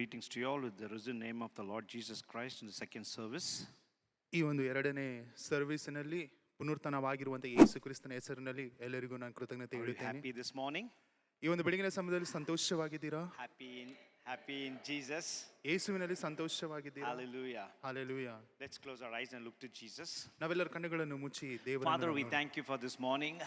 greetings to you all with the risen name of the Lord Jesus Christ in the second service. ಈ ಒಂದು ಎರಡನೇ ಸರ್ವಿಸ್ನಲ್ಲಿ ಪುನರುತ್ಥಾನವಾಗಿರುವಂತಹ ಯೇಸು ಕ್ರಿಸ್ತನ ಹೆಸರಿನಲ್ಲಿ ಎಲ್ಲರಿಗೂ ನಾನು ಕೃತಜ್ಞತೆ Are you ಹೇಳುತ್ತೇನೆ. happy this morning? ಈ ಒಂದು ಬೆಳಗಿನ ಸಮಯದಲ್ಲಿ ಸಂತೋಷವಾಗಿದ್ದೀರಾ? Happy in Jesus. ಯೇಸುವಿನಲ್ಲಿ ಸಂತೋಷವಾಗಿದ್ದೀರಾ? Hallelujah. Hallelujah. Let's close our eyes and look to Jesus. ನಾವೆಲ್ಲರ ಕಣ್ಣುಗಳನ್ನು ಮುಚ್ಚಿ Father, ದೇವರನ್ನು we thank you for this morning.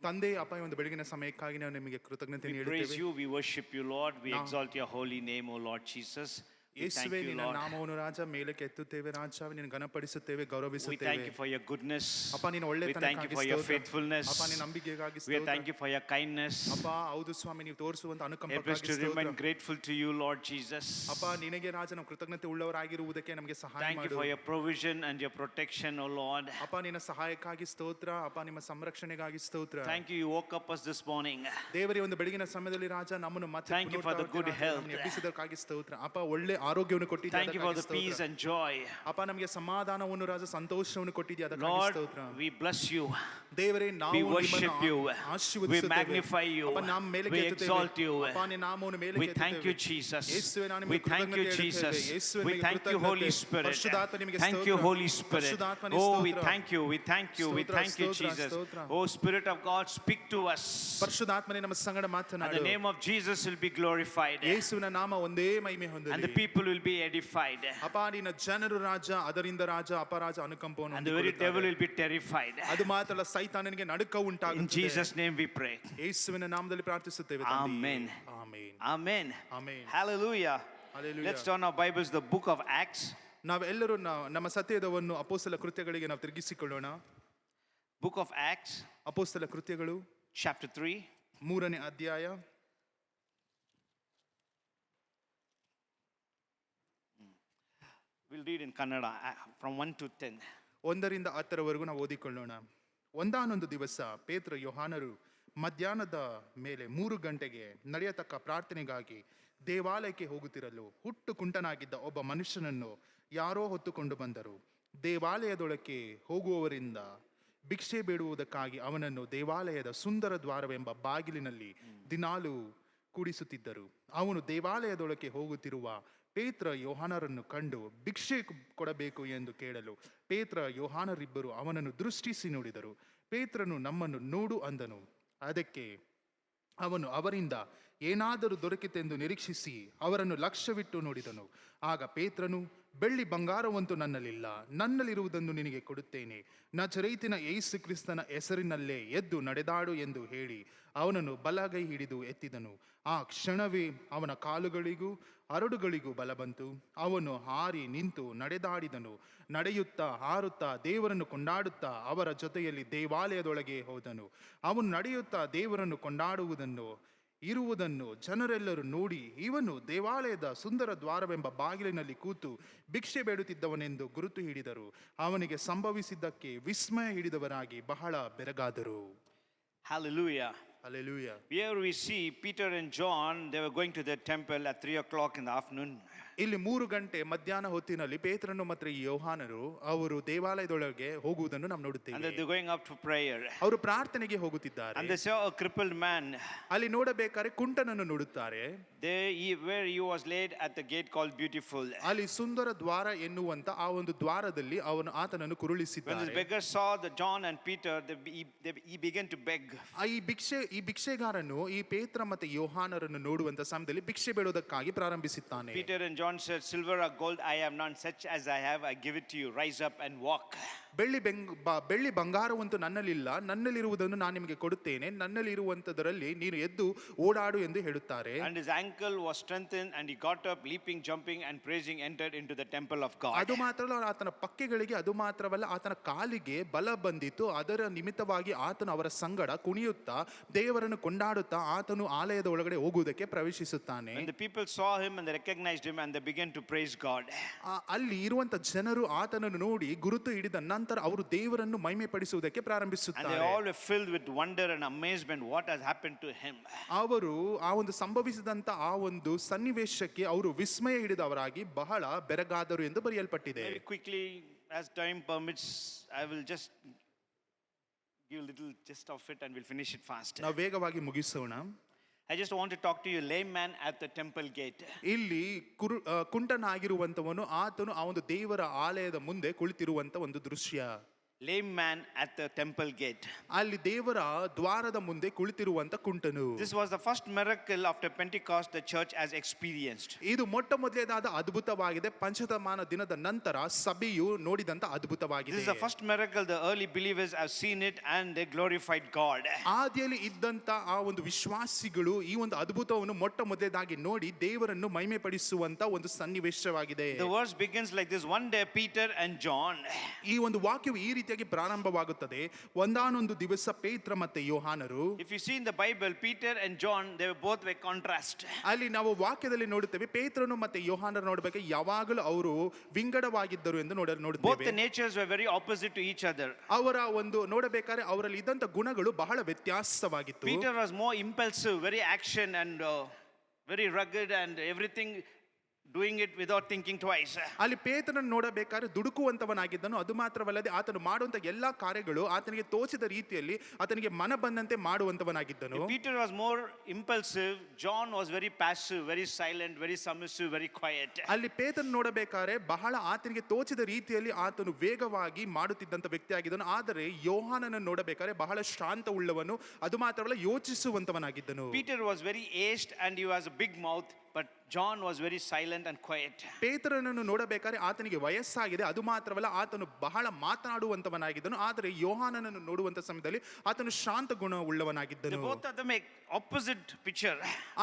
ತಂದೆ ಅಪ್ಪ ಈ ಒಂದು ಬೆಳಗಿನ ಸಮಯಕ್ಕಾಗಿ ನಾವು ನಿಮಗೆ ಕೃತಜ್ಞತೆ We praise ನೀಡುತ್ತೇವೆ. you, we worship you, Lord. We exalt your holy name, O Lord Jesus. We thank ಯೇಸುವೇ you, ನಿನ್ನ Lord. ನಾಮವನ್ನು ರಾಜ ಮೇಲಕ್ಕೆ ಎತ್ತುತ್ತೇವೆ ರಾಜ ನಿನ್ನ ಘನಪಡಿಸುತ್ತೇವೆ We thank ಗೌರವಿಸುತ್ತೇವೆ. you for your goodness. ಅಪ್ಪ ನಿನ್ನ We thank you ಒಳ್ಳೆತನಕ್ಕಾಗಿ for your ಸ್ತೋತ್ರ. faithfulness. ಅಪ್ಪ ನಿನ್ನ ನಂಬಿಕೆಗಾಗಿ We ಸ್ತೋತ್ರ. thank you for your kindness. ಅಪ್ಪ ಹೌದು ಸ್ವಾಮಿ ನೀವು ತೋರಿಸುವಂತ Help us ಅನುಕಂಪಕ್ಕಾಗಿ to remain ಸ್ತೋತ್ರ. grateful to you, Lord Jesus. ಅಪ್ಪ ನಿನಗೆ ರಾಜ ನಾವು ಕೃತಜ್ಞತೆ ಉಳ್ಳವರಾಗಿರುವುದಕ್ಕೆ ನಮಗೆ ಸಹಾಯ Thank you ಮಾಡು. for your provision and your protection, O Lord. ಅಪ್ಪ ನಿನ್ನ ಸಹಾಯಕ್ಕಾಗಿ ಸ್ತೋತ್ರ. ಅಪ್ಪ ನಿಮ್ಮ ಸಂರಕ್ಷಣೆಗಾಗಿ ಸ್ತೋತ್ರ. Thank you, you woke up us this morning. ದೇವರೇ ಒಂದು ಬೆಳಗಿನ ಸಮಯದಲ್ಲಿ ರಾಜ ನಮ್ಮನ್ನು ಮತ್ತೆ Thank you for the good health. ಎಬ್ಬಿಸಿದ್ದಕ್ಕಾಗಿ ಸ್ತೋತ್ರ. ಅಪ್ಪ ಒಳ್ಳೆ ಆರೋಗ್ಯವನ್ನು ಕೊಟ್ಟಿದ್ದೀಯ Thank you for the peace and joy. ಅಪ್ಪ ನಮಗೆ ಸಮಾಧಾನವನ್ನು ರಾಜ ಸಂತೋಷವನ್ನು ಕೊಟ್ಟಿದ್ದೀಯ ಅದಕ್ಕಾಗಿ Lord, ಸ್ತೋತ್ರ. we bless you. ದೇವರೇ ನಾವು We worship you. We magnify you. ಅಪ್ಪ ನಮ್ಮ ಮೇಲೆ We exalt you. ಅಪ್ಪ ನಿನ್ನ ನಾಮವನ್ನು ಮೇಲೆ We thank you, Jesus. ಯೇಸುವೇ ನಾನು We ನಿಮಗೆ thank you, ಕೃತಜ್ಞತೆ Jesus. ಹೇಳುತ್ತೇವೆ. ಯೇಸುವೇ We ನಿಮಗೆ thank you, ಕೃತಜ್ಞತೆ. Holy Spirit. ಪರಿಶುದ್ಧಾತ್ಮ ನಿಮಗೆ Thank ಸ್ತೋತ್ರ. you, Holy Spirit. ಪರಿಶುದ್ಧಾತ್ಮನಿಗೆ Oh, we ಸ್ತೋತ್ರ. thank you. We thank you. We ಸ್ತೋತ್ರ, thank you, ಸ್ತೋತ್ರ, Jesus. ಸ್ತೋತ್ರ. Oh, Spirit of God, speak to us. ಪರಿಶುದ್ಧಾತ್ಮನೇ ನಮ್ಮ ಸಂಗಡ And ಮಾತನಾಡು. the name of Jesus will be glorified. ಯೇಸುವಿನ ನಾಮ ಒಂದೇ ಮಹಿಮೆ And the ಹೊಂದಲಿ. people will be edified. ಅಪ್ಪ ನಿನ್ನ ಜನರು ರಾಜ ಅದರಿಂದ ರಾಜ ಅಪರಾಜ ಅನುಕಂಪವನ್ನು And the very devil ಹೊಂದಿಕೊಳ್ಳುತ್ತಾರೆ. will be terrified. ಅದು ಮಾತ್ರ ಅಲ್ಲ ಸೈತಾನನಿಗೆ ನಡುಕ In ಉಂಟಾಗುತ್ತದೆ. Jesus' name we pray. ಯೇಸುವಿನ ನಾಮದಲ್ಲಿ ಪ್ರಾರ್ಥಿಸುತ್ತೇವೆ Amen. Amen. Amen. Amen. Hallelujah. Hallelujah. Let's turn our Bibles to the book of Acts. ನಾವೆಲ್ಲರೂ ನಮ್ಮ ಸತ್ಯದವನ್ನು ಅಪೊಸ್ತಲ ಕೃತ್ಯಗಳಿಗೆ ನಾವು ತಿರುಗಿಸಿಕೊಳ್ಳೋಣ. Book of Acts, ಅಪೊಸ್ತಲ ಕೃತ್ಯಗಳು chapter 3. 3ನೇ ಅಧ್ಯಾಯ. We'll read in Kannada from 1 to 10. 1ರಿಂದ 10ರವರೆಗೂ ನಾವು ಓದಿಕೊಳ್ಳೋಣ. ಒಂದಾನೊಂದು ದಿವಸ ಪೇತ್ರ ಯೋಹಾನರು ಮಧ್ಯಾಹ್ನದ ಮೇಲೆ 3 ಗಂಟೆಗೆ ನಡೆಯತಕ್ಕ ಪ್ರಾರ್ಥನೆಗಾಗಿ ದೇವಾಲಯಕ್ಕೆ ಹೋಗುತ್ತಿರಲು ಹುಟ್ಟು ಕುಂಟನಾಗಿದ್ದ ಒಬ್ಬ ಮನುಷ್ಯನನ್ನು ಯಾರೋ ಹೊತ್ತುಕೊಂಡು ಬಂದರು. ದೇವಾಲಯದೊಳಕ್ಕೆ ಹೋಗುವವರಿಂದ ಭಿಕ್ಷೆ ಬೇಡುವುದಕ್ಕಾಗಿ ಅವನನ್ನು ದೇವಾಲಯದ ಸುಂದರ ದ್ವಾರವೆಂಬ ಬಾಗಿಲಿನಲ್ಲಿ ದಿನಾಲೂ ಕೂಡಿಸುತ್ತಿದ್ದರು. ಅವನು ದೇವಾಲಯದೊಳಕ್ಕೆ ಹೋಗುತ್ತಿರುವ ಪೇತ್ರ ಯೋಹಾನರನ್ನು ಕಂಡು ಭಿಕ್ಷೆ ಕೊಡಬೇಕು ಎಂದು ಕೇಳಲು ಪೇತ್ರ ಯೋಹಾನರಿಬ್ಬರು ಅವನನ್ನು ದೃಷ್ಟಿಸಿ ನೋಡಿದರು. ಪೇತ್ರನು ನಮ್ಮನ್ನು ನೋಡು ಅಂದನು. ಅದಕ್ಕೆ ಅವನು ಅವರಿಂದ ಏನಾದರೂ ದೊರಕಿತೆಂದು ನಿರೀಕ್ಷಿಸಿ ಅವರನ್ನು ಲಕ್ಷ್ಯವಿಟ್ಟು ನೋಡಿದನು. ಆಗ ಪೇತ್ರನು, ಬೆಳ್ಳಿ ಬಂಗಾರವಂತೂ ನನ್ನಲ್ಲಿಲ್ಲ, ನನ್ನಲ್ಲಿರುವುದನ್ನು ನಿನಗೆ ಕೊಡುತ್ತೇನೆ. ನಜರೇತಿನ ಯೇಸು ಕ್ರಿಸ್ತನ ಹೆಸರಿನಲ್ಲೇ ಎದ್ದು ನಡೆದಾಡು ಎಂದು ಹೇಳಿ ಅವನನ್ನು ಬಲಗೈ ಹಿಡಿದು ಎತ್ತಿದನು. ಆ ಕ್ಷಣವೇ ಅವನ ಕಾಲುಗಳಿಗೂ ಹರಡುಗಳಿಗೂ ಬಲ ಬಂತು. ಅವನು ಹಾರಿ ನಿಂತು ನಡೆದಾಡಿದನು. ನಡೆಯುತ್ತಾ ಹಾರುತ್ತಾ ದೇವರನ್ನು ಕೊಂಡಾಡುತ್ತಾ ಅವರ ಜೊತೆಯಲ್ಲಿ ದೇವಾಲಯದೊಳಗೆ ಹೋದನು. ಅವನು ನಡೆಯುತ್ತಾ ದೇವರನ್ನು ಕೊಂಡಾಡುವುದನ್ನು ಇರುವುದನ್ನು ಜನರೆಲ್ಲರೂ ನೋಡಿ ಇವನು ದೇವಾಲಯದ ಸುಂದರ ದ್ವಾರವೆಂಬ ಬಾಗಿಲಿನಲ್ಲಿ ಕೂತು ಭಿಕ್ಷೆ ಬೇಡುತ್ತಿದ್ದವನೆಂದು ಗುರುತು ಹಿಡಿದರು. ಅವನಿಗೆ ಸಂಭವಿಸಿದ್ದಕ್ಕೆ ವಿಸ್ಮಯ ಹಿಡಿದವರಾಗಿ ಬಹಳ ಬೆರಗಾದರು. Hallelujah. Hallelujah. Here we see Peter and John, they were going to the temple at 3 o'clock in the afternoon. ಇಲ್ಲಿ 3 ಗಂಟೆ ಮಧ್ಯಾಹ್ನ ಹೊತ್ತಿನಲ್ಲಿ ಪೇತ್ರನು ಮತ್ತು ಯೋಹಾನರು ಅವರು ದೇವಾಲಯದೊಳಗೆ ಹೋಗುವುದನ್ನು ನಾವು And ನೋಡುತ್ತೇವೆ. they're going up for prayer. ಅವರು ಪ್ರಾರ್ಥನೆಗೆ ಹೋಗುತ್ತಿದ್ದಾರೆ. And they saw a crippled man. ಅಲ್ಲಿ ನೋಡಬೇಕಾದ್ರೆ ಕುಂಟನನ್ನು ನೋಡುತ್ತಾರೆ. Where he was laid at the gate called Beautiful. ಅಲ್ಲಿ ಸುಂದರ ದ್ವಾರ ಎನ್ನುವಂತ ಆ ಒಂದು ದ್ವಾರದಲ್ಲಿ ಅವನು ಆತನನ್ನು When ಕುರುಳಿಸಿದ್ದಾರೆ. this beggar saw the John and Peter, he began to beg. ಈ ಭಿಕ್ಷೆಗಾರನು ಈ ಪೇತ್ರ ಮತ್ತು ಯೋಹಾನರನ್ನು ನೋಡುವಂತ ಸಮಯದಲ್ಲಿ ಭಿಕ್ಷೆ ಬೇಡೋದಕ್ಕಾಗಿ ಪ್ರಾರಂಭಿಸುತ್ತಾನೆ. Peter and John said, "Silver or gold I have none, such as I have I give it to you. Rise up and walk." ಬೆಳ್ಳಿ ಬಂಗಾರವಂತೂ ನನ್ನಲ್ಲಿಲ್ಲ, ನನ್ನಲ್ಲಿರುವುದನ್ನು ನಾನು ನಿಮಗೆ ಕೊಡುತ್ತೇನೆ, ನನ್ನಲ್ಲಿರುವಂತದರಲ್ಲಿ ನೀನು ಎದ್ದು ಓಡಾಡು ಎಂದು ಹೇಳುತ್ತಾರೆ. And his ankle was strengthened, and he got up, leaping, jumping, and praising, entered into the temple of God. ಅದು ಮಾತ್ರವಲ್ಲ, ಆತನ ಪಕ್ಕೆಗಳಿಗೆ ಅದು ಮಾತ್ರವಲ್ಲ, ಆತನ ಕಾಲಿಗೆ ಬಲ ಬಂದಿತ್ತು. ಅದರ ನಿಮಿತ್ತವಾಗಿ ಆತನು ಅವರ ಸಂಗಡ ಕುಣಿಯುತ್ತಾ ದೇವರನ್ನು ಕೊಂಡಾಡುತ್ತಾ ಆತನು ಆಲಯದ ಒಳಗಡೆ ಹೋಗುವುದಕ್ಕೆ ಪ್ರವೇಶಿಸುತ್ತಾನೆ. And the people saw him and they recognized him and they began to praise God. ಅಲ್ಲಿ ಇರುವಂತ ಜನರು ಆತನನ್ನು ನೋಡಿ ಗುರುತು ಹಿಡಿದ ನಂತರ ಅವರು ದೇವರನ್ನು ಮಹಿಮೆ ಪಡಿಸುವುದಕ್ಕೆ And ಪ್ರಾರಂಭಿಸುತ್ತಾರೆ. they all were filled with wonder and amazement what has happened to him. ಅವರು ಆ ಒಂದು ಸಂಭವಿಸಿದಂತ ಆ ಒಂದು ಸನ್ನಿವೇಶಕ್ಕೆ ಅವರು ವಿಸ್ಮಯ ಹಿಡಿದವರಾಗಿ ಬಹಳ ಬೆರಗಾದರು ಎಂದು ಬರೆಯಲ್ಪಟ್ಟಿದೆ. Very quickly, as time permits, I will just give a little gist of it and we'll finish it fast. ನಾವು ವೇಗವಾಗಿ ಮುಗಿಸೋಣ. I just want to talk to you, lame man at the temple gate. ಇಲ್ಲಿ ಕುಂಟನಾಗಿರುವಂತವನು ಆತನು ಆ ಒಂದು ದೇವರ ಆಲಯದ ಮುಂದೆ ಕುಳಿತಿರುವಂತ ಒಂದು ದೃಶ್ಯ. Lame man at the temple gate. ಅಲ್ಲಿ ದೇವರ ದ್ವಾರದ ಮುಂದೆ ಕುಳಿತಿರುವಂತ ಕುಂಟನು. This was the first miracle after Pentecost the church has experienced. ಇದು ಮೊಟ್ಟ ಮೊದಲನೇದಾದ ಅದ್ಭುತವಾಗಿದೆ. ಪಂಚಶತಮಾನ ದಿನದ ನಂತರ ಸಭೆಯು ನೋಡಿದಂತ ಅದ್ಭುತವಾಗಿದೆ. This is the first miracle the early believers have seen it and they glorified God. ಆದಿಯಲ್ಲಿ ಇದ್ದಂತ ಆ ಒಂದು ವಿಶ್ವಾಸಿಗಳು ಈ ಒಂದು ಅದ್ಭುತವನ್ನು ಮೊಟ್ಟ ಮೊದಲನೇದಾಗಿ ನೋಡಿ ದೇವರನ್ನು ಮಹಿಮೆ ಪಡಿಸುವಂತ ಒಂದು ಸನ್ನಿವೇಶವಾಗಿದೆ. The verse begins like this: one day Peter and John. ಈ ಒಂದು ವಾಕ್ಯವು ಈ ರೀತಿಯಾಗಿ ಪ್ರಾರಂಭವಾಗುತ್ತದೆ. ಒಂದಾನೊಂದು ದಿವಸ ಪೇತ್ರ ಮತ್ತೆ ಯೋಹಾನರು. If you see in the Bible, Peter and John, they were both a contrast. ಅಲ್ಲಿ ನಾವು ವಾಕ್ಯದಲ್ಲಿ ನೋಡುತ್ತೇವೆ ಪೇತ್ರನು ಮತ್ತೆ ಯೋಹಾನರು ನೋಡಬೇಕು ಯಾವಾಗಲೂ ಅವರು ವಿಂಗಡವಾಗಿದ್ದರು ಎಂದು Both the ನೋಡುತ್ತೇವೆ. natures were very opposite to each other. ಅವರ ಒಂದು ನೋಡಬೇಕಾದ್ರೆ ಅವರಲ್ಲಿ ಇದ್ದಂತ ಗುಣಗಳು ಬಹಳ ವ್ಯತ್ಯಾಸವಾಗಿತ್ತು. Peter was more impulsive, very action and very rugged and everything, doing it without thinking twice. ಅಲ್ಲಿ ಪೇತ್ರನನ್ನು ನೋಡಬೇಕಾದ್ರೆ ದುಡುಕುವಂತವನಾಗಿದ್ದನು. ಅದು ಮಾತ್ರವಲ್ಲದೆ ಆತನು ಮಾಡುವಂತ ಎಲ್ಲಾ ಕಾರ್ಯಗಳು ಆತನಿಗೆ ತೋಚಿದ ರೀತಿಯಲ್ಲಿ ಆತನಿಗೆ ಮನ ಬಂದಂತೆ ಮಾಡುವಂತವನಾಗಿದ್ದನು. Peter was more impulsive. John was very passive, very silent, very submissive, very quiet. ಅಲ್ಲಿ ಪೇತ್ರನ ನೋಡಬೇಕಾದ್ರೆ ಬಹಳ ಆತನಿಗೆ ತೋಚಿದ ರೀತಿಯಲ್ಲಿ ಆತನು ವೇಗವಾಗಿ ಮಾಡುತ್ತಿದ್ದಂತ ವ್ಯಕ್ತಿಯಾಗಿದ್ದನು. ಆದರೆ ಯೋಹಾನನನ್ನು ನೋಡಬೇಕಾದ್ರೆ ಬಹಳ ಶಾಂತ ಉಳ್ಳವನು, ಅದು ಮಾತ್ರವಲ್ಲ ಯೋಚಿಸುವಂತವನಾಗಿದ್ದನು. Peter was very aged and he was a big mouth, but John was very silent and quiet. ಪೇತ್ರನನ್ನು ನೋಡಬೇಕಾದ್ರೆ ಆತನಿಗೆ ವಯಸ್ಸಾಗಿದೆ, ಅದು ಮಾತ್ರವಲ್ಲ ಆತನು ಬಹಳ ಮಾತನಾಡುವಂತವನಾಗಿದ್ದನು. ಆದರೆ ಯೋಹಾನನನ್ನು ನೋಡುವಂತ ಸಮಯದಲ್ಲಿ ಆತನು ಶಾಂತ ಗುಣ ಉಳ್ಳವನಾಗಿದ್ದನು. Both of them make opposite picture.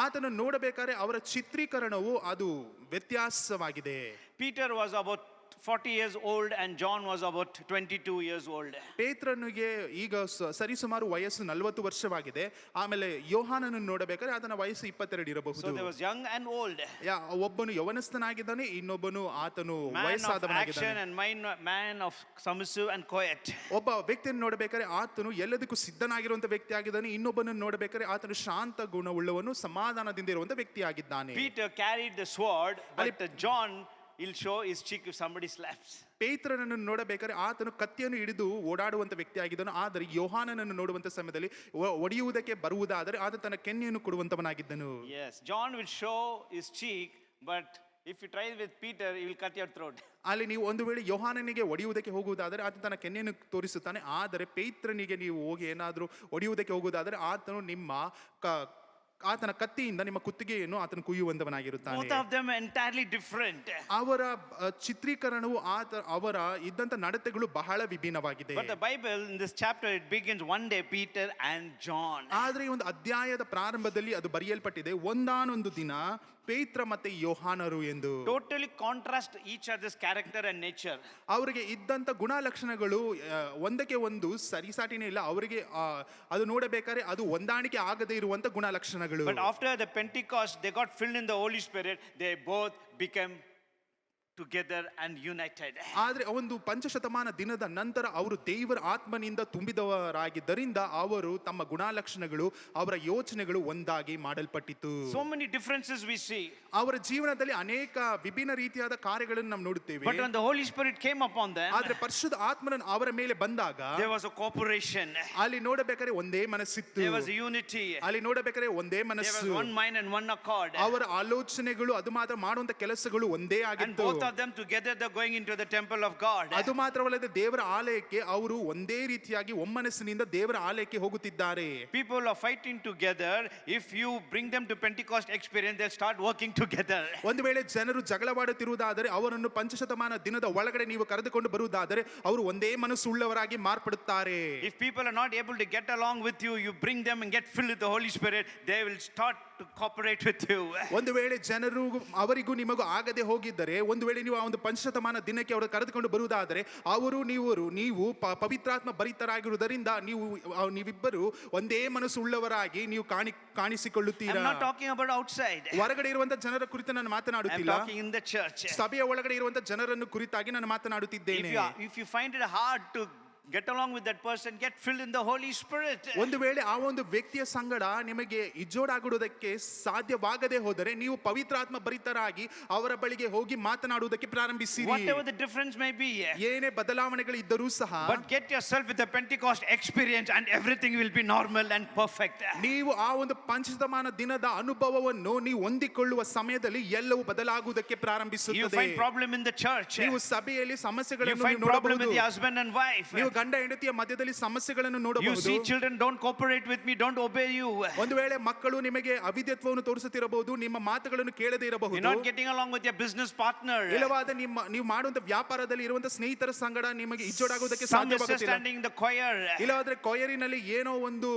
ಆತನು ನೋಡಬೇಕಾದ್ರೆ ಅವರ ಚಿತ್ರೀಕರಣವು ಅದು ವ್ಯತ್ಯಾಸವಾಗಿದೆ. Peter was about 40 years old and John was about 22 years old. ಪೇತ್ರನಿಗೆ ಈಗ ಸರಿಸುಮಾರು ವಯಸ್ಸು 40 ವರ್ಷವಾಗಿದೆ. ಆಮೇಲೆ ಯೋಹಾನನನ್ನು ನೋಡಬೇಕಾದ್ರೆ ಆತನ ವಯಸ್ಸು 22 ಇರಬಹುದು. So there was young and old. ಒಬ್ಬನು ಯವನಸ್ಥನಾಗಿದ್ದಾನೆ, ಇನ್ನೊಬ್ಬನು ಆತನು Man of action ವಯಸ್ಸಾದವನಾಗಿದ್ದಾನೆ. and man of submissive and quiet. ಒಬ್ಬ ವ್ಯಕ್ತಿಯನ್ನು ನೋಡಬೇಕಾದ್ರೆ ಆತನು ಎಲ್ಲದಕ್ಕೂ ಸಿದ್ಧನಾಗಿರುವಂತ ವ್ಯಕ್ತಿ ಆಗಿದ್ದಾನೆ, ಇನ್ನೊಬ್ಬನನ್ನು ನೋಡಬೇಕಾದ್ರೆ ಆತನು ಶಾಂತ ಗುಣವುಳ್ಳವನು, ಸಮಾಧಾನದಿಂದ ಇರುವಂತ ವ್ಯಕ್ತಿಯಾಗಿದ್ದಾನೆ. Peter carried the sword, but John will show his cheek if somebody slaps. ಪೇತ್ರನನ್ನು ನೋಡಬೇಕಾದ್ರೆ ಆತನು ಕತ್ತಿಯನ್ನು ಹಿಡಿದು ಓಡಾಡುವಂತ ವ್ಯಕ್ತಿ ಆಗಿದ್ದನು. ಆದರೆ ಯೋಹಾನನನ್ನು ನೋಡುವಂತ ಸಮಯದಲ್ಲಿ ಒಡೆಯುವುದಕ್ಕೆ ಬರುವುದಾದರೆ ಆತ ತನ್ನ ಕೆನ್ನೆಯನ್ನು ಕೊಡುವಂತವನಾಗಿದ್ದನು. Yes, John will show his cheek, but if you try with Peter, he will cut your throat. ಅಲ್ಲಿ ನೀವು ಒಂದು ವೇಳೆ ಯೋಹಾನನಿಗೆ ಒಡೆಯುವುದಕ್ಕೆ ಹೋಗುವುದಾದರೆ ಆತ ತನ್ನ ಕೆನ್ನೆಯನ್ನು ತೋರಿಸುತ್ತಾನೆ. ಆದರೆ ಪೇತ್ರನಿಗೆ ನೀವು ಹೋಗಿ ಏನಾದರೂ ಒಡೆಯುವುದಕ್ಕೆ ಹೋಗುವುದಾದರೆ ಆತನು ಆತನ ಕತ್ತಿಯಿಂದ ನಿಮ್ಮ ಕುತ್ತಿಗೆಯನ್ನು ಆತನು ಕುಯ್ಯುವಂತವನಾಗಿರುತ್ತಾನೆ. Both of them entirely different. ಅವರ ಚಿತ್ರೀಕರಣವು ಅವರ ಇದ್ದಂತ ನಡತೆಗಳು ಬಹಳ ವಿಭಿನ್ನವಾಗಿದೆ. But the Bible in this chapter it begins one day Peter and John. ಆದರೆ ಈ ಒಂದು ಅಧ್ಯಾಯದ ಪ್ರಾರಂಭದಲ್ಲಿ ಅದು ಬರೆಯಲ್ಪಟ್ಟಿದೆ ಒಂದಾನೊಂದು ದಿನ ಪೇತ್ರ ಮತ್ತೆ ಯೋಹಾನರು ಎಂದು. Totally contrast each other's character and nature. ಅವರಿಗೆ ಇದ್ದಂತ ಗುಣಲಕ್ಷಣಗಳು ಒಂದಕ್ಕೆ ಒಂದು ಸರಿಸಾಟಿನೇ ಇಲ್ಲ. ಅವರಿಗೆ ಅದು ನೋಡಬೇಕಾದ್ರೆ ಅದು ಹೊಂದಾಣಿಕೆ ಆಗದೇ ಇರುವಂತ ಗುಣಲಕ್ಷಣಗಳು. But after the Pentecost they got filled in the Holy Spirit, they both became together and united. ಆದ್ರೆ ಒಂದು ಪಂಚಶತಮಾನ ದಿನದ ನಂತರ ಅವರು ದೇವರ ಆತ್ಮನಿಂದ ತುಂಬಿದವರಾಗಿದ್ದರಿಂದ ಅವರು ತಮ್ಮ ಗುಣಲಕ್ಷಣಗಳು ಅವರ ಯೋಚನೆಗಳು ಒಂದಾಗಿ ಮಾಡಲ್ಪಟ್ಟಿತು. So many differences we see. ಅವರ ಜೀವನದಲ್ಲಿ ಅನೇಕ ವಿಭಿನ್ನ ರೀತಿಯಾದ ಕಾರ್ಯಗಳನ್ನು ನಾವು ನೋಡುತ್ತೇವೆ. But when the Holy Spirit came upon them, ಆದ್ರೆ ಪರಿಶುದ್ಧ ಆತ್ಮನು ಅವರ ಮೇಲೆ ಬಂದಾಗ there was a cooperation. ಅಲ್ಲಿ ನೋಡಬೇಕಾದ್ರೆ ಒಂದೇ ಮನಸ್ಸಿತ್ತು. There was a unity. ಅಲ್ಲಿ ನೋಡಬೇಕಾದ್ರೆ ಒಂದೇ There ಮನಸ್ಸು. was one mind and one accord. ಅವರ ಆಲೋಚನೆಗಳು ಅದು ಮಾತ್ರ ಮಾಡುವಂತ ಕೆಲಸಗಳು ಒಂದೇ And ಆಗಿತ್ತು. both of them together they're going into the temple of God. ಅದು ಮಾತ್ರವಲ್ಲದೆ ದೇವರ ಆಲಯಕ್ಕೆ ಅವರು ಒಂದೇ ರೀತಿಯಾಗಿ ಒಮ್ಮನಸ್ಸಿನಿಂದ ದೇವರ ಆಲಯಕ್ಕೆ ಹೋಗುತ್ತಿದ್ದಾರೆ. People are fighting together. If you bring them to Pentecost experience, they'll start working together. ಒಂದು ವೇಳೆ ಜನರು ಜಗಳವಾಡುತ್ತಿರುವುದಾದರೆ ಅವರನ್ನು ಪಂಚಶತಮಾನ ದಿನದ ಒಳಗಡೆ ನೀವು ಕರೆದುಕೊಂಡು ಬರುವುದಾದರೆ ಅವರು ಒಂದೇ ಮನಸ್ಸುಳ್ಳವರಾಗಿ ಮಾರ್ಪಡುತ್ತಾರೆ. If people are not able to get along with you, you bring them and get filled with the Holy Spirit, they will start to cooperate with you. ಒಂದು ವೇಳೆ ಜನರು ಅವರಿಗೂ ನಿಮಗೂ ಆಗದೆ ಹೋಗಿದ್ದರೆ, ಒಂದು ವೇಳೆ ನೀವು ಆ ಒಂದು ಪಂಚಶತಮಾನ ದಿನಕ್ಕೆ ಅವರು ಕರೆದುಕೊಂಡು ಬರುವುದಾದರೆ ನೀವು ಪವಿತ್ರಾತ್ಮ ಭರಿತರಾಗಿರುವುದರಿಂದ ನೀವಿಬ್ಬರು ಒಂದೇ ಮನಸ್ಸು ಉಳ್ಳವರಾಗಿ ನೀವು ಕಾಣಿಸಿಕೊಳ್ಳುತ್ತೀರಾ. I'm not talking about outside. ಹೊರಗಡೆ ಇರುವಂತ ಜನರ ಕುರಿತು ನಾನು I'm ಮಾತನಾಡುತ್ತಿಲ್ಲ. talking in the church. ಸಭೆಯ ಒಳಗಡೆ ಇರುವಂತ ಜನರನ್ನು ಕುರಿತಾಗಿ ನಾನು ಮಾತನಾಡುತ್ತಿದ್ದೇನೆ. If you find it hard to get along with that person, get filled in the Holy Spirit. ಒಂದು ವೇಳೆ ಆ ಒಂದು ವ್ಯಕ್ತಿಯ ಸಂಗಡ ನಿಮಗೆ ಇಜ್ಜೋಡಾಗುವುದಕ್ಕೆ ಸಾಧ್ಯವಾಗದೆ ಹೋದರೆ ನೀವು ಪವಿತ್ರಾತ್ಮ ಭರಿತರಾಗಿ ಅವರ ಬಳಿಗೆ ಹೋಗಿ ಮಾತನಾಡುವುದಕ್ಕೆ ಪ್ರಾರಂಭಿಸಿರಿ. Whatever the difference may be, ಏನೇ ಬದಲಾವಣೆಗಳು ಇದ್ದರೂ ಸಹ but get yourself with the Pentecost experience and everything will be normal and perfect. ನೀವು ಆ ಒಂದು ಪಂಚಶತಮಾನ ದಿನದ ಅನುಭವವನ್ನು ನೀವು ಹೊಂದಿಕೊಳ್ಳುವ ಸಮಯದಲ್ಲಿ ಎಲ್ಲವೂ ಬದಲಾಗುವುದಕ್ಕೆ You ಪ್ರಾರಂಭಿಸುತ್ತದೆ. find problem in the church. ನೀವು ಸಭೆಯಲ್ಲಿ You ಸಮಸ್ಯೆಗಳನ್ನು find ನೀವು problem with ನೋಡಬಹುದು. the husband and wife. ನೀವು ಗಂಡ ಹೆಂಡತಿಯ ಮಧ್ಯದಲ್ಲಿ ಸಮಸ್ಯೆಗಳನ್ನು You ನೋಡಬಹುದು. see children don't cooperate with me, don't obey you. ಒಂದು ವೇಳೆ ಮಕ್ಕಳು ನಿಮಗೆ ಅವಿಧೇಯತ್ವವನ್ನು ತೋರಿಸುತ್ತಿರಬಹುದು, ನಿಮ್ಮ ಮಾತುಗಳನ್ನು ಕೇಳದೇ You're ಇರಬಹುದು. not getting along with your business partner. ಇಲ್ಲವಾದ ನೀವು ಮಾಡುವಂತ ವ್ಯಾಪಾರದಲ್ಲಿ ಇರುವಂತ ಸ್ನೇಹಿತರ ಸಂಗಡ ನಿಮಗೆ ಇಜ್ಜೋಡಾಗುವುದಕ್ಕೆ Some ಸಾಧ್ಯವಾಗುತ್ತಿಲ್ಲ. misunderstanding in the choir. ಇಲ್ಲವಾದ್ರೆ ಕೊಯರಿನಲ್ಲಿ ಏನೋ ಒಂದು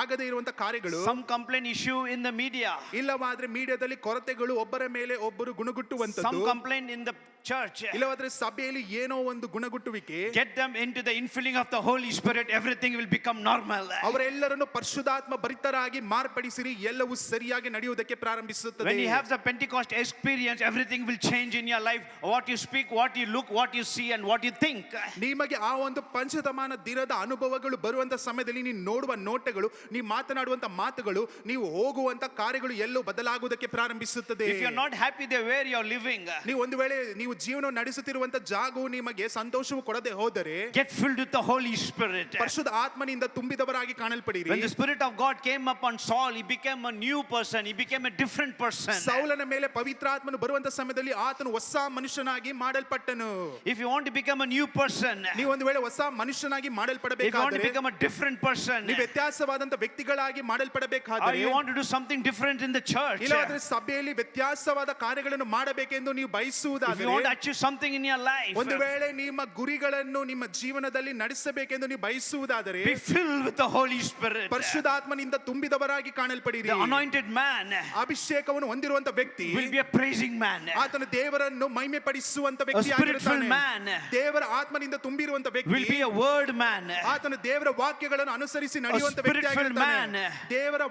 ಆಗದೇ ಇರುವಂತ ಕಾರ್ಯಗಳು, Some complaint issue in the media. ಇಲ್ಲವಾದ್ರೆ ಮೀಡಿಯಾದಲ್ಲಿ ಕೊರತೆಗಳು, ಒಬ್ಬರ ಮೇಲೆ ಒಬ್ಬರು Some ಗುಣಗುಟ್ಟುವಂತದ್ದು, complaint in the church. ಇಲ್ಲವಾದ್ರೆ ಸಭೆಯಲ್ಲಿ ಏನೋ ಒಂದು ಗುಣಗುಟ್ಟುವಿಕೆ, Get them into the infilling of the Holy Spirit, everything will become normal. ಅವರೆಲ್ಲರನ್ನು ಪರಿಶುದ್ಧಾತ್ಮ ಭರಿತರಾಗಿ ಮಾರ್ಪಡಿಸಿರಿ, ಎಲ್ಲವೂ ಸರಿಯಾಗಿ ನಡೆಯುವುದಕ್ಕೆ ಪ್ರಾರಂಭಿಸುತ್ತದೆ. When you have the Pentecost experience, everything will change in your life. What you speak, what you look, what you see, and what you think. ನಿಮಗೆ ಆ ಒಂದು ಪಂಚಶತಮಾನ ದಿನದ ಅನುಭವಗಳು ಬರುವಂತ ಸಮಯದಲ್ಲಿ ನೀವು ನೋಡುವ ನೋಟಗಳು, ನೀವು ಮಾತನಾಡುವಂತ ಮಾತುಗಳು, ನೀವು ಹೋಗುವಂತ ಕಾರ್ಯಗಳು ಎಲ್ಲವೂ ಬದಲಾಗುವುದಕ್ಕೆ ಪ್ರಾರಂಭಿಸುತ್ತದೆ. If you're not happy the way you're living, ನೀವು ಒಂದು ವೇಳೆ ನೀವು ಜೀವನ ನಡೆಸುತ್ತಿರುವಂತ ಜಾಗವು ನಿಮಗೆ ಸಂತೋಷವು ಕೊಡದೆ ಹೋದರೆ, get filled with the Holy Spirit. ಪರಿಶುದ್ಧ ಆತ್ಮನಿಂದ ತುಂಬಿದವರಾಗಿ ಕಾಣಲ್ಪಡಿರಿ. When the Spirit of God came upon Saul, he became a new person. He became a different person. ಸೌಲನ ಮೇಲೆ ಪವಿತ್ರಾತ್ಮನು ಬರುವಂತ ಸಮಯದಲ್ಲಿ ಆತನು ಹೊಸ ಮನುಷ್ಯನಾಗಿ ಮಾಡಲ್ಪಟ್ಟನು. If you want to become a new person, ನೀವು ಒಂದು ವೇಳೆ ಹೊಸ ಮನುಷ್ಯನಾಗಿ if you want to ಮಾಡಲ್ಪಡಬೇಕಾದರೆ, become a different person, ನೀವು ವ್ಯತ್ಯಾಸವಾದಂತ ವ್ಯಕ್ತಿಗಳಾಗಿ or ಮಾಡಲ್ಪಡಬೇಕಾದರೆ, you want to do something different in the church, ಇಲ್ಲವಾದ್ರೆ ಸಭೆಯಲ್ಲಿ ವ್ಯತ್ಯಾಸವಾದ ಕಾರ್ಯಗಳನ್ನು ಮಾಡಬೇಕೆಂದು ನೀವು if you want ಬಯಸುವುದಾದರೆ, to achieve something in your life, ಒಂದು ವೇಳೆ ನಿಮ್ಮ ಗುರಿಗಳನ್ನು ನಿಮ್ಮ ಜೀವನದಲ್ಲಿ ನಡೆಸಬೇಕೆಂದು ನೀವು ಬಯಸುವುದಾದರೆ, be filled with the Holy Spirit. ಪರಿಶುದ್ಧಾತ್ಮನಿಂದ ತುಂಬಿದವರಾಗಿ ಕಾಣಲ್ಪಡಿರಿ. The anointed man ಅಭಿಷೇಕವನ್ನು ಹೊಂದಿರುವಂತ ವ್ಯಕ್ತಿ will be a praising man. ಆತನು ದೇವರನ್ನು ಮಹಿಮೆ ಪಡಿಸುವಂತ A spirit-filled ವ್ಯಕ್ತಿಯಾಗಿರುತ್ತಾನೆ. man ದೇವರ ಆತ್ಮನಿಂದ ತುಂಬಿರುವಂತ will ವ್ಯಕ್ತಿ be a word man. ಆತನು ದೇವರ ವಾಕ್ಯಗಳನ್ನು ಅನುಸರಿಸಿ ನಡೆಯುವಂತ spirit-filled ವ್ಯಕ್ತಿಯಾಗಿರುತ್ತಾನೆ. man ದೇವರ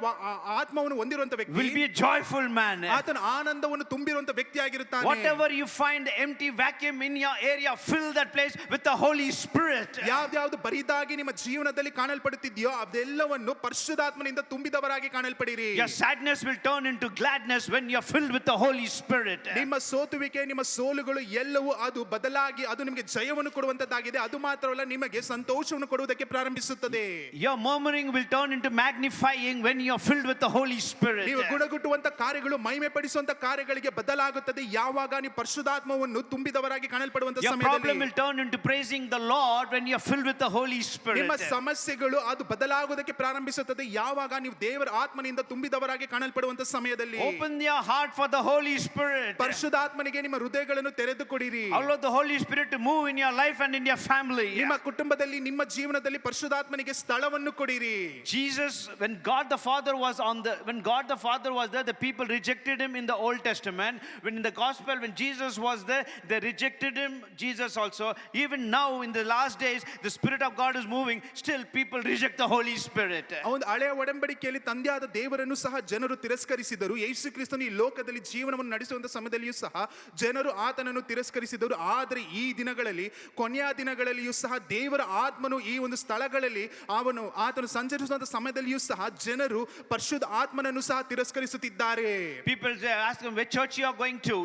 ಆತ್ಮವನ್ನು ಹೊಂದಿರುವಂತ Will ವ್ಯಕ್ತಿ be a joyful man. ಆತನು ಆನಂದವನ್ನು ತುಂಬಿರುವಂತ ವ್ಯಕ್ತಿಯಾಗಿರುತ್ತಾನೆ. Whatever you find empty vacuum in your area, fill that place with the Holy Spirit. ಯಾವ್ದು ಬರಿದಾಗಿ ನಿಮ್ಮ ಜೀವನದಲ್ಲಿ ಕಾಣಲ್ಪಡುತ್ತಿದೆಯೋ ಅದೆಲ್ಲವನ್ನು ಪರಿಶುದ್ಧಾತ್ಮನಿಂದ ತುಂಬಿದವರಾಗಿ ಕಾಣಲ್ಪಡಿರಿ. Your sadness will turn into gladness when you're filled with the Holy Spirit. ನಿಮ್ಮ ಸೋತುವಿಕೆ, ನಿಮ್ಮ ಸೋಲುಗಳು ಎಲ್ಲವೂ ಅದು ಬದಲಾಗಿ ಅದು ನಿಮಗೆ ಜಯವನ್ನು ಕೊಡುವಂತದ್ದಾಗಿದೆ. ಅದು ಮಾತ್ರವಲ್ಲ, ನಿಮಗೆ ಸಂತೋಷವನ್ನು ಕೊಡುವುದಕ್ಕೆ ಪ್ರಾರಂಭಿಸುತ್ತದೆ. Your murmuring will turn into magnifying when you're filled with the Holy Spirit. ನೀವು ಗುಣಗುಟ್ಟುವಂತ ಕಾರ್ಯಗಳು ಮಹಿಮೆ ಪಡಿಸುವಂತ ಕಾರ್ಯಗಳಿಗೆ ಬದಲಾಗುತ್ತದೆ ಯಾವಾಗ ನೀವು ಪರಿಶುದ್ಧಾತ್ಮವನ್ನು ತುಂಬಿದವರಾಗಿ ಕಾಣಲ್ಪಡುವಂತ Your problem ಸಮಯದಲ್ಲಿ. will turn into praising the Lord when you're filled with the Holy Spirit. ನಿಮ್ಮ ಸಮಸ್ಯೆಗಳು ಅದು ಬದಲಾಗುವುದಕ್ಕೆ ಪ್ರಾರಂಭಿಸುತ್ತದೆ ಯಾವಾಗ ನೀವು ದೇವರ ಆತ್ಮನಿಂದ ತುಂಬಿದವರಾಗಿ ಕಾಣಲ್ಪಡುವಂತ ಸಮಯದಲ್ಲಿ. Open your heart for the Holy Spirit. ಪರಿಶುದ್ಧಾತ್ಮನಿಗೆ ನಿಮ್ಮ ಹೃದಯಗಳನ್ನು ತೆರೆದು ಕೊಡಿರಿ. Allow the Holy Spirit to move in your life and in your family. ನಿಮ್ಮ ಕುಟುಂಬದಲ್ಲಿ, ನಿಮ್ಮ ಜೀವನದಲ್ಲಿ ಪರಿಶುದ್ಧಾತ್ಮನಿಗೆ ಸ್ಥಳವನ್ನು ಕೊಡಿರಿ. Jesus, when God the Father was there, the people rejected him in the Old Testament. When in the gospel, when Jesus was there, they rejected him, Jesus also. Even now in the last days, the Spirit of God is moving, still people reject the Holy Spirit. ಒಂದು ಹಳೆಯ ಒಡಂಬಡಿಕೆಯಲ್ಲಿ ತಂದೆಯಾದ ದೇವರನ್ನು ಸಹ ಜನರು ತಿರಸ್ಕರಿಸಿದರು. ಯೇಸು ಕ್ರಿಸ್ತನು ಈ ಲೋಕದಲ್ಲಿ ಜೀವನವನ್ನು ನಡೆಸುವಂತ ಸಮಯದಲ್ಲಿಯೂ ಸಹ ಜನರು ಆತನನ್ನು ತಿರಸ್ಕರಿಸಿದರು. ಆದರೆ ಈ ದಿನಗಳಲ್ಲಿ, ಕೊನೆಯ ದಿನಗಳಲ್ಲಿಯೂ ಸಹ ದೇವರ ಆತ್ಮನು ಈ ಒಂದು ಸ್ಥಳಗಳಲ್ಲಿ ಆತನು ಸಂಚರಿಸುವಂತ ಸಮಯದಲ್ಲಿಯೂ ಸಹ ಜನರು ಪರಿಶುದ್ಧ ಆತ್ಮನನ್ನು ಸಹ ತಿರಸ್ಕರಿಸುತ್ತಿದ್ದಾರೆ. People ask him, which church you are going to?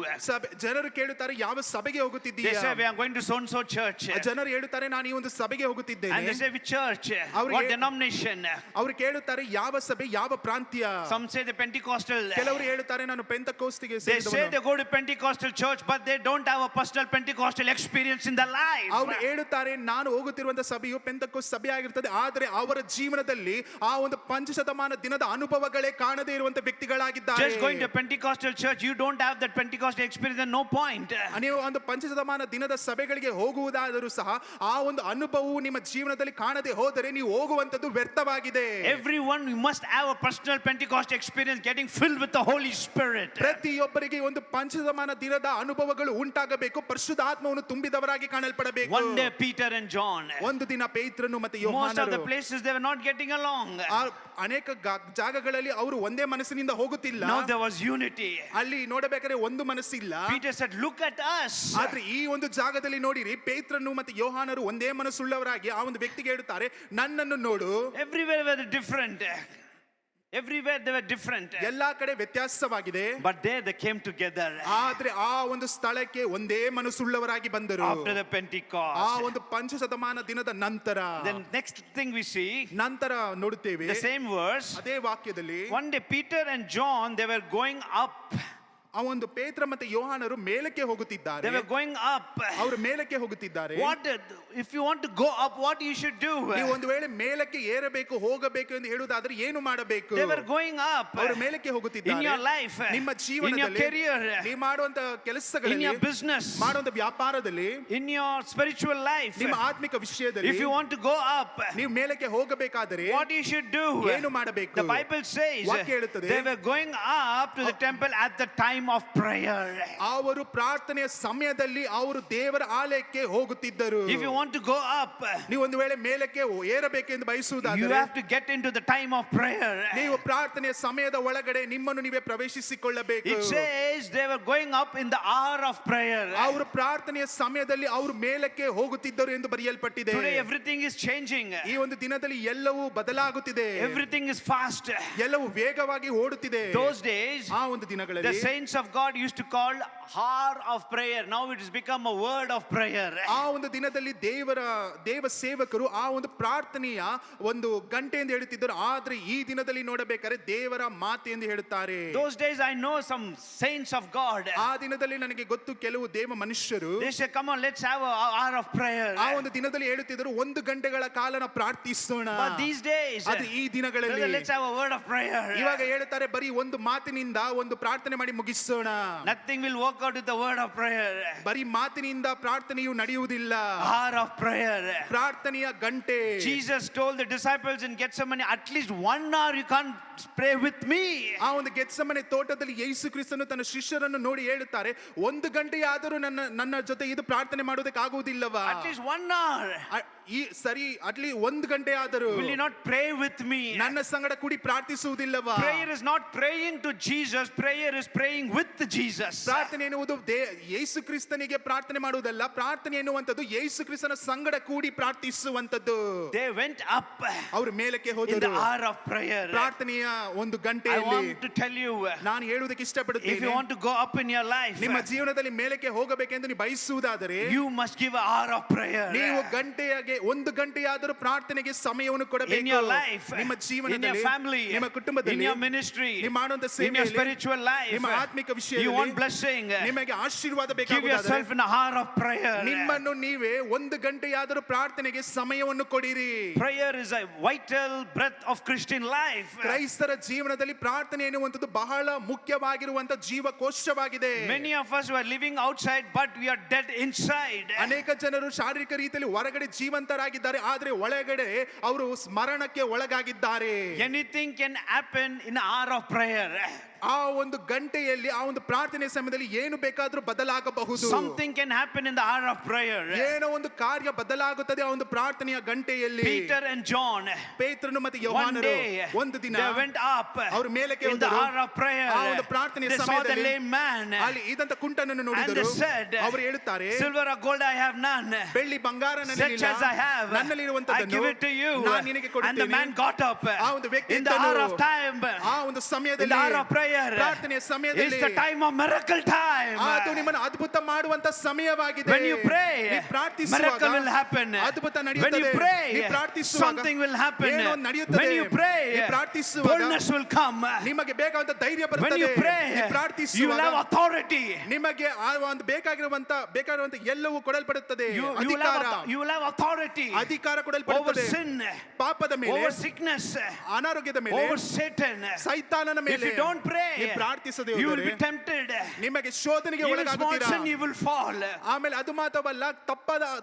ಜನರು ಕೇಳುತ್ತಾರೆ, ಯಾವ ಸಭೆಗೆ They ಹೋಗುತ್ತಿದ್ದೀಯಾ? say, we are going to so and so church. ಜನರು ಹೇಳುತ್ತಾರೆ, ನಾನು ಈ ಒಂದು ಸಭೆಗೆ And ಹೋಗುತ್ತಿದ್ದೇನೆ. they say, which church? ಅವ್ರು What ಹೇ- denomination? ಅವರು ಕೇಳುತ್ತಾರೆ, ಯಾವ ಸಭೆ, ಯಾವ ಪ್ರಾಂತ್ಯ? Some say the Pentecostal. ಕೆಲವರು ಹೇಳುತ್ತಾರೆ, ನಾನು ಪೆಂತಕೋಸ್ತಿಗೆ They say ಸೇರಿದವನು. they go to Pentecostal church, but they don't have a personal Pentecostal experience in their life. ಅವರು ಹೇಳುತ್ತಾರೆ, ನಾನು ಹೋಗುತ್ತಿರುವಂತ ಸಭೆಯು ಪೆಂತಕೋಸ್ ಸಭೆ ಆಗಿರುತ್ತದೆ, ಆದರೆ ಅವರ ಜೀವನದಲ್ಲಿ ಆ ಒಂದು ಪಂಚಶತಮಾನ ದಿನದ ಅನುಭವಗಳೇ ಕಾಣದೇ ಇರುವಂತ ವ್ಯಕ್ತಿಗಳಾಗಿದ್ದಾರೆ. Just going to Pentecostal church, you don't have that Pentecostal experience, then no point. ನೀವು ಒಂದು ಪಂಚಶತಮಾನ ದಿನದ ಸಭೆಗಳಿಗೆ ಹೋಗುವುದಾದರೂ ಸಹ ಆ ಒಂದು ಅನುಭವವು ನಿಮ್ಮ ಜೀವನದಲ್ಲಿ ಕಾಣದೆ ಹೋದರೆ ನೀವು ಹೋಗುವಂತದ್ದು ವ್ಯರ್ಥವಾಗಿದೆ. Everyone must have a personal Pentecost experience, getting filled with the Holy Spirit. ಪ್ರತಿಯೊಬ್ಬರಿಗೆ ಒಂದು ಪಂಚಶತಮಾನ ದಿನದ ಅನುಭವಗಳು ಉಂಟಾಗಬೇಕು, ಪರಿಶುದ್ಧಾತ್ಮವನ್ನು ತುಂಬಿದವರಾಗಿ ಕಾಣಲ್ಪಡಬೇಕು. One day Peter and John, ಒಂದು ದಿನ ಪೇತ್ರನು ಮತ್ತೆ most of the ಯೋಹಾನರು places they were not getting along. ಅನೇಕ ಜಾಗಗಳಲ್ಲಿ ಅವರು ಒಂದೇ ಮನಸ್ಸಿನಿಂದ ಹೋಗುತ್ತಿಲ್ಲ. Now there was unity. ಅಲ್ಲಿ ನೋಡಬೇಕಾದ್ರೆ ಒಂದು ಮನಸ್ಸಿಲ್ಲ. Peter said, look at at us. ಆದ್ರೆ ಈ ಒಂದು ಜಾಗದಲ್ಲಿ ನೋಡಿರಿ, ಪೇತ್ರನು ಮತ್ತೆ ಯೋಹಾನರು ಒಂದೇ ಮನಸ್ಸುಳ್ಳವರಾಗಿ ಆ ಒಂದು ವ್ಯಕ್ತಿಗೆ ಹೇಳುತ್ತಾರೆ, ನನ್ನನ್ನು ನೋಡು. Everywhere were different. Everywhere they were different. ಎಲ್ಲಾ ಕಡೆ ವ್ಯತ್ಯಾಸವಾಗಿದೆ, But there they came together ಆದ್ರೆ ಆ ಒಂದು ಸ್ಥಳಕ್ಕೆ ಒಂದೇ ಮನಸ್ಸುಳ್ಳವರಾಗಿ ಬಂದರು. after the ಆ Pentecost. ಒಂದು ಪಂಚಶತಮಾನ ದಿನದ ನಂತರ Then next thing we see, ನಂತರ ನೋಡುತ್ತೇವೆ the same verse. ಅದೇ ವಾಕ್ಯದಲ್ಲಿ, One day Peter and John, they were going up. ಆ ಒಂದು ಪೇತ್ರ ಮತ್ತೆ ಯೋಹಾನರು ಮೇಲಕ್ಕೆ ಹೋಗುತ್ತಿದ್ದಾರೆ. They were going up. ಅವರು ಮೇಲಕ್ಕೆ ಹೋಗುತ್ತಿದ್ದಾರೆ. What if you want to go up, what you should do? ನೀವು ಒಂದು ವೇಳೆ ಮೇಲಕ್ಕೆ ಏರಬೇಕು, ಹೋಗಬೇಕು ಎಂದು ಹೇಳುವುದಾದ್ರೆ ಏನು ಮಾಡಬೇಕು? They were going up ಅವರು ಮೇಲಕ್ಕೆ in ಹೋಗುತ್ತಿದ್ದಾರೆ. your life, ನಿಮ್ಮ in your ಜೀವನದಲ್ಲಿ, career, ನೀವು ಮಾಡುವಂತ in ಕೆಲಸಗಳಲ್ಲಿ, your business, ಮಾಡುವಂತ ವ್ಯಾಪಾರದಲ್ಲಿ, in your spiritual life. ನಿಮ್ಮ ಆತ್ಮಿಕ ವಿಷಯದಲ್ಲಿ If you want to go up, ನೀವು ಮೇಲಕ್ಕೆ ಹೋಗಬೇಕಾದರೆ what you should do? ಏನು ಮಾಡಬೇಕು? The Bible says ವಾಕ್ಯ ಹೇಳುತ್ತದೆ, they were going up to the temple at the time of prayer. ಅವರು ಪ್ರಾರ್ಥನೆಯ ಸಮಯದಲ್ಲಿ ಅವರು ದೇವರ ಆಲಯಕ್ಕೆ ಹೋಗುತ್ತಿದ್ದರು. If you want to go up, ನೀವು ಒಂದು ವೇಳೆ ಮೇಲಕ್ಕೆ ಏರಬೇಕೆಂದು you ಬಯಸುವುದಾದರೆ have to get into the time of prayer. ನೀವು ಪ್ರಾರ್ಥನೆಯ ಸಮಯದ ಒಳಗಡೆ ನಿಮ್ಮನ್ನು ನೀವೇ ಪ್ರವೇಶಿಸಿಕೊಳ್ಳಬೇಕು. It says they were going up in the hour of prayer. ಅವರು ಪ್ರಾರ್ಥನೆಯ ಸಮಯದಲ್ಲಿ ಅವರು ಮೇಲಕ್ಕೆ ಹೋಗುತ್ತಿದ್ದರು ಎಂದು ಬರೆಯಲ್ಪಟ್ಟಿದೆ. Today everything is changing. ಈ ಒಂದು ದಿನದಲ್ಲಿ ಎಲ್ಲವೂ ಬದಲಾಗುತ್ತಿದೆ, Everything is fast. ಎಲ್ಲವೂ ವೇಗವಾಗಿ ಓಡುತ್ತಿದೆ. Those days, ಆ ಒಂದು the ದಿನಗಳಲ್ಲಿ saints of God used to call hour of prayer. Now it has become a word of prayer. ಆ ಒಂದು ದಿನದಲ್ಲಿ ದೇವ ಸೇವಕರು ಆ ಒಂದು ಪ್ರಾರ್ಥನೆಯ ಒಂದು ಗಂಟೆ ಎಂದು ಹೇಳುತ್ತಿದ್ದರು, ಆದ್ರೆ ಈ ದಿನದಲ್ಲಿ ನೋಡಬೇಕಾದ್ರೆ ದೇವರ ಮಾತು ಎಂದು ಹೇಳುತ್ತಾರೆ. Those days I know some saints of God. ಆ ದಿನದಲ್ಲಿ ನನಗೆ ಗೊತ್ತು ಕೆಲವು ದೇವ ಮನುಷ್ಯರು They say, come on, let's have an hour of prayer. ಆ ಒಂದು ದಿನದಲ್ಲಿ ಹೇಳುತ್ತಿದ್ದರು, 1 ಗಂಟೆಗಳ ಕಾಲನ ಪ್ರಾರ್ಥಿಸೋಣ. But these days, ಅದು ಈ ದಿನಗಳಲ್ಲಿ brother, let's have a word of prayer. ಇವಾಗ ಹೇಳುತ್ತಾರೆ, ಬರೀ ಒಂದು ಮಾತಿನಿಂದ ಒಂದು ಪ್ರಾರ್ಥನೆ ಮಾಡಿ ಮುಗಿಸೋಣ. Nothing will work out with the word of prayer. ಬರೀ ಮಾತಿನಿಂದ ಪ್ರಾರ್ಥನೆಯು ನಡೆಯುವುದಿಲ್ಲ. Hour of prayer. ಪ್ರಾರ್ಥನೆಯ ಗಂಟೆ. Jesus told the disciples in Gethsemane, at least 1 hour you can't pray with me. ಆ ಒಂದು ಗೆತ್ಸೆಮನೆ ತೋಟದಲ್ಲಿ ಯೇಸು ಕ್ರಿಸ್ತನು ತನ್ನ ಶಿಷ್ಯರನ್ನು ನೋಡಿ ಹೇಳುತ್ತಾರೆ, 1 ಗಂಟೆಯಾದರೂ ನನ್ನ ಜೊತೆ ಇದು ಪ್ರಾರ್ಥನೆ ಮಾಡೋದಕ್ಕೆ ಆಗುವುದಿಲ್ಲವಾ? At least 1 hour. ಈ ಸರಿ, ಅಟ್ಲಿ 1 ಗಂಟೆ ಆದರೂ Will you not pray with me? ನನ್ನ ಸಂಗಡ ಕೂಡಿ ಪ್ರಾರ್ಥಿಸುವುದಿಲ್ಲವಾ? Prayer is not praying to Jesus, prayer is praying with Jesus. ಪ್ರಾರ್ಥನೆ ಎನ್ನುವುದು ಯೇಸು ಕ್ರಿಸ್ತನಿಗೆ ಪ್ರಾರ್ಥನೆ ಮಾಡುವುದಲ್ಲ, ಪ್ರಾರ್ಥನೆ ಎನ್ನುವಂಥದ್ದು ಯೇಸು ಕ್ರಿಸ್ತನ ಸಂಗಡ ಕೂಡಿ ಪ್ರಾರ್ಥಿಸುವಂಥದ್ದು. They went up ಅವರು ಮೇಲಕ್ಕೆ in the ಹೋದರು hour of prayer. ಪ್ರಾರ್ಥನೆಯ ಒಂದು I ಗಂಟೆಯಲ್ಲಿ. want to tell you, ನಾನು ಹೇಳುವುದಕ್ಕೆ if you ಇಷ್ಟಪಡುತ್ತೇನೆ, want to go up in your life, ನಿಮ್ಮ ಜೀವನದಲ್ಲಿ ಮೇಲಕ್ಕೆ ಹೋಗಬೇಕೆಂದು ನೀವು ಬಯಸುವುದಾದರೆ you must give an hour of prayer. ನೀವು ಗಂಟೆಯಾಗೆ 1 ಗಂಟೆಯಾದರೂ ಪ್ರಾರ್ಥನೆಗೆ ಸಮಯವನ್ನು In ಕೊಡಬೇಕು. your life, ನಿಮ್ಮ in your ಜೀವನದಲ್ಲಿ, family, ನಿಮ್ಮ in ಕುಟುಂಬದಲ್ಲಿ, your ministry, ನೀವು ಮಾಡುವಂತ in your ಸೇವೆಯಲ್ಲಿ, spiritual life, ನಿಮ್ಮ ಆತ್ಮಿಕ you want ವಿಷಯದಲ್ಲಿ blessing, ನಿಮಗೆ ಆಶೀರ್ವಾದ give ಬೇಕಾಗುವುದಾದರೆ yourself in an hour of prayer. ನಿಮ್ಮನ್ನು ನೀವೇ 1 ಗಂಟೆಯಾದರೂ ಪ್ರಾರ್ಥನೆಗೆ ಸಮಯವನ್ನು ಕೊಡಿರಿ. Prayer is a vital breath of Christian life. ಕ್ರೈಸ್ತರ ಜೀವನದಲ್ಲಿ ಪ್ರಾರ್ಥನೆ ಎನ್ನುವಂಥದ್ದು ಬಹಳ ಮುಖ್ಯವಾಗಿರುವಂತ ಜೀವಕೋಶವಾಗಿದೆ. Many of us were living outside, but we are dead inside. ಅನೇಕ ಜನರು ಶಾರೀರಿಕ ರೀತಿಯಲ್ಲಿ ಹೊರಗಡೆ ಜೀವಂತರಾಗಿದ್ದಾರೆ, ಆದ್ರೆ ಒಳಗಡೆ ಅವರು ಸ್ಮರಣಕ್ಕೆ ಒಳಗಾಗಿದ್ದಾರೆ. Anything can happen in an hour of prayer. ಆ ಒಂದು ಗಂಟೆಯಲ್ಲಿ, ಆ ಒಂದು ಪ್ರಾರ್ಥನೆ ಸಮಯದಲ್ಲಿ ಏನು ಬೇಕಾದ್ರೂ ಬದಲಾಗಬಹುದು. Something can happen in the hour of prayer. ಏನೋ ಒಂದು ಕಾರ್ಯ ಬದಲಾಗುತ್ತದೆ ಆ ಒಂದು ಪ್ರಾರ್ಥನೆಯ ಗಂಟೆಯಲ್ಲಿ. Peter and John, ಪೇತ್ರನು ಮತ್ತು one ಯೋಹಾನರು day, ಒಂದು ದಿನ they went up ಅವರು ಮೇಲಕ್ಕೆ in the ಹೋದರು. hour of prayer. ಆ ಒಂದು ಪ್ರಾರ್ಥನೆಯ They saw the ಸಮಯದಲ್ಲಿ lame man, ಅಲ್ಲಿ ಇದಂತ ಕುಂಟನನ್ನು and ನೋಡಿದರು. they said, ಅವರು ಹೇಳುತ್ತಾರೆ, silver or gold I have none, ಬೆಳ್ಳಿ ಬಂಗಾರ such ನನ್ನಲ್ಲಿಲ್ಲ, as I have, I ನನ್ನಲ್ಲಿರುವಂತದ್ದನ್ನು give it to you. ನಾನು ನಿನಗೆ And the ಕೊಡುತ್ತೇನೆ. man got up ಆ ಒಂದು ವ್ಯಕ್ತಿ in the hour of time, ಆ ಒಂದು in ಸಮಯದಲ್ಲಿ, the hour of prayer. ಪ್ರಾರ್ಥನೆಯ It's ಸಮಯದಲ್ಲಿ the time of miracle time. ಅದು ನಿಮ್ಮನ್ನು ಅದ್ಭುತ ಮಾಡುವಂತ ಸಮಯವಾಗಿದೆ. When you pray, ನೀವು ಪ್ರಾರ್ಥಿಸುವಾಗ miracle will happen. ಅದ್ಭುತ When ನಡೆಯುತ್ತದೆ. you pray, ನೀವು ಪ್ರಾರ್ಥಿಸುವಾಗ something will happen. ಏನೋ ನಡೆಯುತ್ತದೆ. When you pray, ನೀವು ಪ್ರಾರ್ಥಿಸುವಾಗ boldness will come. ನಿಮಗೆ ಬೇಕಾದಂತ ಧೈರ್ಯ When ಬರುತ್ತದೆ. you pray, ನೀವು you will ಪ್ರಾರ್ಥಿಸುವಾಗ have authority. ನಿಮಗೆ ಆ ಒಂದು ಬೇಕಾಗಿರುವಂತ ಎಲ್ಲವೂ ಕೊಡಲ್ಪಡುತ್ತದೆ. You will have authority ಅಧಿಕಾರ over ಕೊಡಲ್ಪಡುತ್ತದೆ. sin, ಪಾಪದ ಮೇಲೆ, over sickness, ಅನಾರೋಗ್ಯದ ಮೇಲೆ, over Satan. ಸೈತಾನನ If ಮೇಲೆ you don't pray, ನೀವು ಪ್ರಾರ್ಥಿಸದೆ you will ಹೋದರೆ be tempted. ನಿಮಗೆ ಶೋಧನೆಗೆ Even small ಒಳಗಾಗುತ್ತೀರಾ. sin, you will fall. ಆಮೇಲೆ ಅದು ಮಾತ್ರವಲ್ಲ,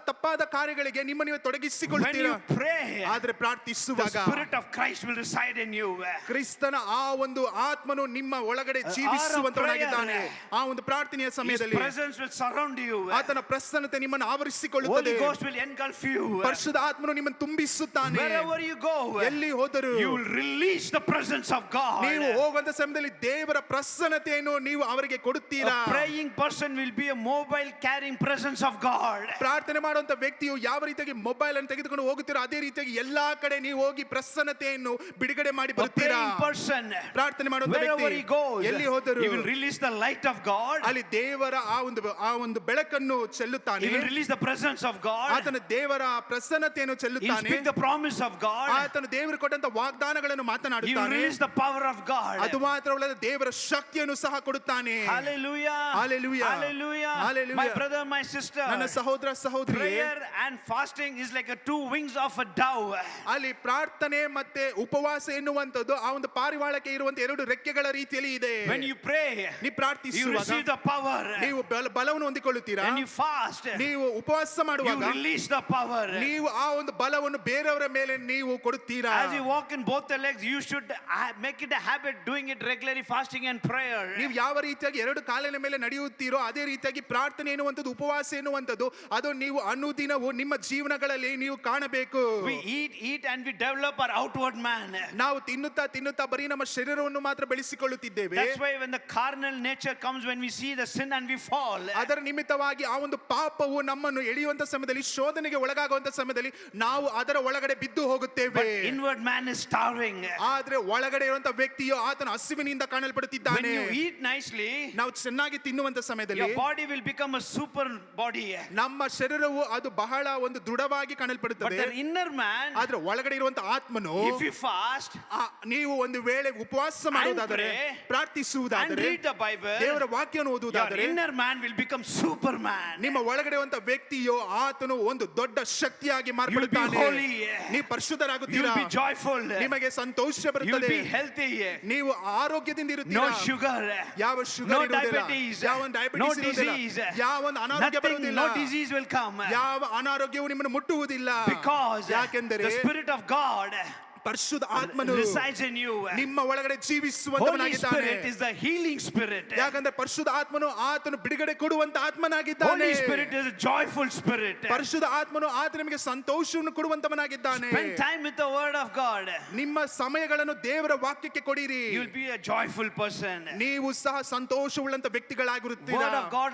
ತಪ್ಪಾದ ಕಾರ್ಯಗಳಿಗೆ ನಿಮ್ಮ ನೀವು When ತೊಡಗಿಸಿಕೊಳ್ಳುತ್ತೀರಾ. you pray, ಆದ್ರೆ the ಪ್ರಾರ್ಥಿಸುವಾಗ Spirit of Christ will reside in you. ಕ್ರಿಸ್ತನ ಆ ಒಂದು ಆತ್ಮನು ನಿಮ್ಮ ಒಳಗಡೆ ಜೀವಿಸುವಂತವನಾಗಿದ್ದಾನೆ. ಆ ಒಂದು ಪ್ರಾರ್ಥನೆಯ His ಸಮಯದಲ್ಲಿ presence will surround you. ಆತನ ಪ್ರಸನ್ನತೆ ನಿಮ್ಮನ್ನು Holy ಆವರಿಸಿಕೊಳ್ಳುತ್ತದೆ. Ghost will engulf you. ಪರಿಶುದ್ಧ ಆತ್ಮನು ನಿಮ್ಮನ್ನು ತುಂಬಿಸುತ್ತಾನೆ. Wherever you go, ಎಲ್ಲಿ ಹೋದರು you will release the presence of God. ನೀವು ಹೋಗುವಂತ ಸಮಯದಲ್ಲಿ ದೇವರ ಪ್ರಸನ್ನತೆಯನ್ನು ನೀವು ಅವರಿಗೆ ಕೊಡುತ್ತೀರಾ? A praying person will be a mobile carrying presence of God. ಪ್ರಾರ್ಥನೆ ಮಾಡುವಂತ ವ್ಯಕ್ತಿಯು ಯಾವ ರೀತಿಯಾಗಿ ಮೊಬೈಲ್ ಅನ್ನು ತೆಗೆದುಕೊಂಡು ಹೋಗುತ್ತೀರೋ ಅದೇ ರೀತಿಯಾಗಿ ಎಲ್ಲಾ ಕಡೆ ನೀವು ಹೋಗಿ ಪ್ರಸನ್ನತೆಯನ್ನು ಬಿಡುಗಡೆ ಮಾಡಿ A ಬರುತ್ತೀರಾ? praying person, ಪ್ರಾರ್ಥನೆ ಮಾಡುವಂತ wherever he ವ್ಯಕ್ತಿ goes, ಎಲ್ಲಿ ಹೋದರೂ he will release the light of God. ಅಲ್ಲಿ ದೇವರ ಆ ಒಂದು ಬೆಳಕನ್ನು ಚೆಲ್ಲುತ್ತಾನೆ. He will release the presence of God. ಆತನ ದೇವರ ಪ್ರಸನ್ನತೆಯನ್ನು He will ಚೆಲ್ಲುತ್ತಾನೆ. speak the promise of God. ಆತನು ದೇವರು ಕೊಟ್ಟಂತ ವಾಗ್ದಾನಗಳನ್ನು He will ಮಾತನಾಡುತ್ತಾನೆ. release the power of God. ಅದು ಮಾತ್ರವಲ್ಲದೆ ದೇವರ ಶಕ್ತಿಯನ್ನು ಸಹ ಕೊಡುತ್ತಾನೆ. Hallelujah. Hallelujah. Hallelujah. Hallelujah. My brother, my sister. ನನ್ನ ಸಹೋದರ ಸಹೋದರಿ, Prayer and fasting is like a two wings of a dove. ಅಲ್ಲಿ ಪ್ರಾರ್ಥನೆ ಮತ್ತೆ ಉಪವಾಸ ಎನ್ನುವಂಥದ್ದು ಆ ಒಂದು ಪಾರಿವಾಳಕ್ಕೆ ಇರುವಂತ ಎರಡು ರೆಕ್ಕೆಗಳ ರೀತಿಯಲ್ಲಿ ಇದೆ. When you pray, ನೀವು you ಪ್ರಾರ್ಥಿಸುವಾಗ receive the power. ನೀವು ಬಲವನ್ನು ಹೊಂದಿಕೊಳ್ಳುತ್ತೀರಾ. When you fast, ನೀವು ಉಪವಾಸ you ಮಾಡುವಾಗ release the power. ನೀವು ಆ ಒಂದು ಬಲವನ್ನು ಬೇರೆಯವರ ಮೇಲೆ ನೀವು ಕೊಡುತ್ತೀರಾ. As you walk in both the legs, you should make it a habit doing it regularly, fasting and prayer. ನೀವು ಯಾವ ರೀತಿಯಾಗಿ ಎರಡು ಕಾಲಿನ ಮೇಲೆ ನಡೆಯುತ್ತೀರೋ ಅದೇ ರೀತಿಯಾಗಿ ಪ್ರಾರ್ಥನೆ ಎನ್ನುವಂಥದ್ದು ಉಪವಾಸ ಎನ್ನುವಂಥದ್ದು ಅದು ನೀವು ಅನುದಿನವೂ ನಿಮ್ಮ ಜೀವನಗಳಲ್ಲಿ ನೀವು ಕಾಣಬೇಕು. We eat and we develop our outward man. ನಾವು ತಿನ್ನುತ್ತಾ ಬರೀ ನಮ್ಮ ಶರೀರವನ್ನು ಮಾತ್ರ ಬೆಳೆಸಿಕೊಳ್ಳುತ್ತಿದ್ದೇವೆ. That's why when the carnal nature comes, when we see the sin and we fall, ಅದರ ನಿಮಿತ್ತವಾಗಿ ಆ ಒಂದು ಪಾಪವು ನಮ್ಮನ್ನು ಎಳೆಯುವಂತ ಸಮಯದಲ್ಲಿ ಶೋಧನೆಗೆ ಒಳಗಾಗುವಂತ ಸಮಯದಲ್ಲಿ ನಾವು ಅದರ ಒಳಗಡೆ ಬಿದ್ದು ಹೋಗುತ್ತೇವೆ. but inward man is starving. ಆದ್ರೆ ಒಳಗಡೆ ಇರುವಂತ ವ್ಯಕ್ತಿಯು ಆತನ ಹಸಿವಿನಿಂದ When ಕಾಣಲ್ಪಡುತ್ತಿದ್ದಾನೆ. you eat nicely, ನಾವು ಚೆನ್ನಾಗಿ ತಿನ್ನುವಂತ ಸಮಯದಲ್ಲಿ your body will become a super body. ನಮ್ಮ ಶರೀರವು ಅದು ಬಹಳ ಒಂದು ದೃಢವಾಗಿ But ಕಾಣಲ್ಪಡುತ್ತದೆ. the inner man, ಆದ್ರೆ ಒಳಗಡೆ ಇರುವಂತ ಆತ್ಮನು if you fast ನೀವು ಒಂದು ವೇಳೆ ಉಪವಾಸ ಮಾಡುವುದಾದರೆ pray and ಪ್ರಾರ್ಥಿಸುವುದಾದರೆ read the Bible, ದೇವರ ವಾಕ್ಯವನ್ನು your ಓದುವುದಾದರೆ inner man will become Superman. ನಿಮ್ಮ ಒಳಗಡೆ ಇರುವಂತ ವ್ಯಕ್ತಿಯು ಆತನು ಒಂದು ದೊಡ್ಡ ಶಕ್ತಿಯಾಗಿ You'll be ಮಾರ್ಪಡುತ್ತಾನೆ. holy. ನೀವು ಪರಿಶುದ್ಧರಾಗುತ್ತೀರಾ. You'll be joyful. ನಿಮಗೆ ಸಂತೋಷ You'll ಬರುತ್ತದೆ. be healthy. ನೀವು ಆರೋಗ್ಯದಿಂದ No ಇರುತ್ತೀರಾ. sugar. ಯಾವ No ಶುಗರ್ ಇರುವುದಿಲ್ಲ, diabetes. ಯಾವ No ಡಯಾಬಿಟಿಸ್ ಇರುವುದಿಲ್ಲ, disease. ಯಾವ ಒಂದು ಅನಾರೋಗ್ಯ Nothing, ಬರುವುದಿಲ್ಲ, no disease will come. ಯಾವ ಅನಾರೋಗ್ಯವು ನಿಮ್ಮನ್ನು ಮುಟ್ಟುವುದಿಲ್ಲ. Because ಯಾಕೆಂದರೆ the Spirit of God ಪರಿಶುದ್ಧ ಆತ್ಮನು resides in you. ನಿಮ್ಮ ಒಳಗಡೆ Holy ಜೀವಿಸುವಂತವನಾಗಿದ್ದಾನೆ. Spirit is the healing spirit. ಯಾಕಂದ್ರೆ ಪರಿಶುದ್ಧ ಆತ್ಮನು ಆತನು ಬಿಡುಗಡೆ ಕೊಡುವಂತ ಆತ್ಮನಾಗಿದ್ದಾನೆ. Holy Spirit is a joyful spirit. ಪರಿಶುದ್ಧ ಆತ್ಮನು ಆತ ನಿಮಗೆ ಸಂತೋಷವನ್ನು ಕೊಡುವಂತವನಾಗಿದ್ದಾನೆ. Spend time with the word of God. ನಿಮ್ಮ ಸಮಯಗಳನ್ನು ದೇವರ ವಾಕ್ಯಕ್ಕೆ ಕೊಡಿರಿ. You'll be a joyful person. ನೀವು ಸಹ ಸಂತೋಷವುಳ್ಳಂತ ವ್ಯಕ್ತಿಗಳಾಗಿರುತ್ತೀರಾ. Word of God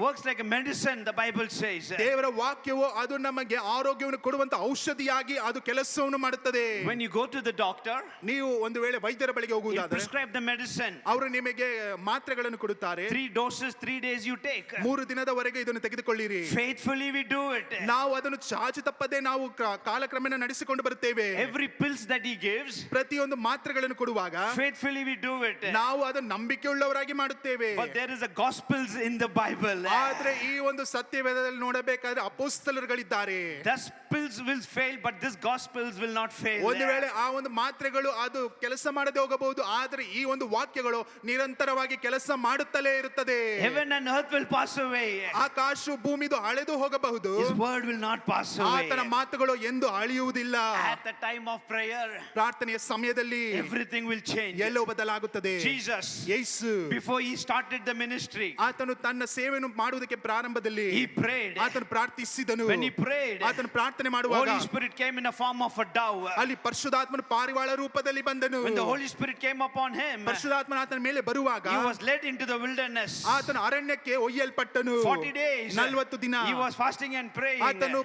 works like a medicine, the Bible says. ದೇವರ ವಾಕ್ಯವು ಅದು ನಮಗೆ ಆರೋಗ್ಯವನ್ನು ಕೊಡುವಂತ ಔಷಧಿಯಾಗಿ ಅದು ಕೆಲಸವನ್ನು ಮಾಡುತ್ತದೆ. When you go to the doctor, ನೀವು ಒಂದು ವೇಳೆ ವೈದ್ಯರ ಬಳಿಗೆ he'll ಹೋಗುವುದಾದರೆ prescribe the medicine. ಅವರು ನಿಮಗೆ ಮಾತ್ರೆಗಳನ್ನು ಕೊಡುತ್ತಾರೆ. 3 doses, 3 days you take. 3 ದಿನದವರೆಗೆ ಇದನ್ನು ತೆಗೆದುಕೊಳ್ಳಿರಿ. Faithfully we do it. ನಾವು ಅದನ್ನು ಚಾಚು ತಪ್ಪದೆ ನಾವು ಕಾಲಕ್ರಮೇಣ ನಡೆಸಿಕೊಂಡು ಬರುತ್ತೇವೆ. Every pills that he gives, ಪ್ರತಿಯೊಂದು ಮಾತ್ರೆಗಳನ್ನು ಕೊಡುವಾಗ faithfully we do it. ನಾವು ಅದನ್ನು ನಂಬಿಕೆಯುಳ್ಳವರಾಗಿ ಮಾಡುತ್ತೇವೆ. But there is a gospels in the Bible. ಆದ್ರೆ ಈ ಒಂದು ಸತ್ಯವೇದದಲ್ಲಿ ನೋಡಬೇಕಾದ್ರೆ ಅಪೊಸ್ತಲರುಗಳಿದ್ದಾರೆ. Thus pills will fail, but this gospels will not fail. ಒಂದು ವೇಳೆ ಆ ಒಂದು ಮಾತ್ರೆಗಳು ಅದು ಕೆಲಸ ಮಾಡದೆ ಹೋಗಬಹುದು, ಆದ್ರೆ ಈ ಒಂದು ವಾಕ್ಯಗಳು ನಿರಂತರವಾಗಿ ಕೆಲಸ ಮಾಡುತ್ತಲೇ ಇರುತ್ತದೆ. Heaven and earth will pass away. ಆಕಾಶ ಭೂಮಿದು ಅಳೆದು ಹೋಗಬಹುದು, His word will not pass away. ಆತನ ಮಾತುಗಳು ಎಂದು ಅಳಿಯುವುದಿಲ್ಲ. At the time of prayer, ಪ್ರಾರ್ಥನೆಯ ಸಮಯದಲ್ಲಿ everything will change. ಎಲ್ಲವೂ ಬದಲಾಗುತ್ತದೆ. Jesus, Yesu before he started the ministry, ಆತನು ತನ್ನ ಸೇವೆಯನ್ನು ಮಾಡುವುದಕ್ಕೆ ಪ್ರಾರಂಭದಲ್ಲಿ he prayed. ಆತನು ಪ್ರಾರ್ಥಿಸಿದನು. When he prayed, ಆತನು ಪ್ರಾರ್ಥನೆ ಮಾಡುವಾಗ Holy Spirit came in the form of a dove. ಅಲ್ಲಿ ಪರಿಶುದ್ಧಾತ್ಮನ ಪಾರಿವಾಳ ರೂಪದಲ್ಲಿ ಬಂದನು. When the Holy Spirit came upon him, ಪರಿಶುದ್ಧಾತ್ಮನ ಆತನ ಮೇಲೆ ಬರುವಾಗ he was led into the wilderness. ಆತನು ಅರಣ್ಯಕ್ಕೆ ಒಯ್ಯಲ್ಪಟ್ಟನು. 40 days, 40 ದಿನ he was fasting and praying. ಆತನು